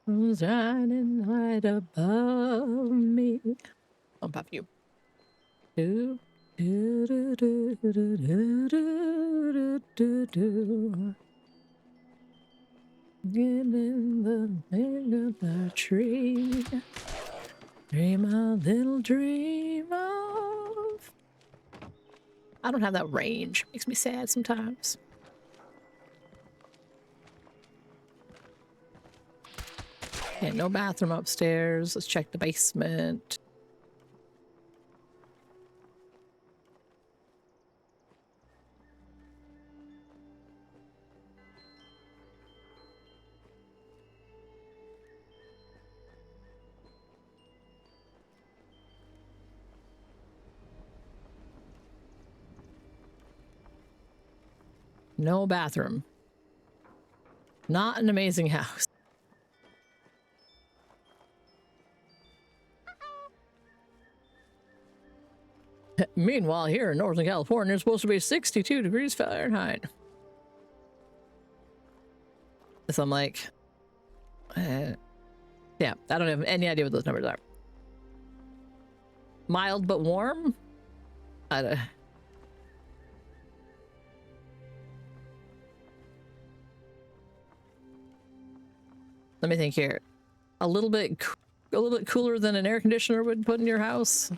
who's shining right above me? On top of you. Do, do, do, do, do, do, do, do, do. Get in the thing of the tree. Dream a little dream of. I don't have that range. Makes me sad sometimes. Okay, no bathroom upstairs. Let's check the basement. No bathroom. Not an amazing house. Meanwhile, here in Northern California, it's supposed to be 62 degrees Fahrenheit. So I'm like, yeah, I don't have any idea what those numbers are. Mild but warm? I don't. Let me think here. a little bit cooler than an air conditioner would put in your house.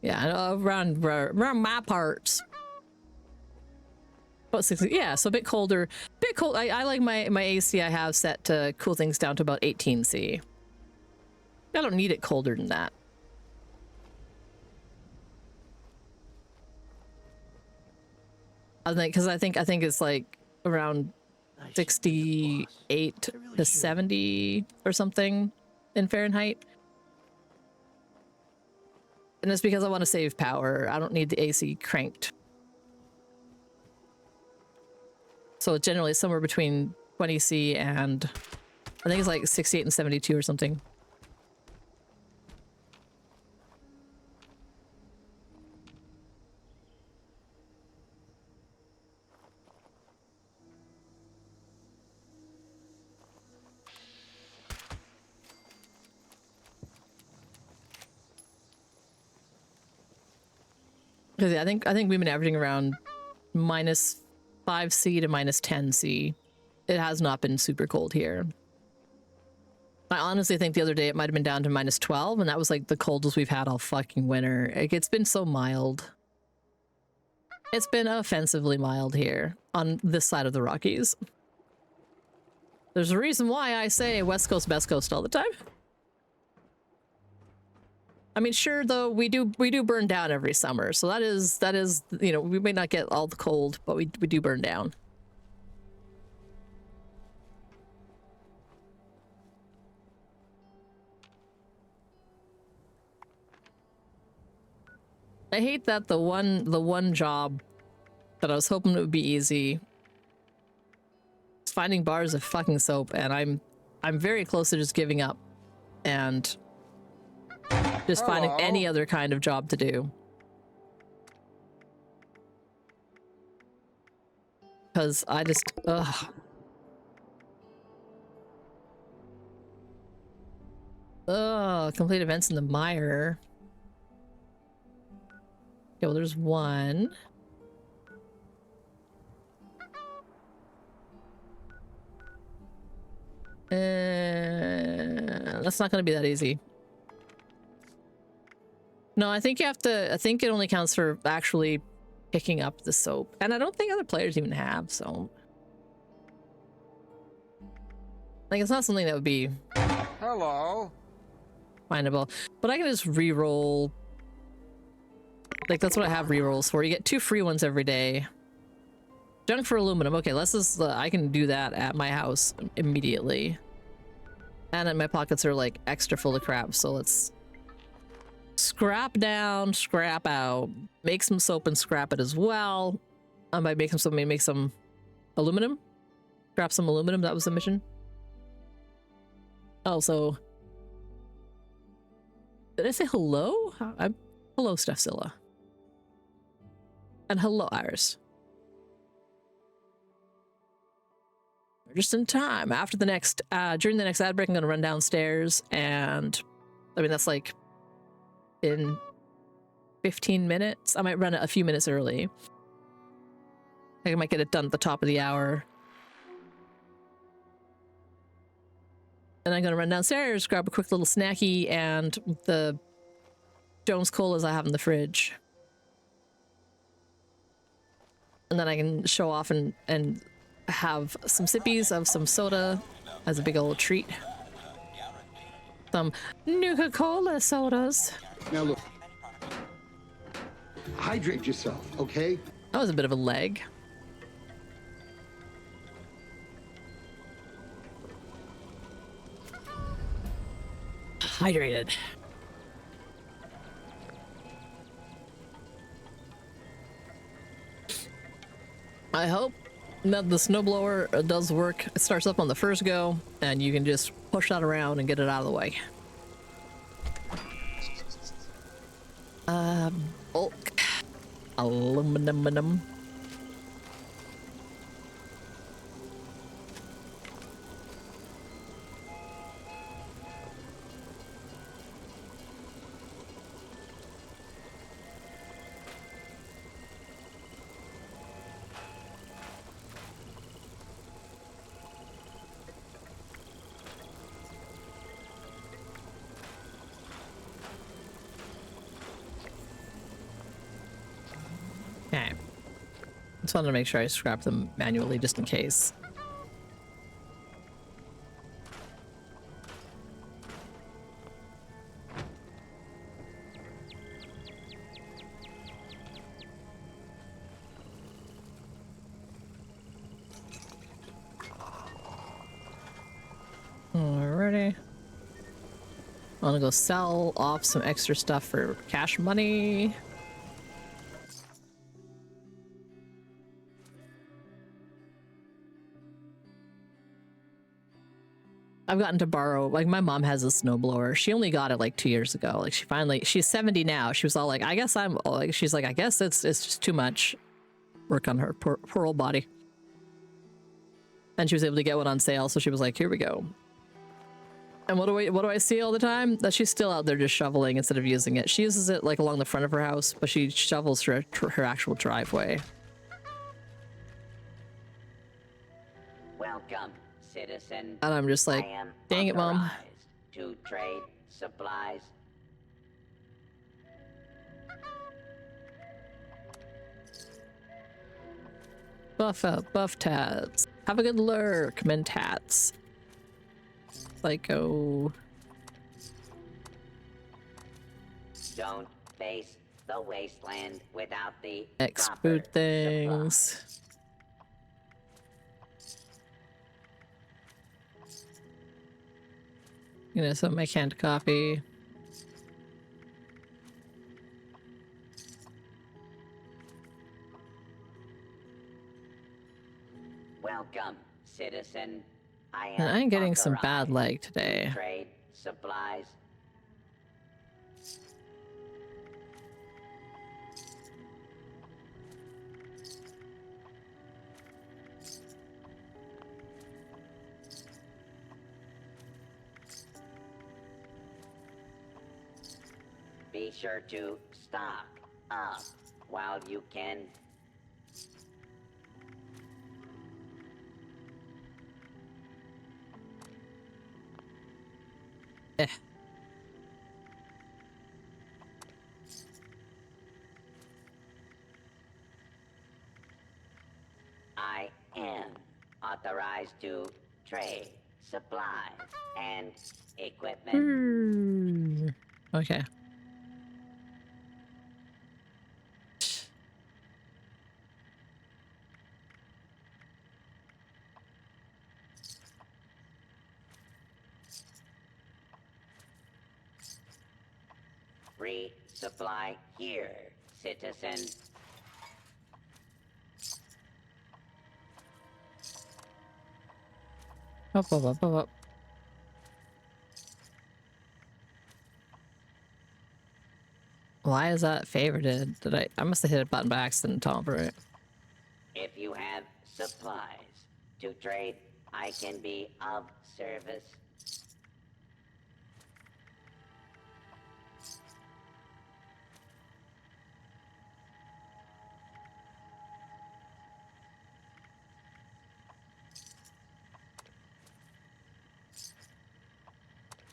Yeah, around my parts. About 60, yeah, so a bit colder. Bit cold. I like my AC. I have set to cool things down to about 18 C. I don't need it colder than that. Because I think it's like around 68 to 70 or something in Fahrenheit. And it's because I want to save power. I don't need the AC cranked. So generally somewhere between 20 C and I think it's like 68 and 72 or something. Because yeah, I think we've been averaging around minus 5 C to minus 10 C. It has not been super cold here. I honestly think the other day it might have been down to minus 12, and that was like the coldest we've had all fucking winter. Like, it's been so mild. It's been offensively mild here on this side of the Rockies. There's a reason why I say West Coast, Best Coast all the time. I mean, sure, though, we do burn down every summer, so that is, you know, we may not get all the cold, but we do burn down. I hate that the one job that I was hoping it would be easy is finding bars of fucking soap, and I'm very close to just giving up and just finding any other kind of job to do. Because I just, ugh. Ugh, complete events in the mire. Okay, well, there's one. That's not going to be that easy. No, I think you have to, I think it only counts for actually picking up the soap. And I don't think other players even have, so. Like, it's not something that would be Hello. findable. But I can just re-roll. Like, that's what I have re-rolls for. You get 2 free ones every day. Junk for aluminum. Okay, let's just, I can do that at my house immediately. And then my pockets are like extra full of crap, so let's scrap down, scrap out, make some soap and scrap it as well. By making some, make some aluminum. Scrap some aluminum, that was the mission. Also, did I say hello? Hello, Stephzilla. And hello, Iris. We're just in time. After the next, during the next ad break, I'm gonna run downstairs, and I mean, that's like in 15 minutes. I might run it a few minutes early. I might get it done at the top of the hour. And I'm gonna run downstairs, grab a quick little snacky and the Jones Colas I have in the fridge. And then I can show off and have some sippies of some soda as a big old treat. Some Nuka-Cola sodas. Now look, hydrate yourself, okay? That was a bit of a leg. Hydrated. I hope that the snowblower does work. It starts up on the first go, and you can just push that around and get it out of the way. Bulk aluminum. Just wanted to make sure I scrap them manually just in case. Alrighty. I'm gonna go sell off some extra stuff for cash money. I've gotten to borrow, like my mom has a snowblower. She only got it like 2 years ago. Like she's 70 now. She was all like, I guess I'm like, she's like, I guess it's just too much work on her poor old body. And she was able to get one on sale. So she was like, here we go. And what do I see all the time? That she's still out there just shoveling instead of using it. She uses it like along the front of her house, but she shovels her actual driveway. Welcome, citizen. And I'm just like, dang it, Mom. To trade supplies. Buff up, buff tats. Have a good lurk, mentats. Psycho. Don't face the wasteland without the X-boot things. You know, some of my canned coffee. Welcome, citizen. I'm getting some bad leg today. Trade supplies. Be sure to stock up while you can. I am authorized to trade supplies and equipment. Okay. Resupply here, citizen. Up. Why is that favorited? Did I must have hit a button by accident, Tom, right? If you have supplies to trade, I can be of service.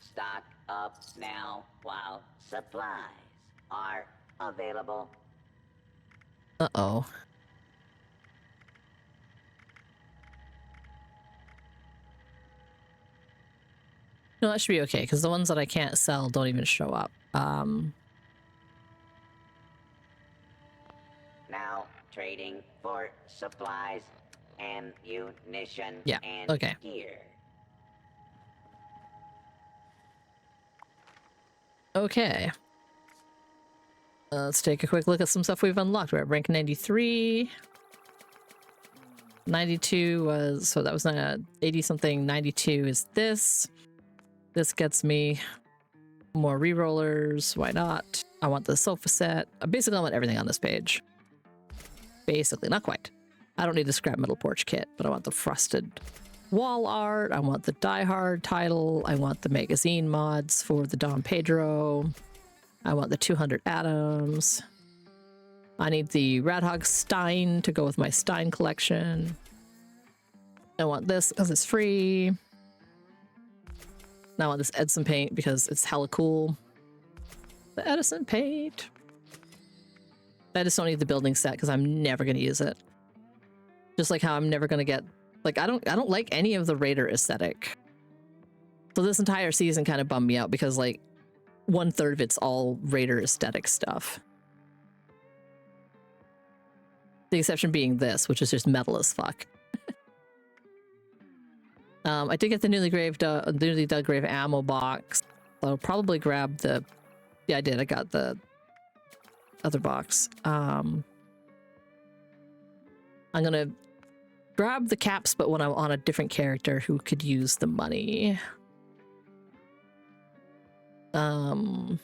Stock up now while supplies are available. Uh-oh. No, that should be okay, because the ones that I can't sell don't even show up. Now trading for supplies, ammunition, yeah, and okay. gear. Okay. Let's take a quick look at some stuff we've unlocked. We're at rank 93. 92 was, so that was 80 something. 92 is this. This gets me more re-rollers. Why not? I want the sofa set. Basically, I want everything on this page. Basically, not quite. I don't need the scrap metal porch kit, but I want the frosted wall art. I want the Die Hard title. I want the magazine mods for the Dom Pedro. I want the 200 atoms. I need the Radhog Stein to go with my Stein collection. I want this because it's free. Now I want this Edison paint because it's hella cool. The Edison paint. I just don't need the building set because I'm never going to use it. Just like how I'm never gonna get, like, I don't like any of the Raider aesthetic. So this entire season kind of bummed me out because like 1/3 of it's all Raider aesthetic stuff. The exception being this, which is just metal as fuck. I did get the newly dug grave ammo box. So I'll probably grab the... Yeah, I did. I got the other box. I'm gonna grab the caps, but when I'm on a different character who could use the money. Don't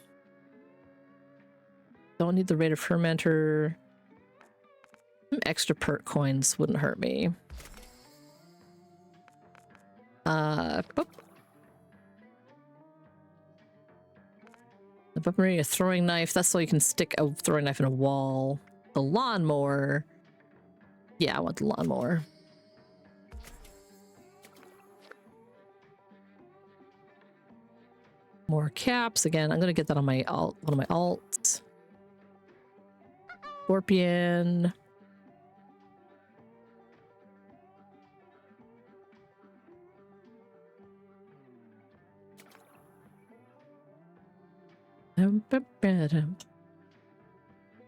need the Raider fermenter. Some extra perk coins wouldn't hurt me. Boop. The weaponry, a throwing knife. That's so you can stick a throwing knife in a wall. The lawnmower. Yeah, I want the lawnmower. More caps. Again, I'm gonna get that on my alt, one of my alts. Scorpion.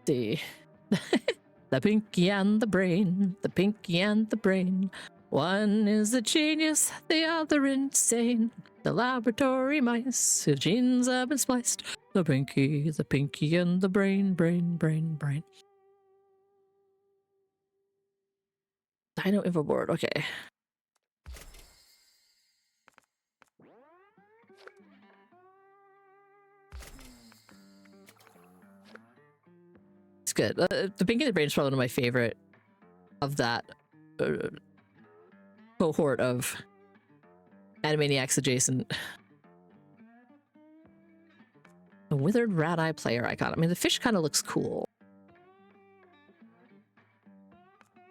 See. The pinky and the brain, the pinky and the brain. One is a genius, the other insane. The laboratory mice, whose genes have been spliced. The pinky and the brain, brain. Dino info board, okay. It's good. The pinky and the brain is probably one of my favorite of that cohort of Animaniacs adjacent. A withered rat eye player icon. I mean, the fish kind of looks cool.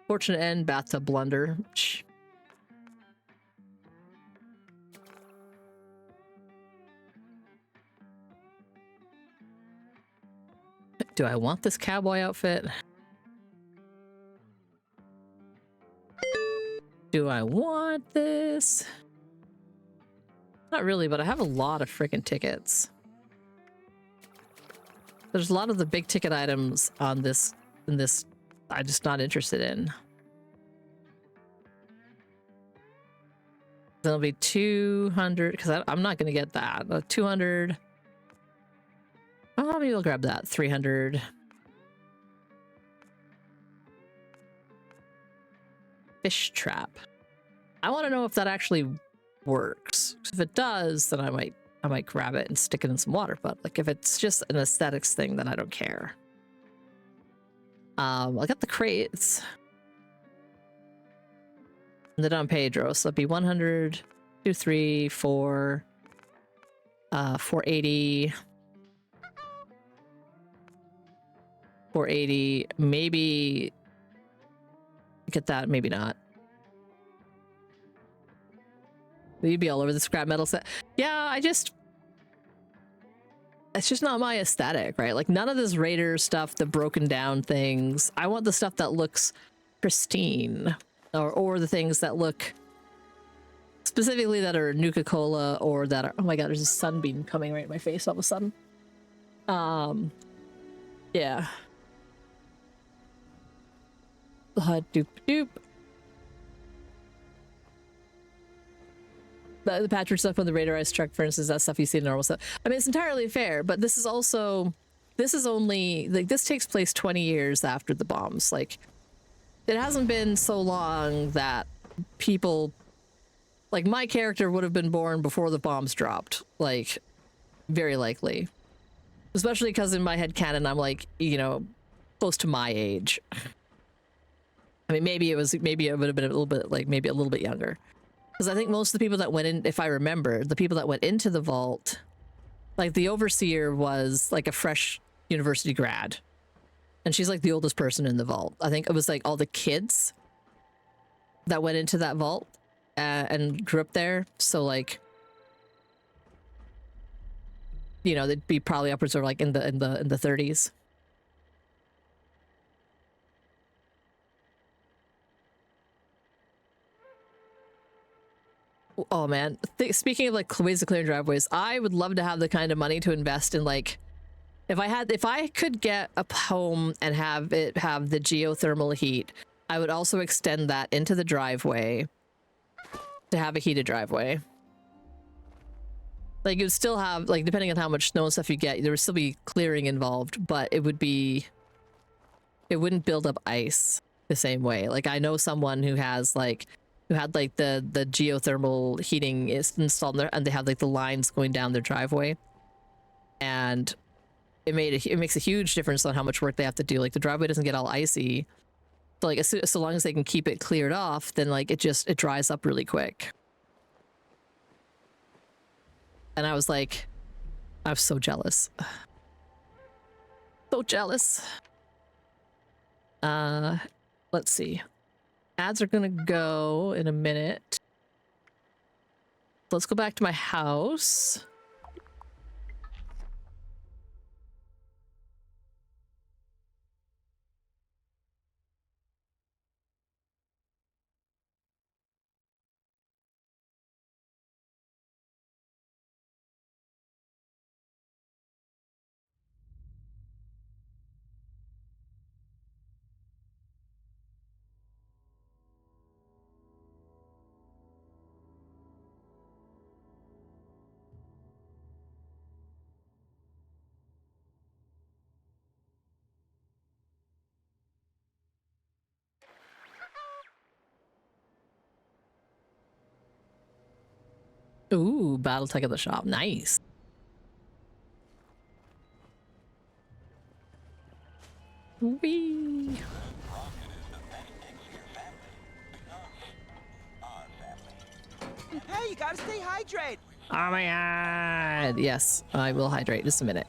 Fortunate end, bathtub blunder. Shh. Do I want this cowboy outfit? Do I want this? Not really, but I have a lot of freaking tickets. There's a lot of the big ticket items on this, in this, I'm just not interested in. There'll be 200, because I'm not going to get that. 200. Oh, maybe I'll grab that. 300. Fish trap. I want to know if that actually works. If it does, then I might grab it and stick it in some water. But like if it's just an aesthetics thing, then I don't care. I got the crates. And the Don Pedro, so it'd be 100, 2, 3, 4, 480. 480, maybe get that, maybe not. You'd be all over the scrap metal set. Yeah, it's just not my aesthetic, right? Like none of this Raider stuff, the broken down things. I want the stuff that looks pristine, or the things that look specifically that are Nuka-Cola or that are, oh my god, there's a sunbeam coming right in my face all of a sudden. Yeah. Doop doop. The Patrick stuff on the Raiderized truck, for instance, that stuff you see in normal stuff. I mean, it's entirely fair, but this is only, like, this takes place 20 years after the bombs. Like, it hasn't been so long that people, like, my character would have been born before the bombs dropped. Like, very likely. Especially because in my head canon, I'm like, you know, close to my age. I mean, maybe it would have been a little bit, like, maybe a little bit younger. Because I think most of the people that went in, if I remember, the people that went into the vault, like the overseer was like a fresh university grad. And she's like the oldest person in the vault. I think it was like all the kids that went into that vault and grew up there. So like, you know, they'd be probably upwards of like in the 30s. Oh man, speaking of like ways of clearing driveways, I would love to have the kind of money to invest in like, if I could get a home and have it have the geothermal heat, I would also extend that into the driveway to have a heated driveway. Like, you'd still have, like, depending on how much snow and stuff you get, there would still be clearing involved, but it wouldn't build up ice the same way. Like, I know someone who has like, who had like the geothermal heating is installed in there, and they have like the lines going down their driveway, and it makes a huge difference on how much work they have to do. Like, the driveway doesn't get all icy, so like so long as they can keep it cleared off, then like it dries up really quick. And I was like, I'm so jealous. So jealous. Let's see. Ads are gonna go in a minute. Let's go back to my house. Ooh, Battletech at the shop. Nice. Whee! Hey, you gotta stay hydrated. Oh my god. Yes, I will hydrate. Just a minute.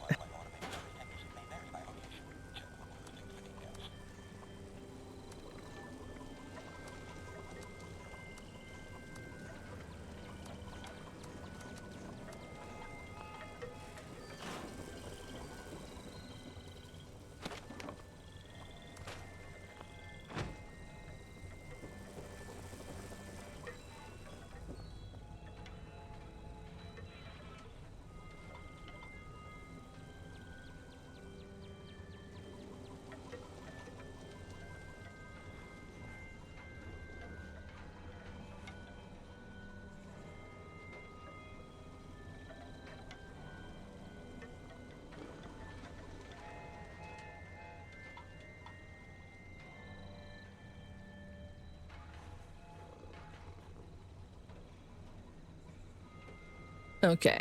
Okay.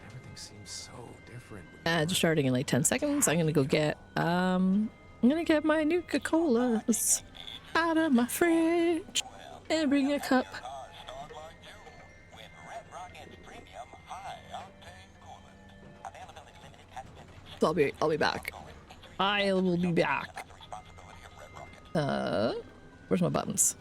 Everything seems so different. Just starting in like 10 seconds. I'm gonna go get I'm gonna get my Nuka-Colas out of my fridge and bring a cup. So I'll be back. I will be back. Where's my buttons?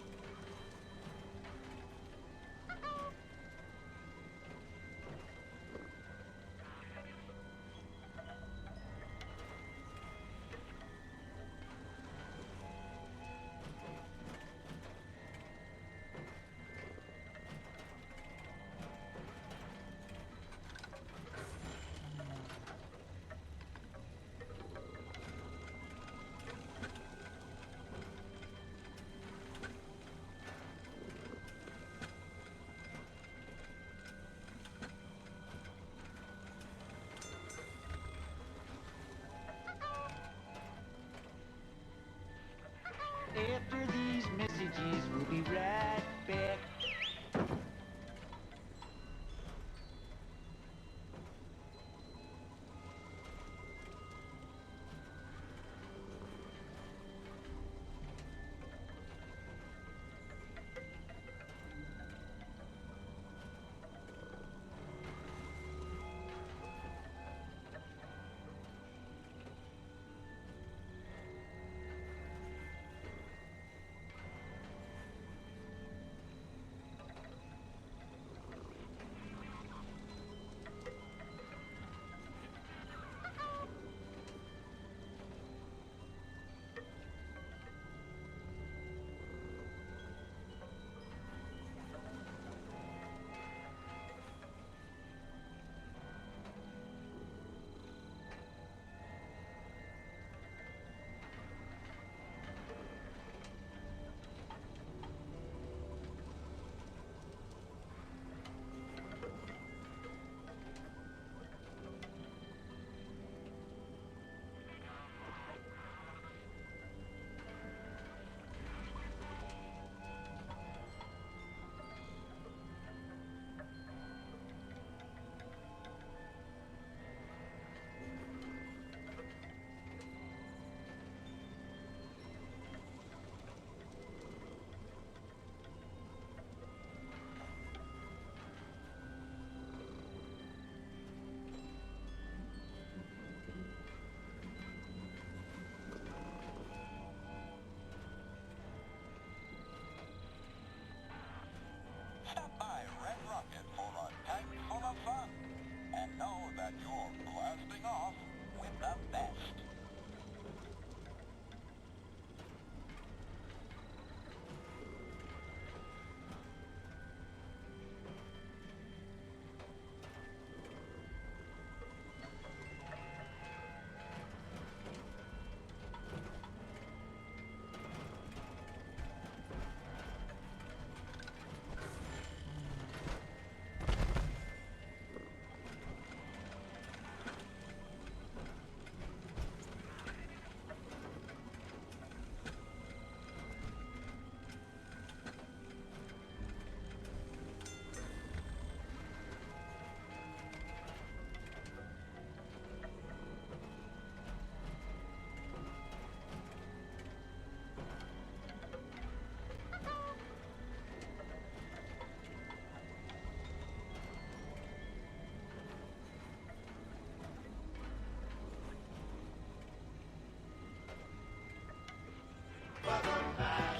After these messages, we'll be right back.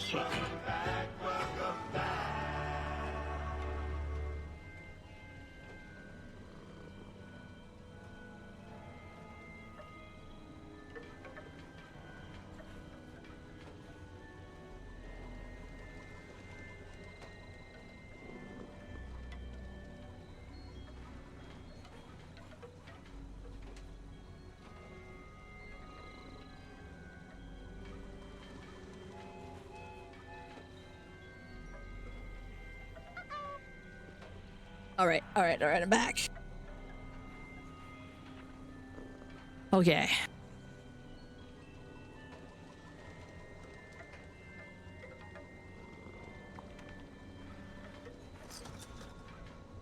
kick. All right, I'm back. Okay.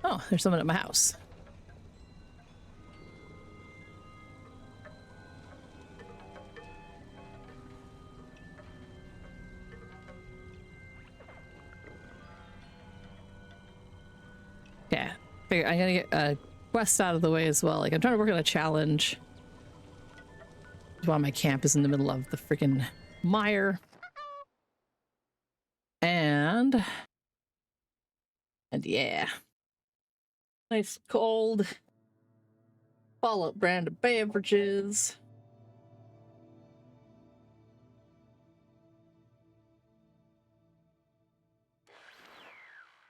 Oh, there's someone at my house. Okay. Figure I'm gonna get a quest out of the way as well. Like, I'm trying to work on a challenge while my camp is in the middle of the freaking mire. And yeah. Nice cold Fallout brand of beverages.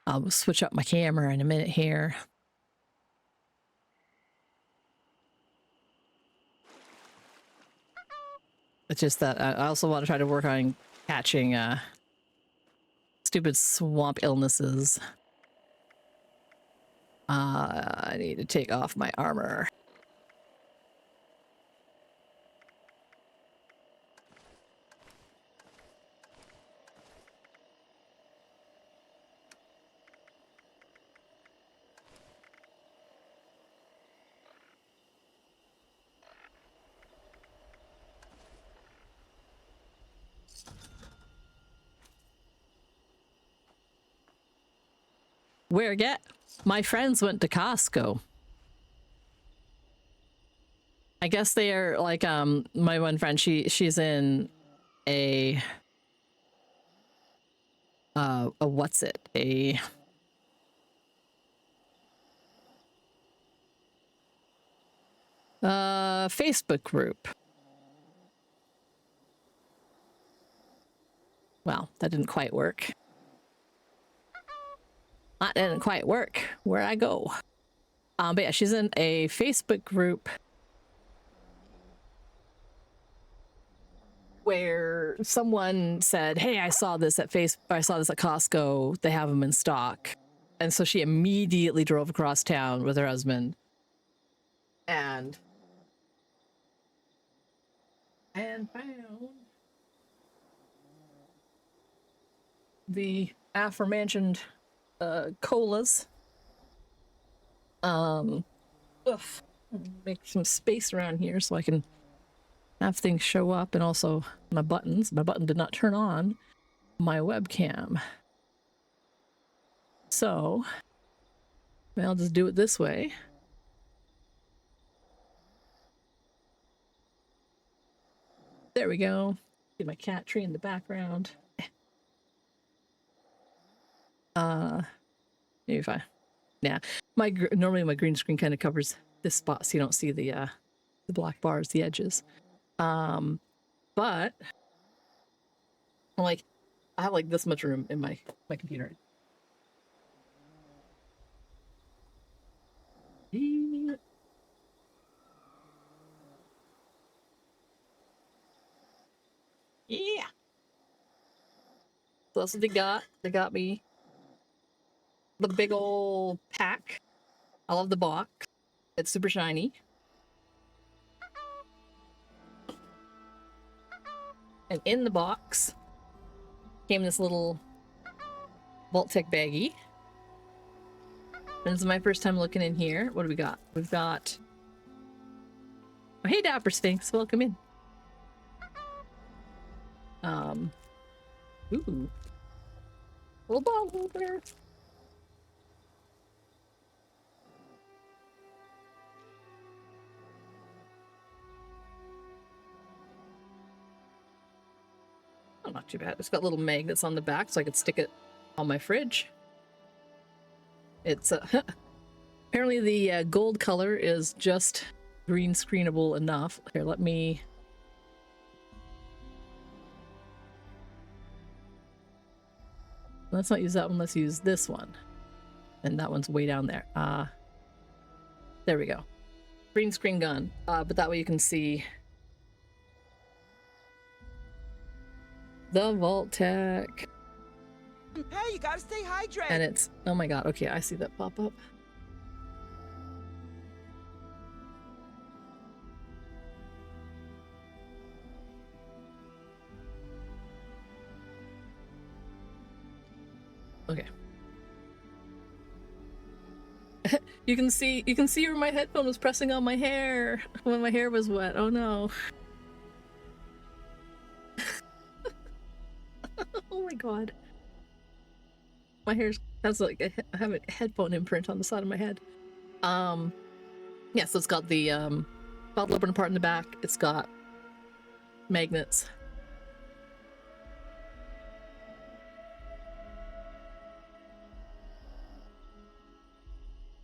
I'll switch up my camera in a minute here. It's just that I also want to try to work on catching stupid swamp illnesses. I need to take off my armor. Where get? My friends went to Costco. I guess they are like my one friend, she's in a what's it? A Facebook group. Well, that didn't quite work. That didn't quite work. Where'd I go? But yeah, she's in a Facebook group where someone said, "Hey, I saw this at Costco. They have them in stock." And so she immediately drove across town with her husband and found the aforementioned colas. Make some space around here so I can have things show up, and also my buttons. My button did not turn on my webcam. So I'll just do it this way. There we go. Get my cat tree in the background. Maybe if I, yeah. Normally my green screen kind of covers this spot, so you don't see the black bars, the edges. But like, I have like this much room in my computer. Yeah. So that's what they got. They got me the big old pack. I love the box. It's super shiny. And in the box came this little Vault-Tec baggie. And this is my first time looking in here. What do we got? We've got... Oh, hey, Dapper Sphinx. Welcome in. Ooh. Little ball holder. I don't not too bad. It's got little magnets on the back so I could stick it on my fridge. It's apparently the gold color is just green screenable enough. Here, let me... Let's not use that one, let's use this one. And that one's way down there. There we go. Green screen gun. But that way you can see the Vault-Tec. Hey, you gotta stay hydrated. And it's, oh my god, okay, I see that pop up. Okay. you can see where my headphone was pressing on my hair when my hair was wet. Oh no. Oh my god. My hair has like I have a headphone imprint on the side of my head. Yeah, so it's got the bottle opener part in the back. It's got magnets.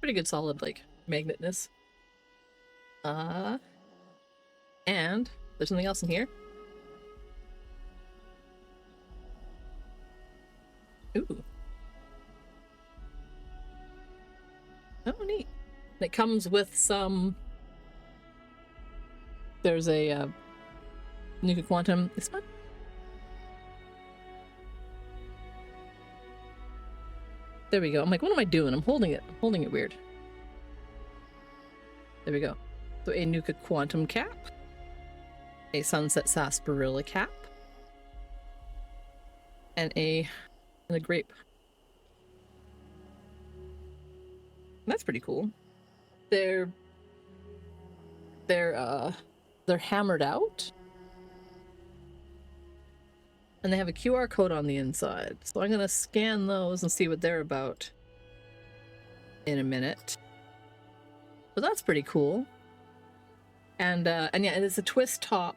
Pretty good solid like magnetness. And there's something else in here. Ooh. Oh, neat. And it comes with some... There's a Nuka Quantum. This one? There we go. I'm like, what am I doing? I'm holding it. I'm holding it weird. There we go. So a Nuka Quantum cap. A Sunset Sarsaparilla cap. And a grape. That's pretty cool. They're hammered out. And they have a QR code on the inside. So I'm gonna scan those and see what they're about in a minute. But that's pretty cool. And yeah, it's a twist top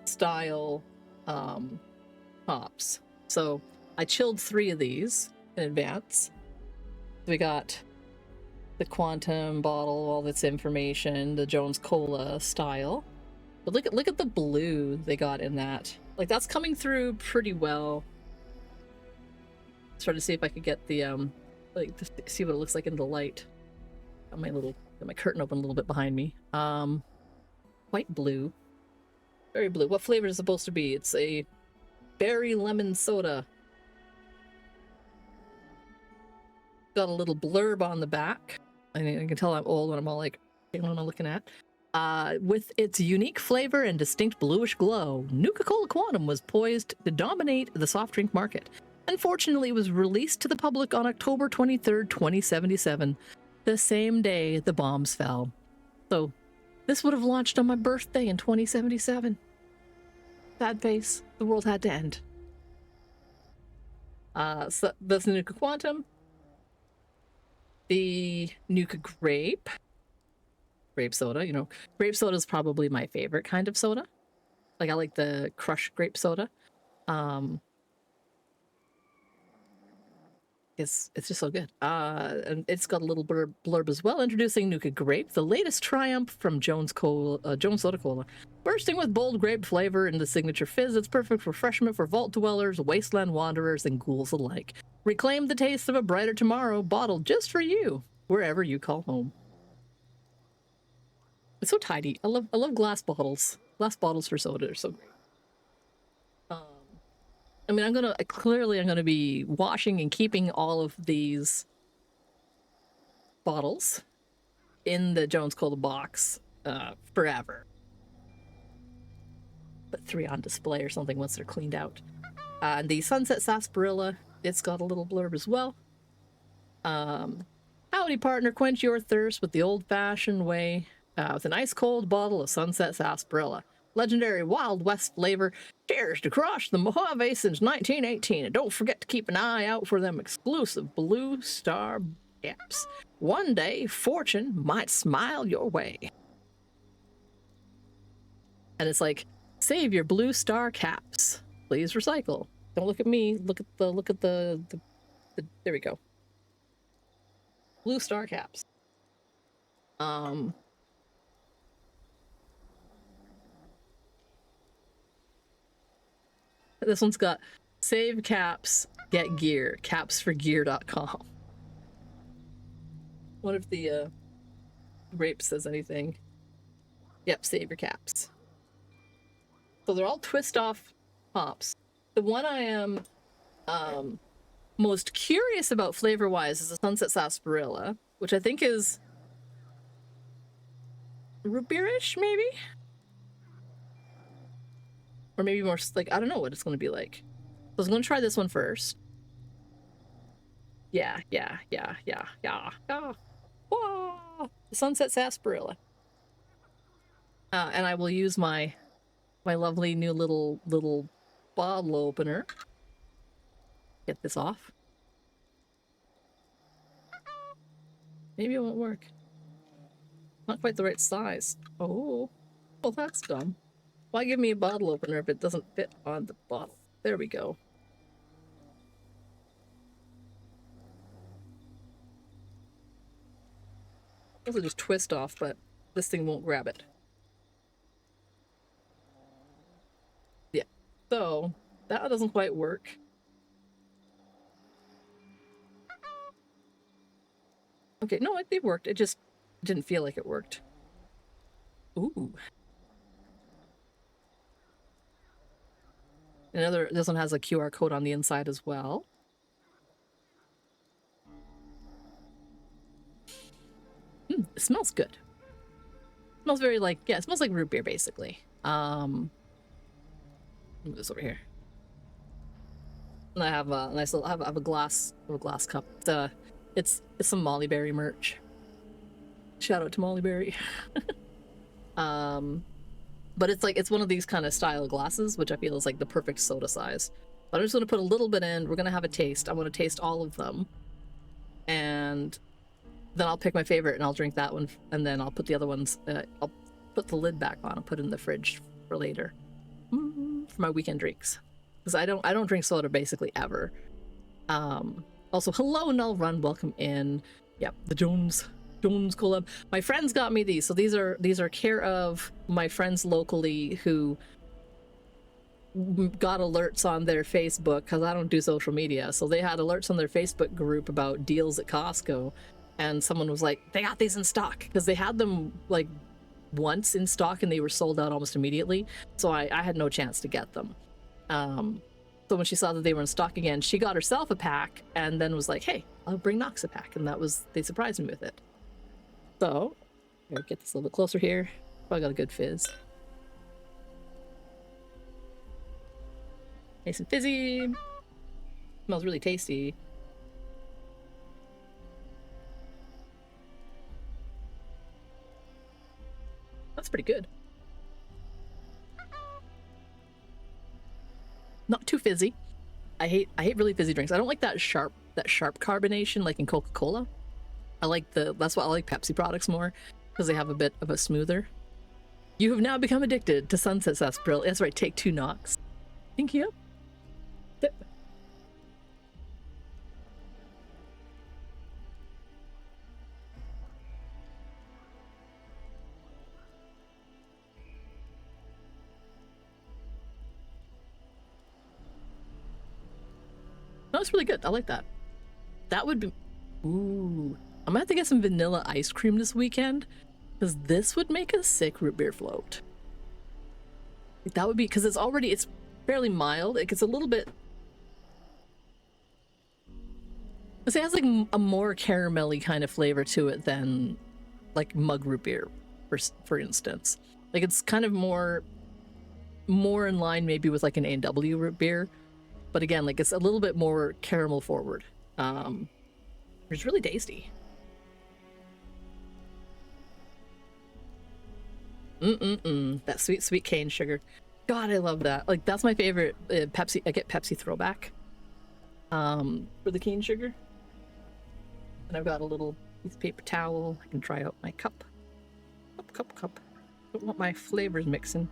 style tops. So I chilled 3 of these in advance. We got the Quantum bottle, all this information, the Jones Cola style. But look at the blue they got in that. Like, that's coming through pretty well. Let's try to see if I could get the like to see what it looks like in the light. Got my curtain open a little bit behind me. White blue. Very blue. What flavor is it supposed to be? It's a berry lemon soda. Got a little blurb on the back. I can tell I'm old when I'm all like, what am I looking at? With its unique flavor and distinct bluish glow, Nuka-Cola Quantum was poised to dominate the soft drink market. Unfortunately, it was released to the public on October 23rd, 2077, the same day the bombs fell. So, this would have launched on my birthday in 2077. Sad face. The world had to end. So that's the Nuka Quantum. The Nuka Grape soda, you know, grape soda is probably my favorite kind of soda. Like, I like the crushed grape soda. It's just so good. And it's got a little blurb as well, introducing Nuka Grape, the latest triumph from Jones Soda Cola. Bursting with bold grape flavor and the signature fizz, it's perfect refreshment for vault dwellers, wasteland wanderers, and ghouls alike. Reclaim the taste of a brighter tomorrow, bottled just for you, wherever you call home. It's so tidy. I love glass bottles. Glass bottles for soda are so great. I mean, I'm gonna be washing and keeping all of these bottles in the Jones Cola box forever. Put 3 on display or something once they're cleaned out. And the Sunset Sarsaparilla, it's got a little blurb as well. Howdy, partner, quench your thirst with the old-fashioned way. With an ice-cold bottle of Sunset Sarsaparilla. Legendary Wild West flavor. Cheers to crush the Mojave since 1918. And don't forget to keep an eye out for them exclusive Blue Star caps. One day, fortune might smile your way. And it's like, save your Blue Star caps Please recycle. Don't look at me. Look at the there we go. Blue star caps. This one's got save caps, get gear, capsforgear.com. What if the grape says anything? Yep, save your caps. So they're all twist off pops. The one I am most curious about flavor wise is the Sunset Sarsaparilla, which I think is root beerish, maybe? Or maybe more like, I don't know what it's going to be like. So I was going to try this one first. Yeah. Whoa! The Sunset Sarsaparilla. And I will use my lovely new little bottle opener. Get this off. Maybe it won't work. Not quite the right size. Oh, well that's dumb. Why give me a bottle opener if it doesn't fit on the bottle? There we go. This will just twist off, but this thing won't grab it. Yeah, so that doesn't quite work. Okay, no, it worked. It just didn't feel like it worked. Ooh. This one has a QR code on the inside as well. It smells good. It smells very like, yeah, it smells like root beer basically. Move this over here. And I have a nice little, I have a glass cup. It's some Molly Berry merch. Shout out to Molly Berry. But it's one of these kind of style glasses, which I feel is like the perfect soda size. But I'm just going to put a little bit in. We're going to have a taste. I want to taste all of them. And then I'll pick my favorite and I'll drink that one. And then I'll put the other ones, I'll put the lid back on and put it in the fridge for later. For my weekend drinks. Because I don't drink soda basically ever. Also, hello, Null Run. Welcome in. Yep, the Jones collab. My friends got me these, so these are care of my friends locally who got alerts on their Facebook, because I don't do social media, so they had alerts on their Facebook group about deals at Costco, and someone was like, they got these in stock, because they had them like once in stock and they were sold out almost immediately, so I had no chance to get them. So when she saw that they were in stock again, she got herself a pack and then was like, hey, I'll bring Nox a pack, and they surprised me with it. So, I'm gonna get this a little bit closer here. Probably got a good fizz. Nice and fizzy. Smells really tasty. That's pretty good. Not too fizzy. I hate really fizzy drinks. I don't like that sharp carbonation like in Coca-Cola. That's why I like Pepsi products more, because they have a bit of a smoother. You have now become addicted to Sunset Sarsaparilla. That's right, take 2 Nox. Thank you. No, it's really good. I like that. That would be... Ooh. I'm gonna have to get some vanilla ice cream this weekend, because this would make a sick root beer float. That would be... Because it's fairly mild. It gets a little bit... It has like a more caramelly kind of flavor to it than like mug root beer, for instance. Like it's kind of more in line maybe with like an A&W root beer. But again, like it's a little bit more caramel forward. It's really tasty. That sweet cane sugar. God, I love that. Like that's my favorite Pepsi. I get Pepsi throwback for the cane sugar. And I've got a little piece of paper towel. I can dry out my cup. Cup. Don't want my flavors mixing.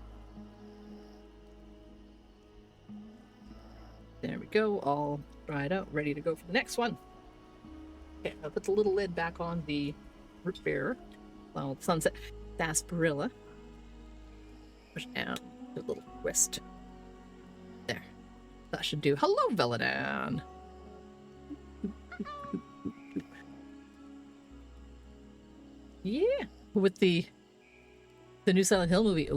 There we go, all dried out, ready to go for the next one. Okay, I'll put the little lid back on the root beer. Well, sunset sarsaparilla. Push down, do a little twist. There. That should do. Hello, Veladan. Yeah, with the new Silent Hill movie.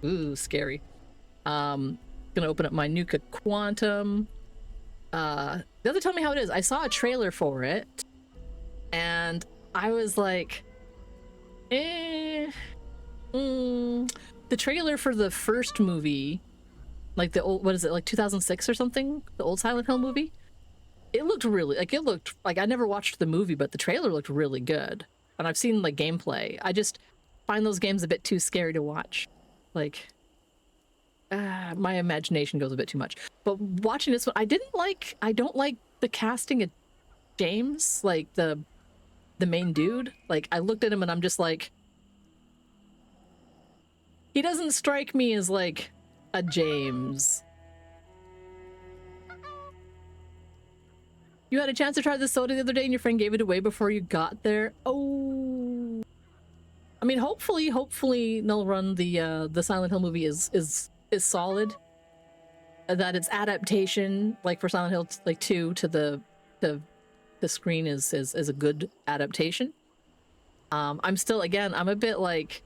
Ooh, scary. Gonna open up my Nuka Quantum. The other, tell me how it is. I saw a trailer for it, and I was like, The trailer for the first movie, like the old, what is it, like 2006 or something? The old Silent Hill movie? It looked really, I never watched the movie, but the trailer looked really good. And I've seen like gameplay. I just find those games a bit too scary to watch. Like, my imagination goes a bit too much. But watching this one, I don't like the casting of James, like the main dude. Like, I looked at him and I'm just like, he doesn't strike me as like a James. You had a chance to try this soda the other day and your friend gave it away before you got there. Oh, I mean, hopefully Null Run, the Silent Hill movie is solid. That its adaptation, like for Silent Hill like 2 to the screen is a good adaptation. I'm still, again, I'm a bit like,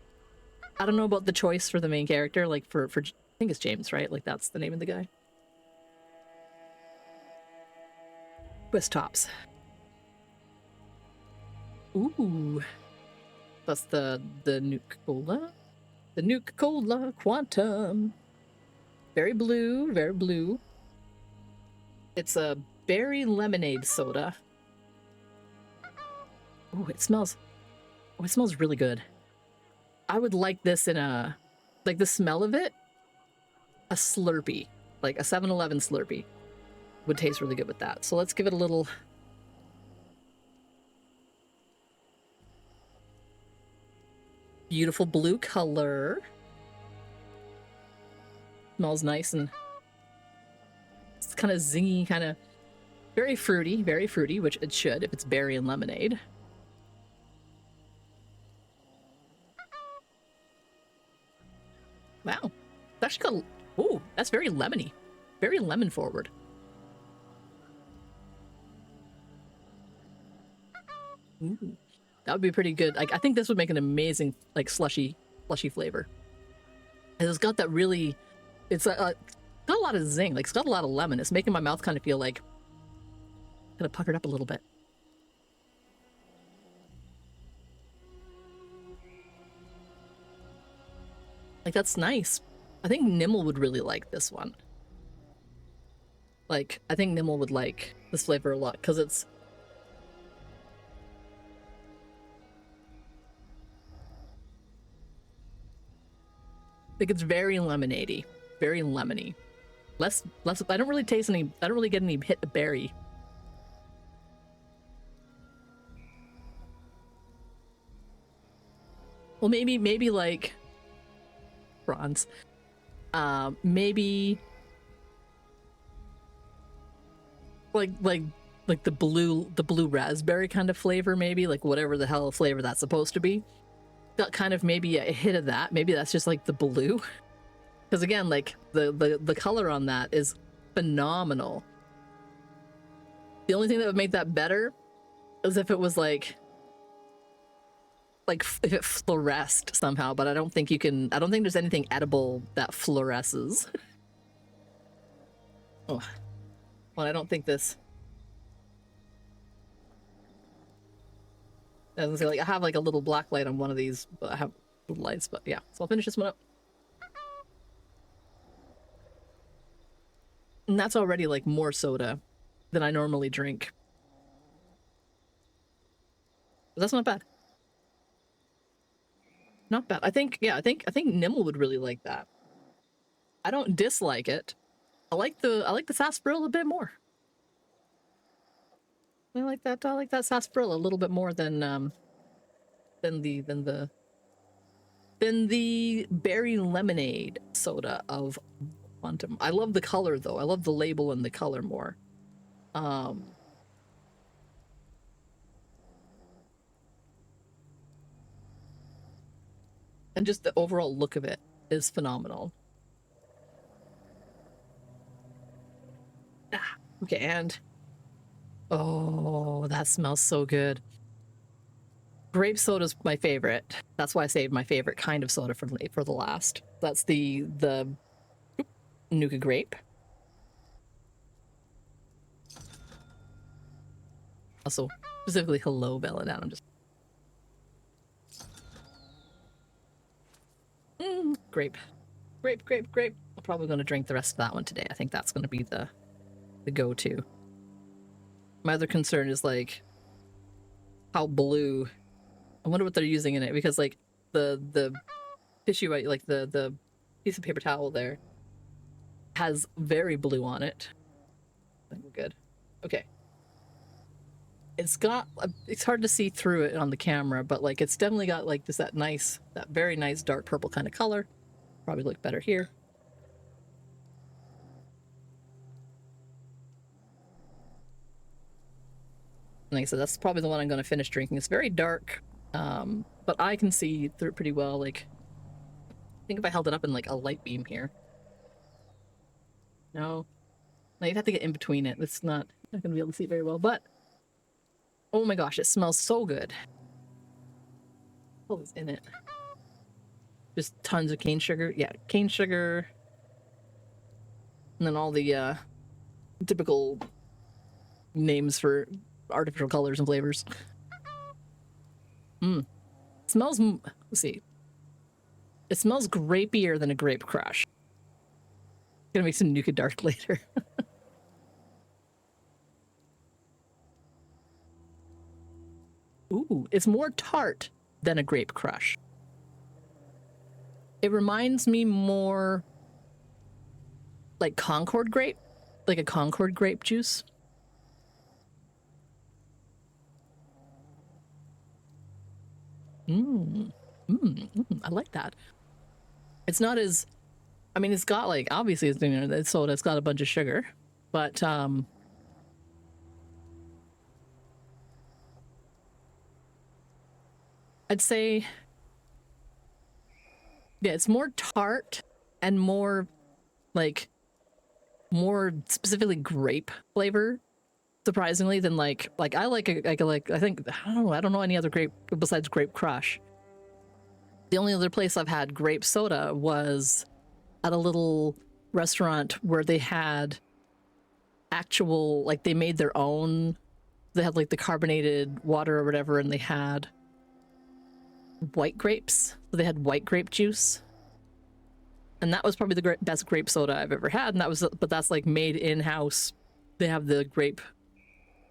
I don't know about the choice for the main character, like for I think it's James, right? Like that's the name of the guy. Twist tops. Ooh. That's the Nuka Cola. The Nuka Cola Quantum. Very blue, very blue. It's a berry lemonade soda. Ooh, it smells really good. I would like this in a, like the smell of it, a Slurpee, like a 7-Eleven Slurpee would taste really good with that. So let's give it a little. Beautiful blue color. Smells nice and it's kind of zingy, kind of very fruity, which it should if it's berry and lemonade. Wow, that's actually got, ooh, that's very lemony, very lemon forward. Ooh, that would be pretty good. Like, I think this would make an amazing like slushy flavor. And it's got that really, it's got a lot of zing. Like, it's got a lot of lemon. It's making my mouth kind of feel like kind of puckered up a little bit. Like, that's nice. I think Nimble would really like this one. Like, I think Nimble would like this flavor a lot because it's, like, it's very lemonade-y, very lemony. Less, I don't really taste any, I don't really get any hit of berry. Well, maybe like bronze. Maybe like the blue raspberry kind of flavor, maybe, like whatever the hell flavor that's supposed to be. Got kind of maybe a hit of that. Maybe that's just like the blue. Because again, like the color on that is phenomenal. The only thing that would make that better is if it was like if it fluoresced somehow, but I don't think you can, I don't think there's anything edible that fluoresces. Oh, well, I don't think this. I was gonna say, like, I have like a little black light on one of these, but I have little lights, but yeah. So I'll finish this one up. And that's already like more soda than I normally drink. But that's not bad. Not bad. I think, yeah, I think Nimble would really like that. I don't dislike it. I like the sarsaparilla a bit more. I like that sarsaparilla a little bit more than the berry lemonade soda of Quantum. I love the color though. I love the label and the color more. And just the overall look of it is phenomenal. Okay, and oh, that smells so good. Grape soda's my favorite. That's why I saved my favorite kind of soda for the last. That's the Nuka grape. Also, specifically, hello, Belladonna. I'm just grape. I'm probably going to drink the rest of that one today. I think that's going to be the go-to. My other concern is like how blue. I wonder what they're using in it, because like the tissue, like the piece of paper towel there has very blue on it. I think we're good. Okay. It's hard to see through it on the camera, but like it's definitely got like just that very nice dark purple kind of color. Probably look better here. Like I said, that's probably the one I'm going to finish drinking. It's very dark, but I can see through it pretty well. Like, I think if I held it up in like a light beam here. No, you'd have to get in between it. It's not going to be able to see it very well, but oh my gosh, it smells so good. What was in it? Just tons of cane sugar. Yeah, cane sugar. And then all the typical names for artificial colors and flavors. It smells, let's see. It smells grapier than a grape crush. Gonna make some Nuka Dark later. Ooh, it's more tart than a grape crush. It reminds me more like Concord grape, like a Concord grape juice. I like that. It's not as, I mean, it's got like, obviously it's, you know, it's soda, it's got a bunch of sugar, but I'd say, yeah, it's more tart and more like, more specifically grape flavor, surprisingly, than like I like I think, I don't know any other grape besides Grape Crush. The only other place I've had grape soda was at a little restaurant where they had actual, like they made their own, they had like the carbonated water or whatever, and they had white grapes. So they had white grape juice. And that was probably the best grape soda I've ever had. And that was, but that's like made in-house. They have the grape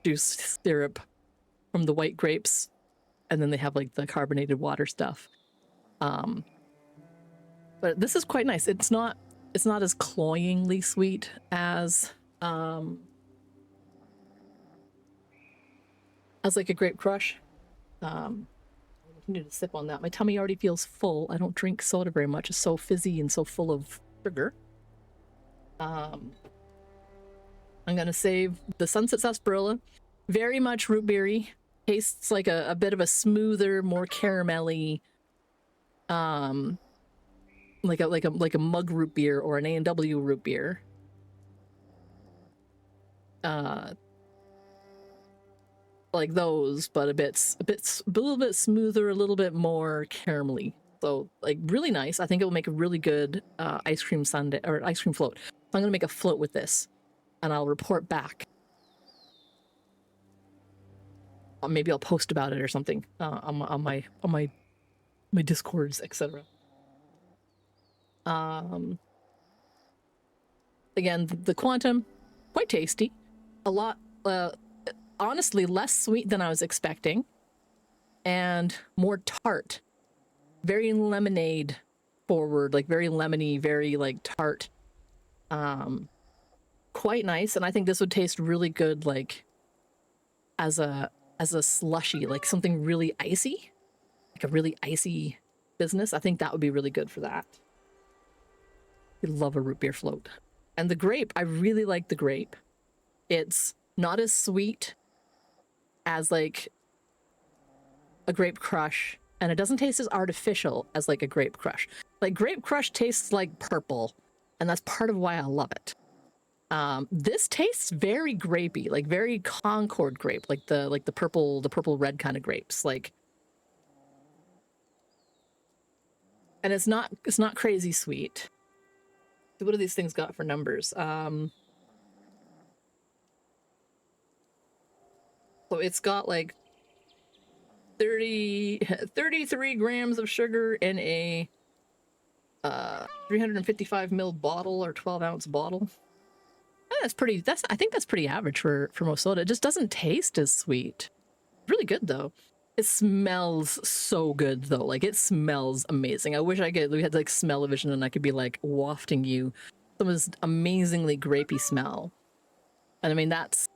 juice syrup from the white grapes, and then they have like the carbonated water stuff. But this is quite nice. It's not as cloyingly sweet as like a Grape Crush. I'll continue to sip on that. My tummy already feels full. I don't drink soda very much. It's so fizzy and so full of sugar. I'm gonna save the Sunset Sarsaparilla. Very much root beery. Tastes like a bit of a smoother, more caramelly, like a mug root beer or an A&W root beer. Like those, but a little bit smoother, a little bit more caramelly. So like really nice. I think it will make a really good ice cream sundae or ice cream float. So I'm gonna make a float with this, and I'll report back. Maybe I'll post about it or something on my Discords, etc. Again, the Quantum, quite tasty. A lot, honestly, less sweet than I was expecting, and more tart. Very lemonade forward, like very lemony, very like tart. Quite nice, and I think this would taste really good, like as a slushy, like something really icy, like a really icy business. I think that would be really good for that. I love a root beer float. And the grape, I really like the grape. It's not as sweet as like a grape crush, and it doesn't taste as artificial as like a grape crush. Like grape crush tastes like purple, and that's part of why I love it. This tastes very grapey, like very Concord grape, like the purple red kind of grapes, like. And it's not crazy sweet. So what do these things got for numbers? So it's got like 33 grams of sugar in a 355 ml bottle or 12-ounce bottle. That's pretty. I think that's pretty average for most soda. It just doesn't taste as sweet. Really good though. It smells so good though. Like it smells amazing. I wish we had like smell-o-vision and I could be like wafting you some of this amazingly grapey smell. And I mean that's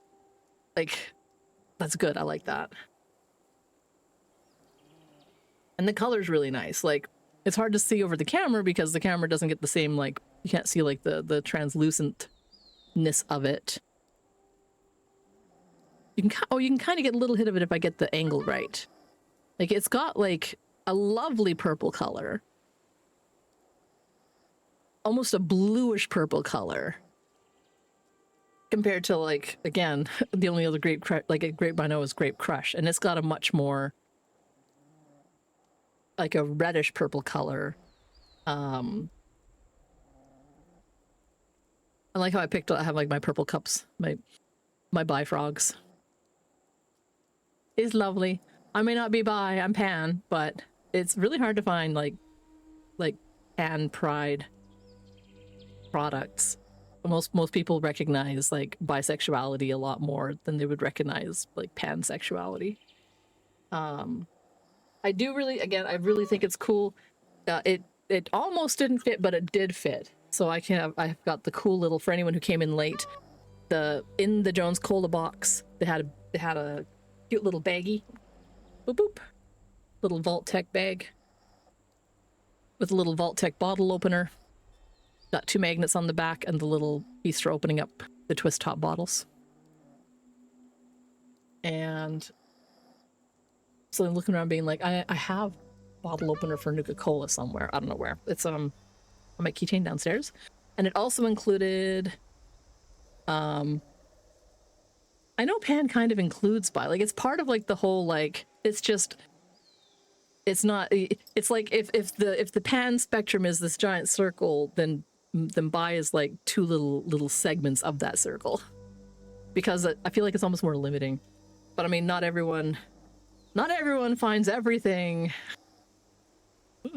good. I like that. And the color's really nice. Like it's hard to see over the camera because the camera doesn't get the same, like you can't see like the translucentness of it. You can kind of get a little hit of it if I get the angle right. Like it's got like a lovely purple color. Almost a bluish purple color. Compared to like, again, the only other grape I know is Grape Crush. And it's got a much more like a reddish purple color. I like how I have like my purple cups, my bifrogs. Is lovely. I may not be bi, I'm pan, but it's really hard to find like pan pride products. Most people recognize like bisexuality a lot more than they would recognize like pansexuality. I really think it's cool. It almost didn't fit, but it did fit. So I've got the cool little, for anyone who came in late, in the Jones Cola box, they had a cute little baggie, boop boop, little Vault-Tec bag with a little Vault-Tec bottle opener. Got 2 magnets on the back and the little piece for opening up the twist top bottles. And so I'm looking around being like, I have bottle opener for Nuka-Cola somewhere. I don't know where. It's on my keychain downstairs. And it also included I know pan kind of includes bi. Like it's part of like the whole like it's like if the pan spectrum is this giant circle, then bi is like 2 little segments of that circle. Because I feel like it's almost more limiting. But I mean not everyone finds everything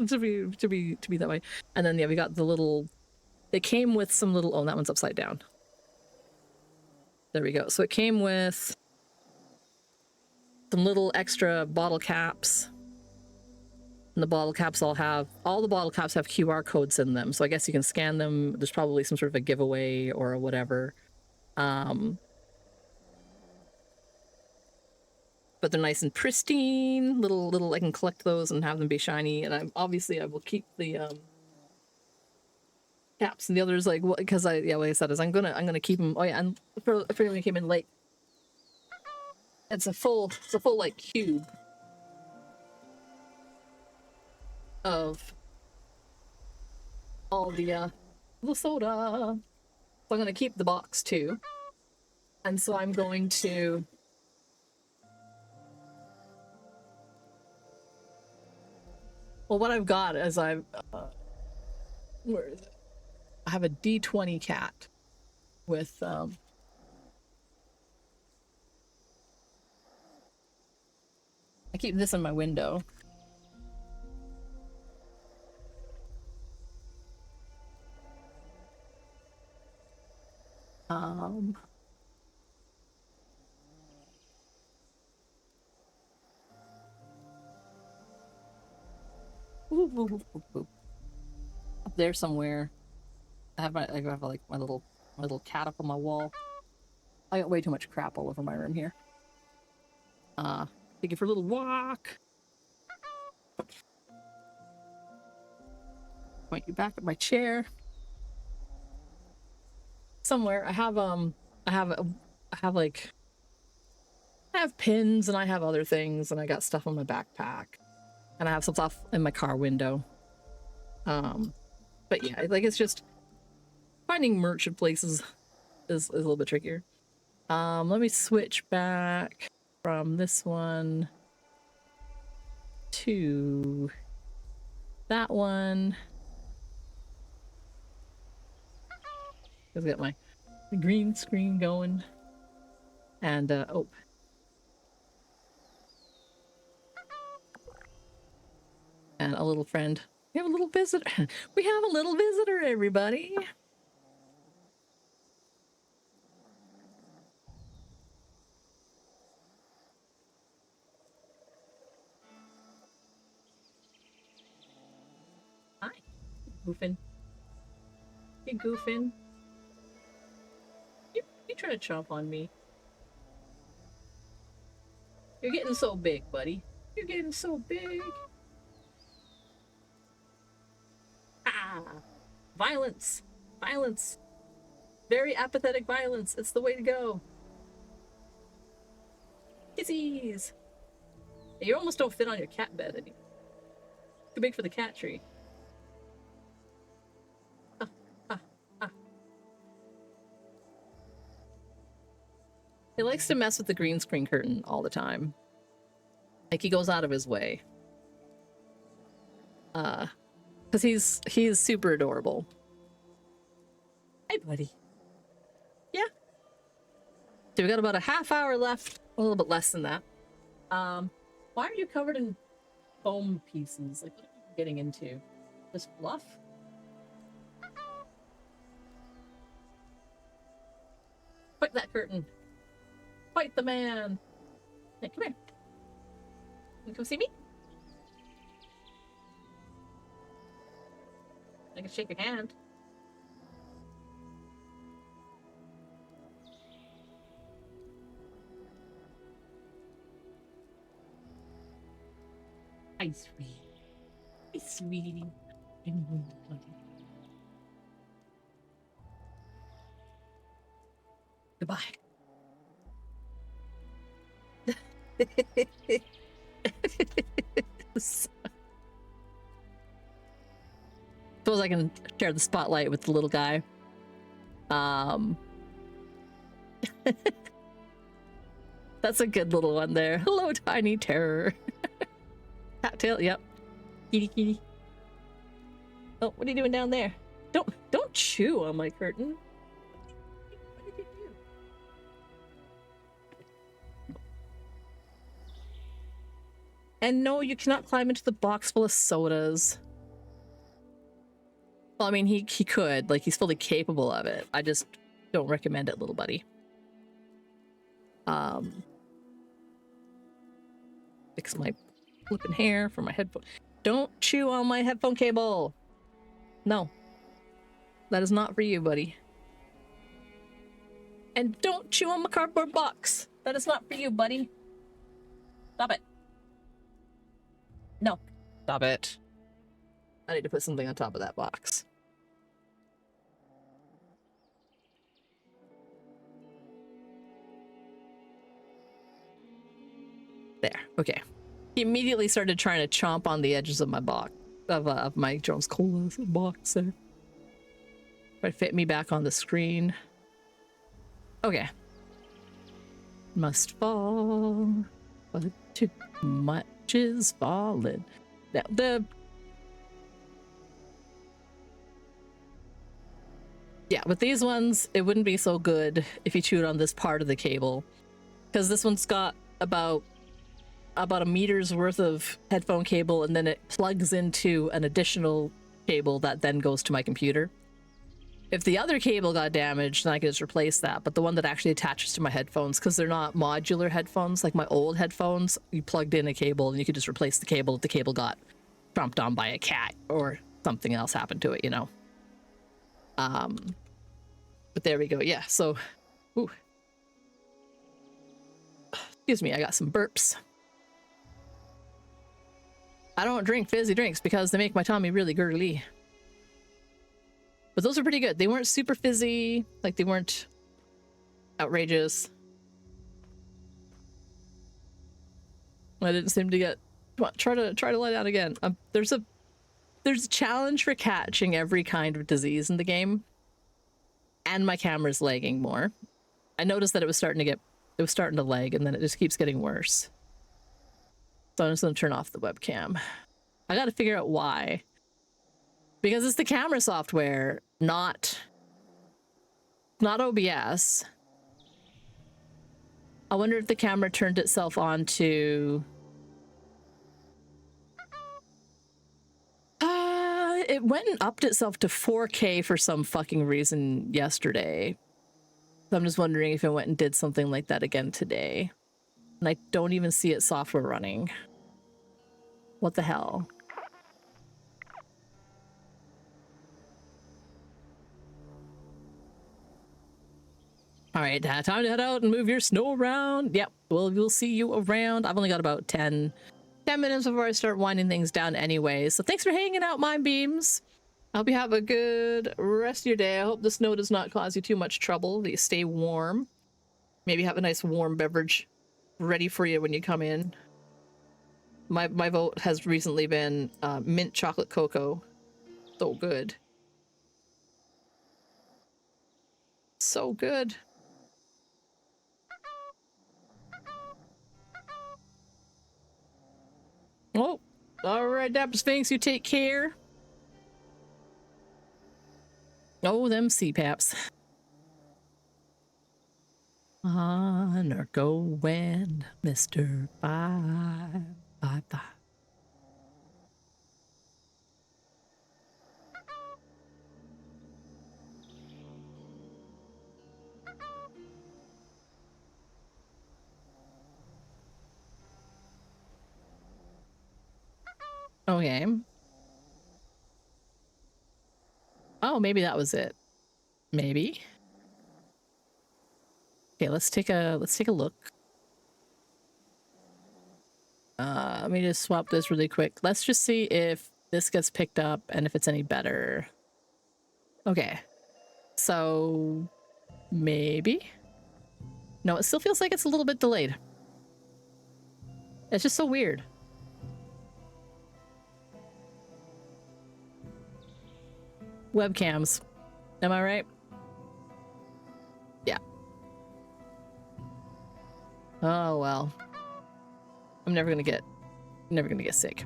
to be that way. And then yeah, we got the little, they came with some little, oh, that one's upside down. There we go. So it came with some little extra bottle caps. And the bottle caps all the bottle caps have QR codes in them. So I guess you can scan them. There's probably some sort of a giveaway or whatever. But they're nice and pristine. Little, I can collect those and have them be shiny. And I will keep the caps, and the others like because like I said, is I'm gonna keep them. Oh yeah, and for anyone who came in late, it's a full like cube of all the soda. So I'm gonna keep the box too, and so I'm going to. Well, what I've got is where is it? I have a D20 cat with I keep this in my window. Up there somewhere. I have like my little cat up on my wall. I got way too much crap all over my room here. Take it for a little walk. Point you back at my chair. somewhere. I have like, I have pins and I have other things and I got stuff on my backpack and I have some stuff in my car window. But yeah, like it's just finding merch in places is a little bit trickier. Let me switch back from this one to that one. Let's get my green screen going. And, oh. And a little friend. We have a little visitor. We have a little visitor, everybody. Hi. Goofing. You goofing. You trying to chomp on me. You're getting so big, buddy. You're getting so big. Ah. Violence. Violence. Very apathetic violence. It's the way to go. Kissies. You almost don't fit on your cat bed anymore. Too big for the cat tree. He likes to mess with the green screen curtain all the time. Like, he goes out of his way. Because he's super adorable. Hey, buddy. Yeah. So we got about a half hour left. A little bit less than that. Why are you covered in foam pieces? Like, what are you getting into? This fluff? Fight that curtain. Fight the man. Hey, come here. You come see me? I can shake your hand. Hi, sweetie. Hi, sweetie. Goodbye. Suppose I can share the spotlight with the little guy. That's a good little one there. Hello, tiny terror. Cattail, yep. Kitty, kitty. Oh, what are you doing down there? Don't chew on my curtain. What did you do? And no, you cannot climb into the box full of sodas. Well, I mean, he could. Like, he's fully capable of it. I just don't recommend it, little buddy. Fix my flipping hair for my headphone. Don't chew on my headphone cable. No. That is not for you, buddy. And don't chew on my cardboard box. That is not for you, buddy. Stop it. No. Stop it. I need to put something on top of that box. There. Okay. He immediately started trying to chomp on the edges of my box, of my Jones Cola box there. Try to fit me back on the screen. Okay. Must fall, but too much is falling. Now, yeah, with these ones, it wouldn't be so good if you chewed on this part of the cable, because this one's got about a meter's worth of headphone cable, and then it plugs into an additional cable that then goes to my computer. If the other cable got damaged, then I could just replace that, but the one that actually attaches to my headphones, because they're not modular headphones, like my old headphones, you plugged in a cable and you could just replace the cable if the cable got tromped on by a cat or something else happened to it, you know. But there we go. Yeah, so, ooh. Excuse me, I got some burps. I don't drink fizzy drinks because they make my tummy really gurgly. But those are pretty good. They weren't super fizzy, like they weren't outrageous. I didn't seem to get. Come on, try to lie down again. There's a challenge for catching every kind of disease in the game, and my camera's lagging more. I noticed that it was starting to lag, and then it just keeps getting worse. So I'm just gonna turn off the webcam. I gotta figure out why. Because it's the camera software, not OBS. I wonder if the camera turned itself on to... it went and upped itself to 4K for some fucking reason yesterday. So I'm just wondering if it went and did something like that again today. And I don't even see its software running. What the hell? All right, time to head out and move your snow around. Yep, well, we'll see you around. I've only got about 10 minutes before I start winding things down anyway. So thanks for hanging out, Mind Beams. I hope you have a good rest of your day. I hope the snow does not cause you too much trouble, that you stay warm. Maybe have a nice warm beverage ready for you when you come in. My vote has recently been mint chocolate cocoa. So good. So good. Oh, all right, Dapper Sphinx, you take care. Oh, them CPAPs. On or going, Mr. 555. Okay. Oh, maybe that was it. Maybe. Okay, let's take a look. Let me just swap this really quick. Let's just see if this gets picked up and if it's any better. Okay. So maybe. No, it still feels like it's a little bit delayed. It's just so weird. Webcams. Am I right? Yeah. Oh well. I'm never gonna get sick.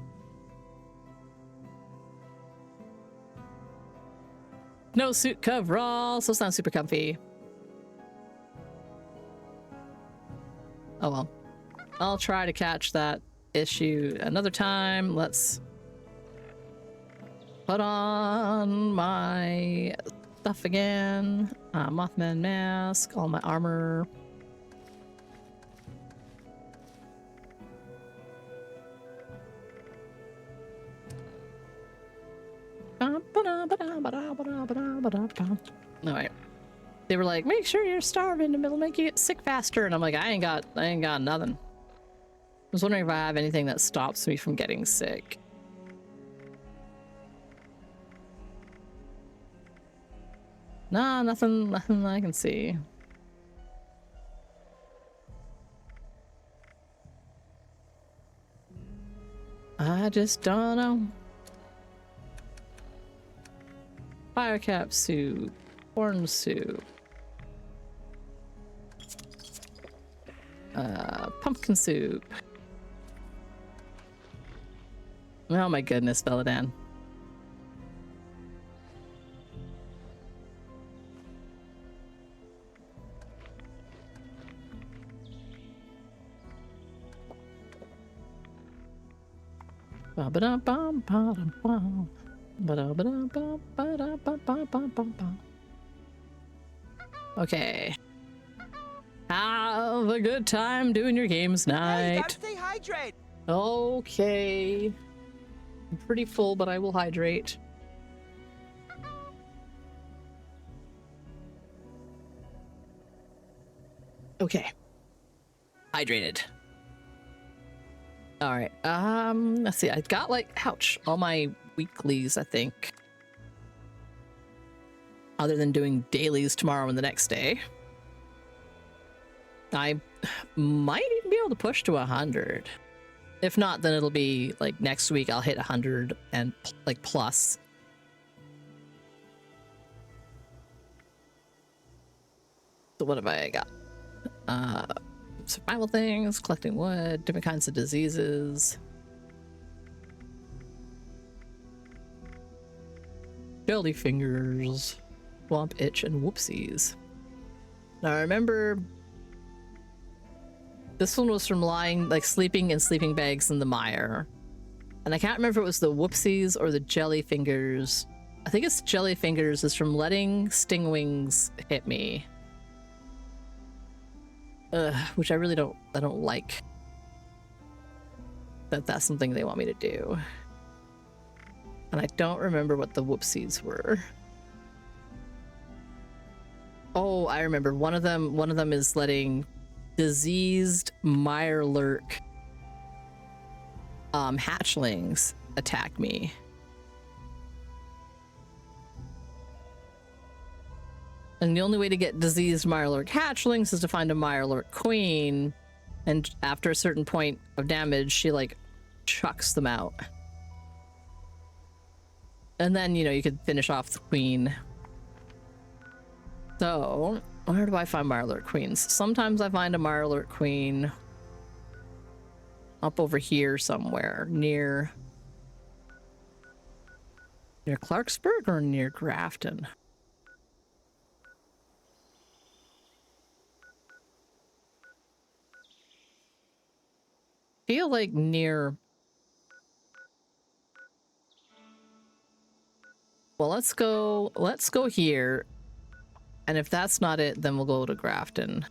No suit coverall, so it's not super comfy. Oh well. I'll try to catch that issue another time. Let's put on my stuff again. Mothman mask, all my armor. Alright. They were like, make sure you're starving and it'll make you get sick faster. And I'm like, I ain't got nothing. I was wondering if I have anything that stops me from getting sick. Nah, nothing I can see. I just don't know. Fire cap soup, corn soup, pumpkin soup. Oh my goodness, Belladan. Okay. Have a good time doing your games night. Hey, you gotta stay hydrated. Okay. I'm pretty full, but I will hydrate. Okay. Hydrated. All right. Let's see. I got like, ouch, all my weeklies, I think. other than doing dailies tomorrow and the next day. I might even be able to push to 100. If not, then it'll be like next week I'll hit 100 and like plus. So what have I got? Survival things, collecting wood, different kinds of diseases. Jelly fingers, swamp itch, and whoopsies. Now I remember this one was from sleeping in sleeping bags in the mire. And I can't remember if it was the whoopsies or the jelly fingers. I think it's jelly fingers is from letting stingwings hit me. Which I really don't like. That's something they want me to do. And I don't remember what the whoopsies were. Oh, I remember one of them is letting diseased mirelurk hatchlings attack me. And the only way to get diseased mirelurk hatchlings is to find a mirelurk queen, and after a certain point of damage she like chucks them out. And then, you know, you could finish off the queen. So, where do I find mirelurk queens? Sometimes I find a mirelurk queen up over here somewhere, near Clarksburg or near Grafton. Feel like near. Well, let's go here. And if that's not it, then we'll go to Grafton.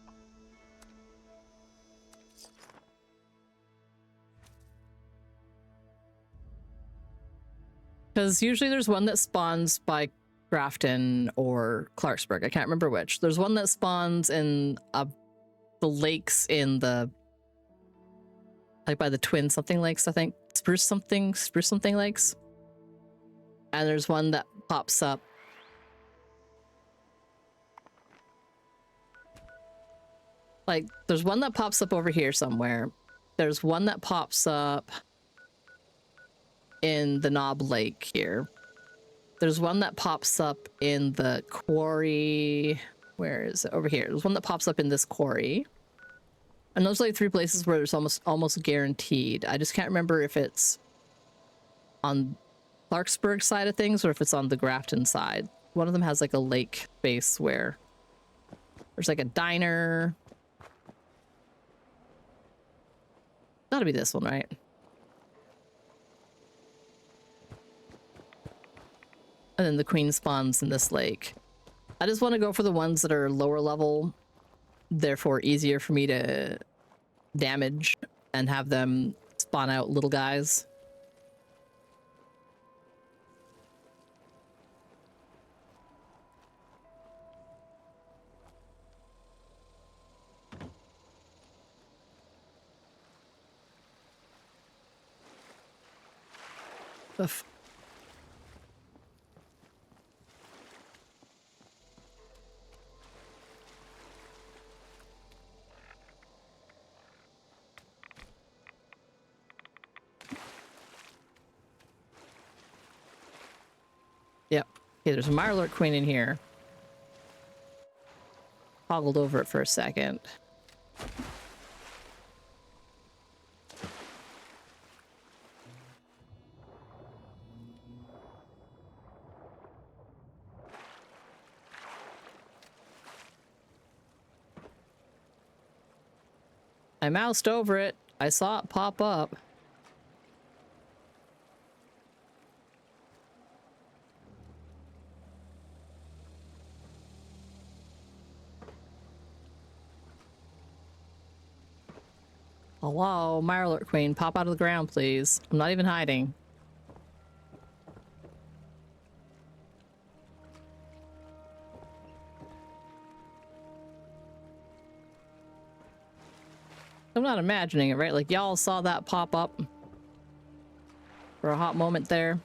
Because usually there's one that spawns by Grafton or Clarksburg. I can't remember which. There's one that spawns in the lakes in the, like by the Twin something lakes, I think. Spruce something lakes. And there's one that pops up. Like, there's one that pops up over here somewhere. There's one that pops up in the Knob Lake here. There's one that pops up in the quarry. Where is it? Over here. There's one that pops up in this quarry. And those are like 3 places where there's almost guaranteed. I just can't remember if it's on Clarksburg side of things or if it's on the Grafton side. One of them has like a lake base where there's like a diner. Gotta be this one, right? And then the queen spawns in this lake. I just want to go for the ones that are lower level, therefore easier for me to damage and have them spawn out little guys. Oof. Yep. Okay, there's a Mirelurk Queen in here. Hoggled over it for a second. I moused over it. I saw it pop up. Hello, Mirelurk Queen, pop out of the ground, please. I'm not even hiding. I'm not imagining it, right? Like, y'all saw that pop up for a hot moment there.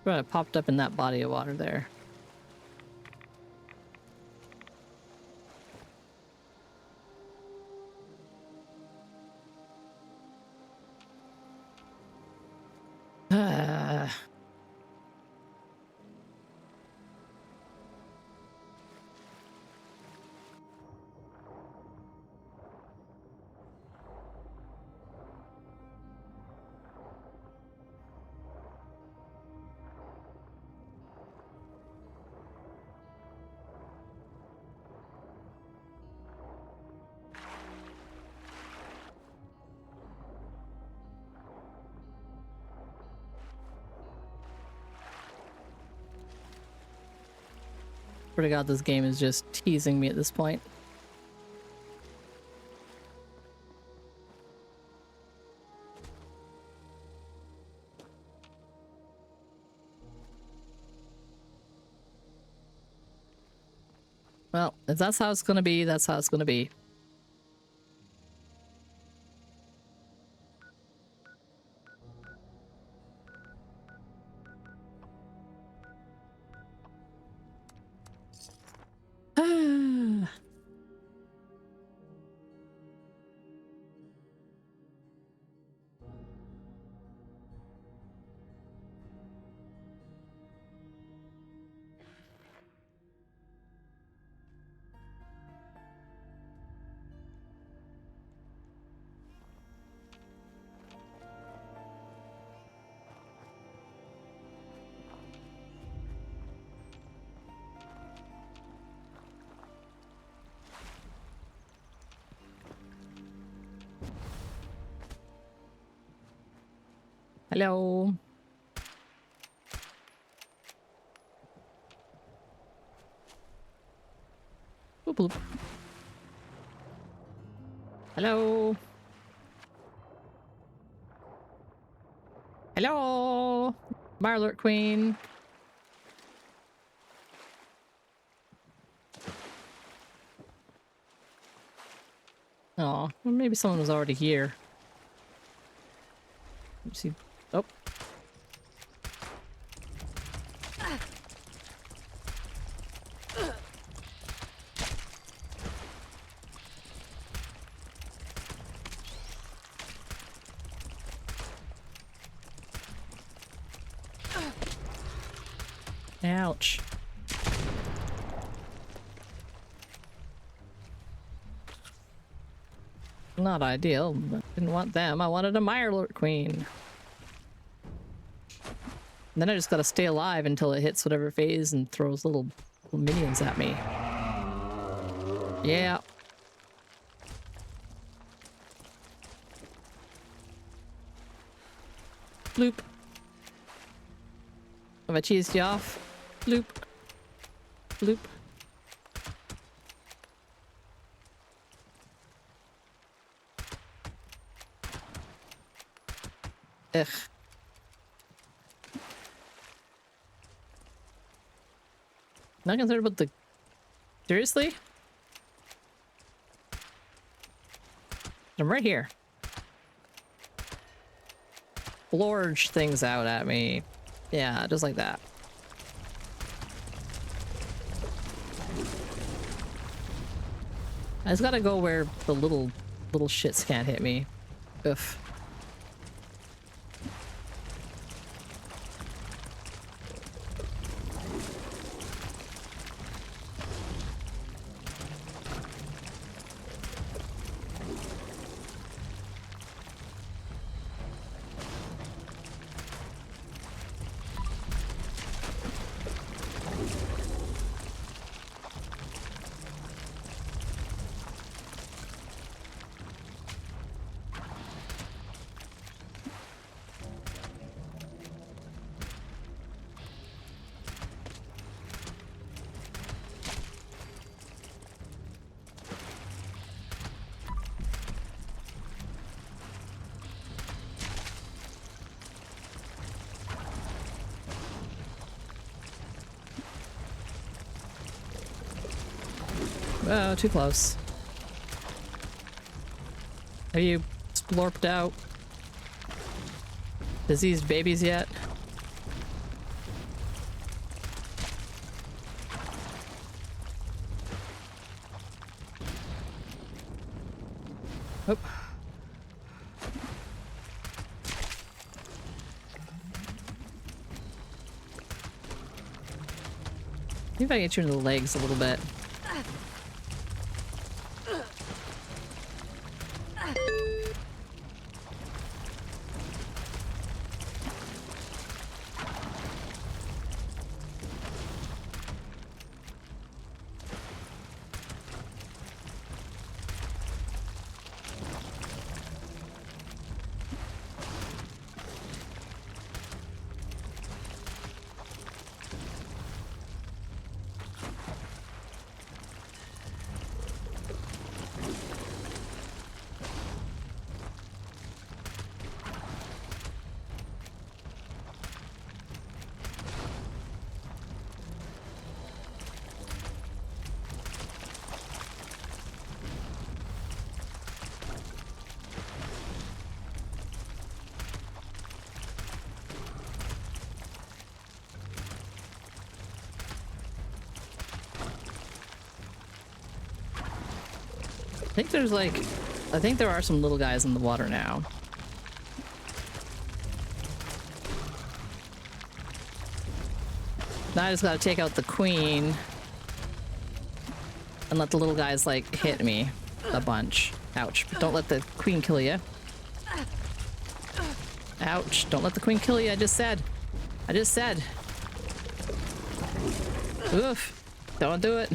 But it popped up in that body of water there. Swear to God, this game is just teasing me at this point. Well, if that's how it's gonna be, that's how it's gonna be. Hello. Boop, boop. Hello. Hello. Marlert Queen. Oh, well, maybe someone was already here. Let's see. Oh. Ouch. Not ideal, but didn't want them. I wanted a Mirelord Queen. And then I just gotta stay alive until it hits whatever phase and throws little minions at me. Yeah. Bloop. Have I cheesed you off? Bloop. Bloop. Ugh. Not concerned about the... Seriously? I'm right here. Blorge things out at me. Yeah, just like that. I just gotta go where the little shits can't hit me. Oof. Oh, too close. Have you splorped out diseased babies yet? Oh. See if I get you into the legs a little bit. I think there's like, I think there are some little guys in the water now. Now I just gotta take out the queen and let the little guys like hit me a bunch. Ouch. But don't let the queen kill you. Ouch. Don't let the queen kill you. I just said. I just said. Oof. Don't do it.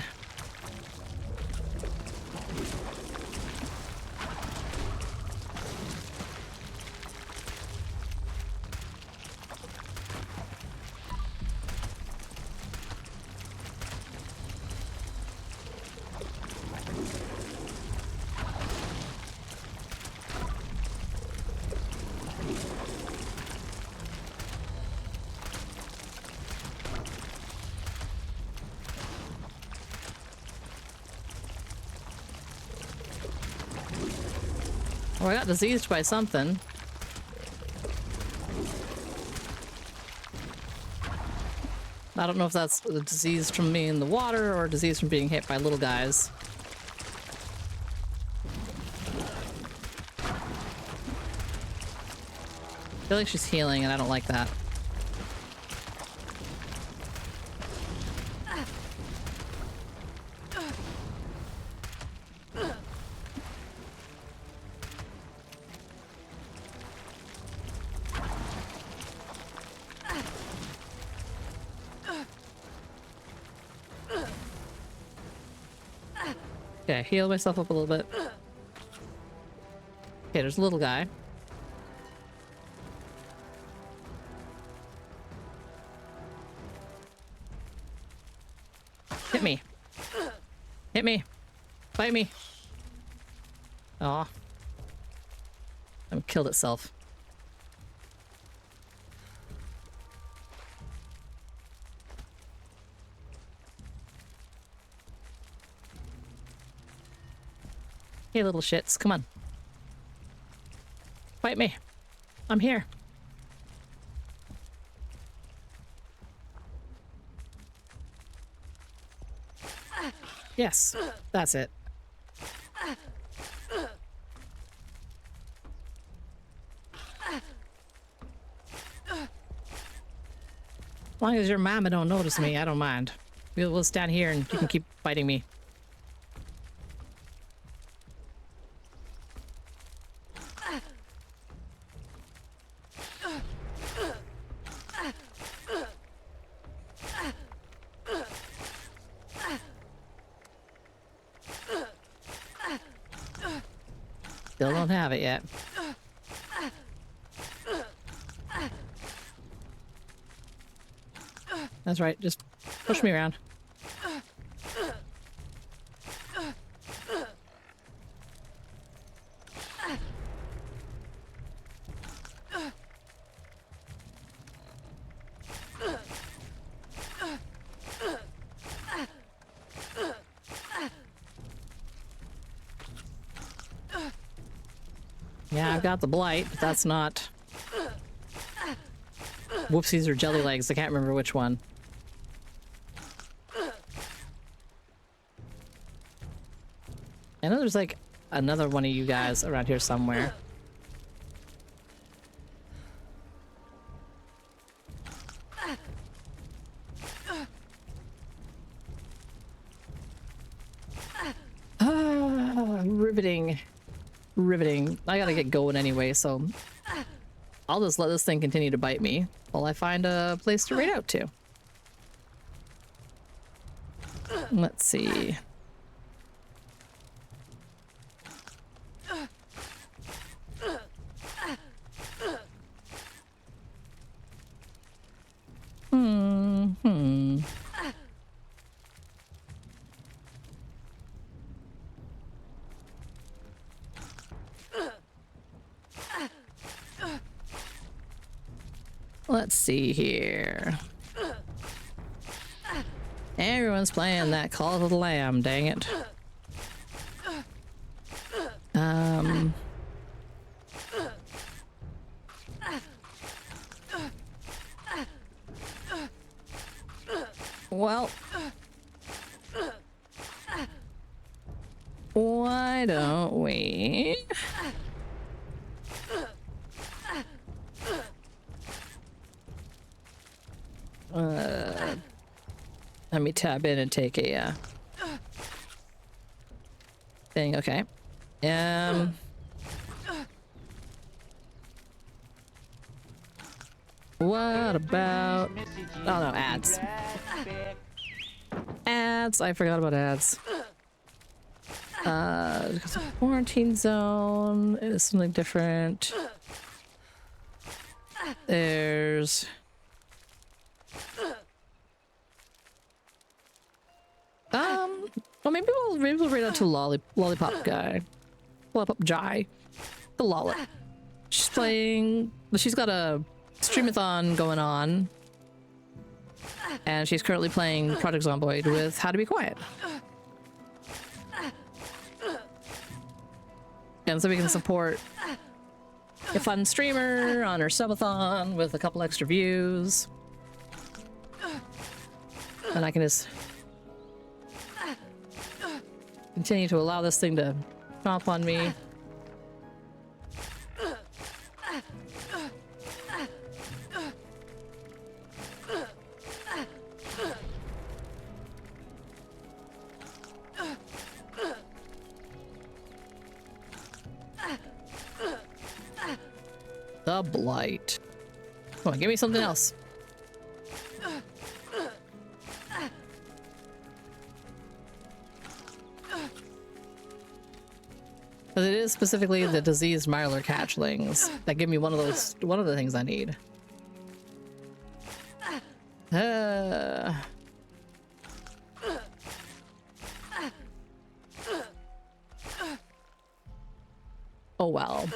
Well, I got diseased by something. I don't know if that's a disease from being in the water or a disease from being hit by little guys. I feel like she's healing and I don't like that. Okay, heal myself up a little bit. Okay, there's a little guy. Hit me. Hit me. Bite me. Aw. Killed itself. Hey, little shits, come on. Bite me. I'm here. Yes, that's it. As long as your mama don't notice me, I don't mind. We'll stand here and you can keep biting me. Still don't have it yet. That's right, just push me around. Yeah, I've got the blight, but that's not... Whoopsies or jelly legs, I can't remember which one. I know there's like another one of you guys around here somewhere. Riveting. Riveting. I gotta get going anyway, so I'll just let this thing continue to bite me while I find a place to raid out to. Let's see. Let's see here. Everyone's playing that Call of the Lamb, dang it. Well, why don't we? Let me tab in and take a thing. Okay. What about? Oh no, ads. Ads. I forgot about ads. Because of quarantine zone is something different. There's. Well, maybe we'll read out to Lollipop guy. Lollipop Jai. The Lollip. She's playing. She's got a streamathon going on. And she's currently playing Project Zomboid with How to Be Quiet. And so we can support a fun streamer on her subathon with a couple extra views. And I can just continue to allow this thing to chomp on me. The Blight. Come on, give me something else. But it is specifically the diseased Mylar catchlings that give me one of the things I need. Oh well.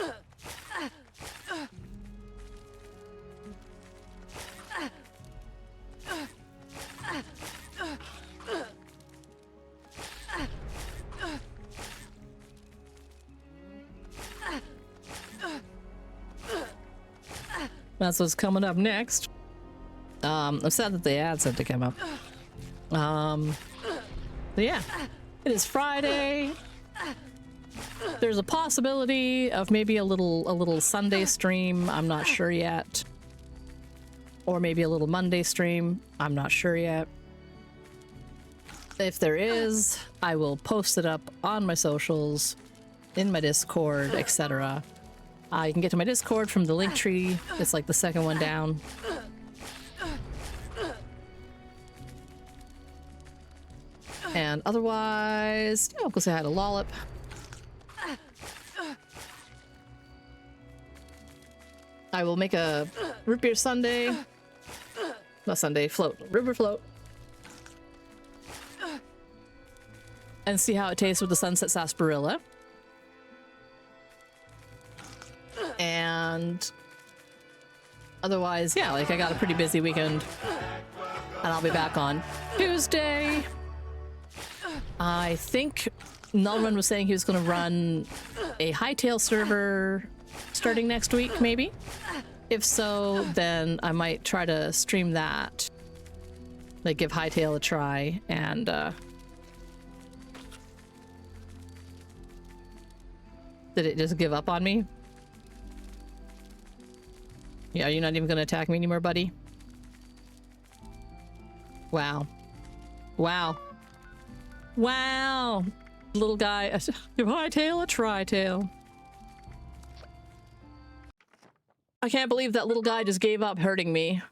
That's what's coming up next. I'm sad that the ads had to come up. But yeah, it is Friday. There's a possibility of maybe a little Sunday stream. I'm not sure yet. Or maybe a little Monday stream. I'm not sure yet. If there is, I will post it up on my socials, in my Discord, etc. You can get to my Discord from the link tree. It's like the second one down. And otherwise, yeah, I'll go say hi to Lollip. I will make a root beer sundae. Not sundae, float. River float. And see how it tastes with the sunset sarsaparilla. And otherwise, yeah, like I got a pretty busy weekend. And I'll be back on Tuesday. I think Nullrun was saying he was going to run a Hightail server starting next week, maybe? If so, then I might try to stream that. Like, give Hightail a try, and Did it just give up on me? Yeah, you're not even gonna attack me anymore, buddy? Wow. Wow. Wow! Little guy, a high-tail, a tri-tail. I can't believe that little guy just gave up hurting me.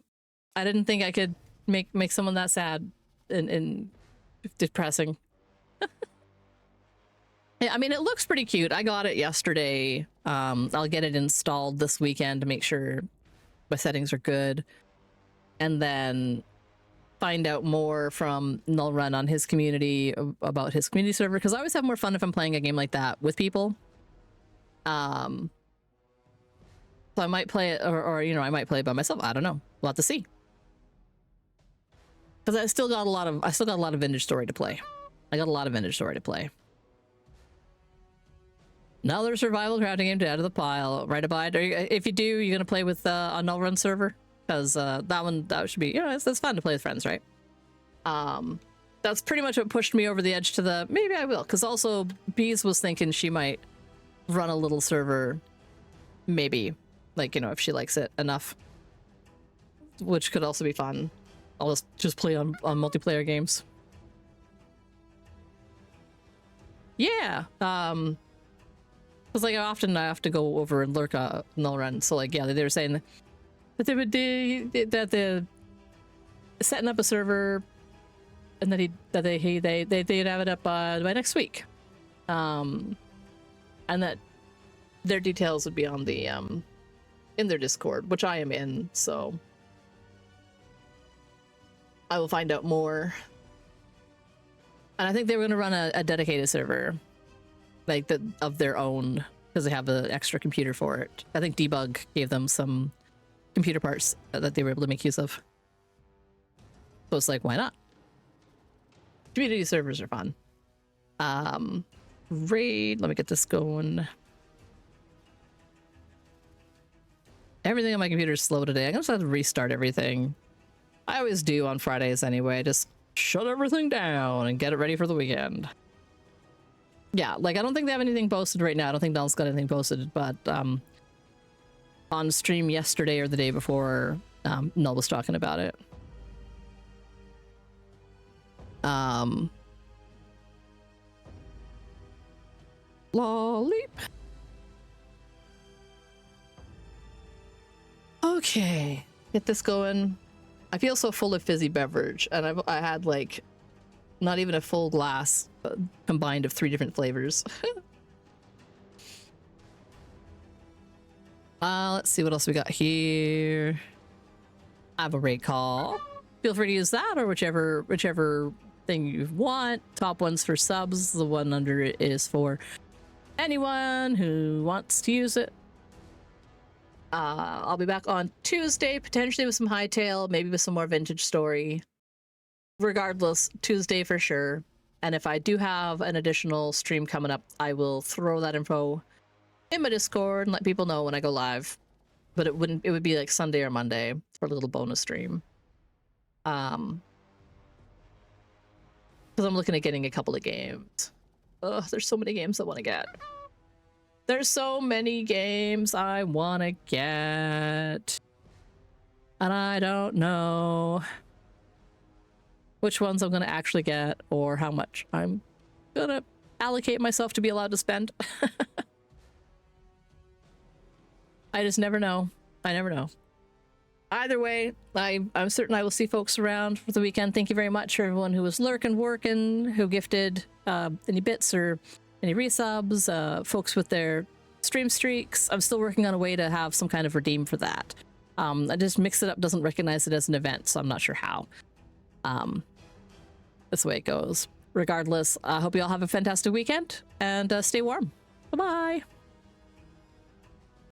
I didn't think I could make someone that sad and depressing. Yeah, I mean, it looks pretty cute. I got it yesterday. I'll get it installed this weekend to make sure my settings are good. And then find out more from Null Run on his community about his community server, because I always have more fun if I'm playing a game like that with people. So I might play it, or you know, I might play it by myself. I don't know. We'll have to see. Because I still got a lot of Vintage Story to play. I got a lot of Vintage Story to play. Another survival crafting game to add to the pile. Right, Abide? If you do, you're gonna play with a Null Run server, because that should be, you know, it's fun to play with friends, right? That's pretty much what pushed me over the edge to the maybe I will, because also Bees was thinking she might run a little server, maybe, like, you know, if she likes it enough, which could also be fun. I'll just play on multiplayer games. Yeah, because like often I have to go over and lurk Null Run, so like yeah, they were saying that they would that they're setting up a server, and that they'd have it up by next week, and that their details would be on the in their Discord, which I am in, so I will find out more. And I think they were going to run a dedicated server, like of their own, because they have an extra computer for it. I think Debug gave them some computer parts that they were able to make use of. So it's like, why not? Community servers are fun. Raid, let me get this going. Everything on my computer is slow today. I'm gonna have to restart everything. I always do on Fridays anyway. Just shut everything down and get it ready for the weekend. Yeah, like I don't think they have anything posted right now. I don't think Don's got anything posted, but on stream yesterday or the day before, Null was talking about it. Lollip. Okay, get this going. I feel so full of fizzy beverage, and I had like not even a full glass combined of 3 different flavors. Let's see what else we got here. I have a raid call. Feel free to use that or whichever thing you want. Top one's for subs. The one under it is for anyone who wants to use it. I'll be back on Tuesday, potentially with some Hightail, maybe with some more Vintage Story. Regardless, Tuesday for sure. And if I do have an additional stream coming up, I will throw that info in my Discord and let people know when I go live. But it would be like Sunday or Monday for a little bonus stream. Because I'm looking at getting a couple of games. Ugh, there's so many games I want to get. There's so many games I want to get. And I don't know which ones I'm going to actually get or how much I'm going to allocate myself to be allowed to spend. I just never know. I never know. Either way, I'm certain I will see folks around for the weekend. Thank you very much for everyone who was lurking, working, who gifted any bits or any resubs, folks with their stream streaks. I'm still working on a way to have some kind of redeem for that. I just mixed it up, doesn't recognize it as an event, so I'm not sure how. That's the way it goes. Regardless, I hope you all have a fantastic weekend and stay warm. Bye-bye.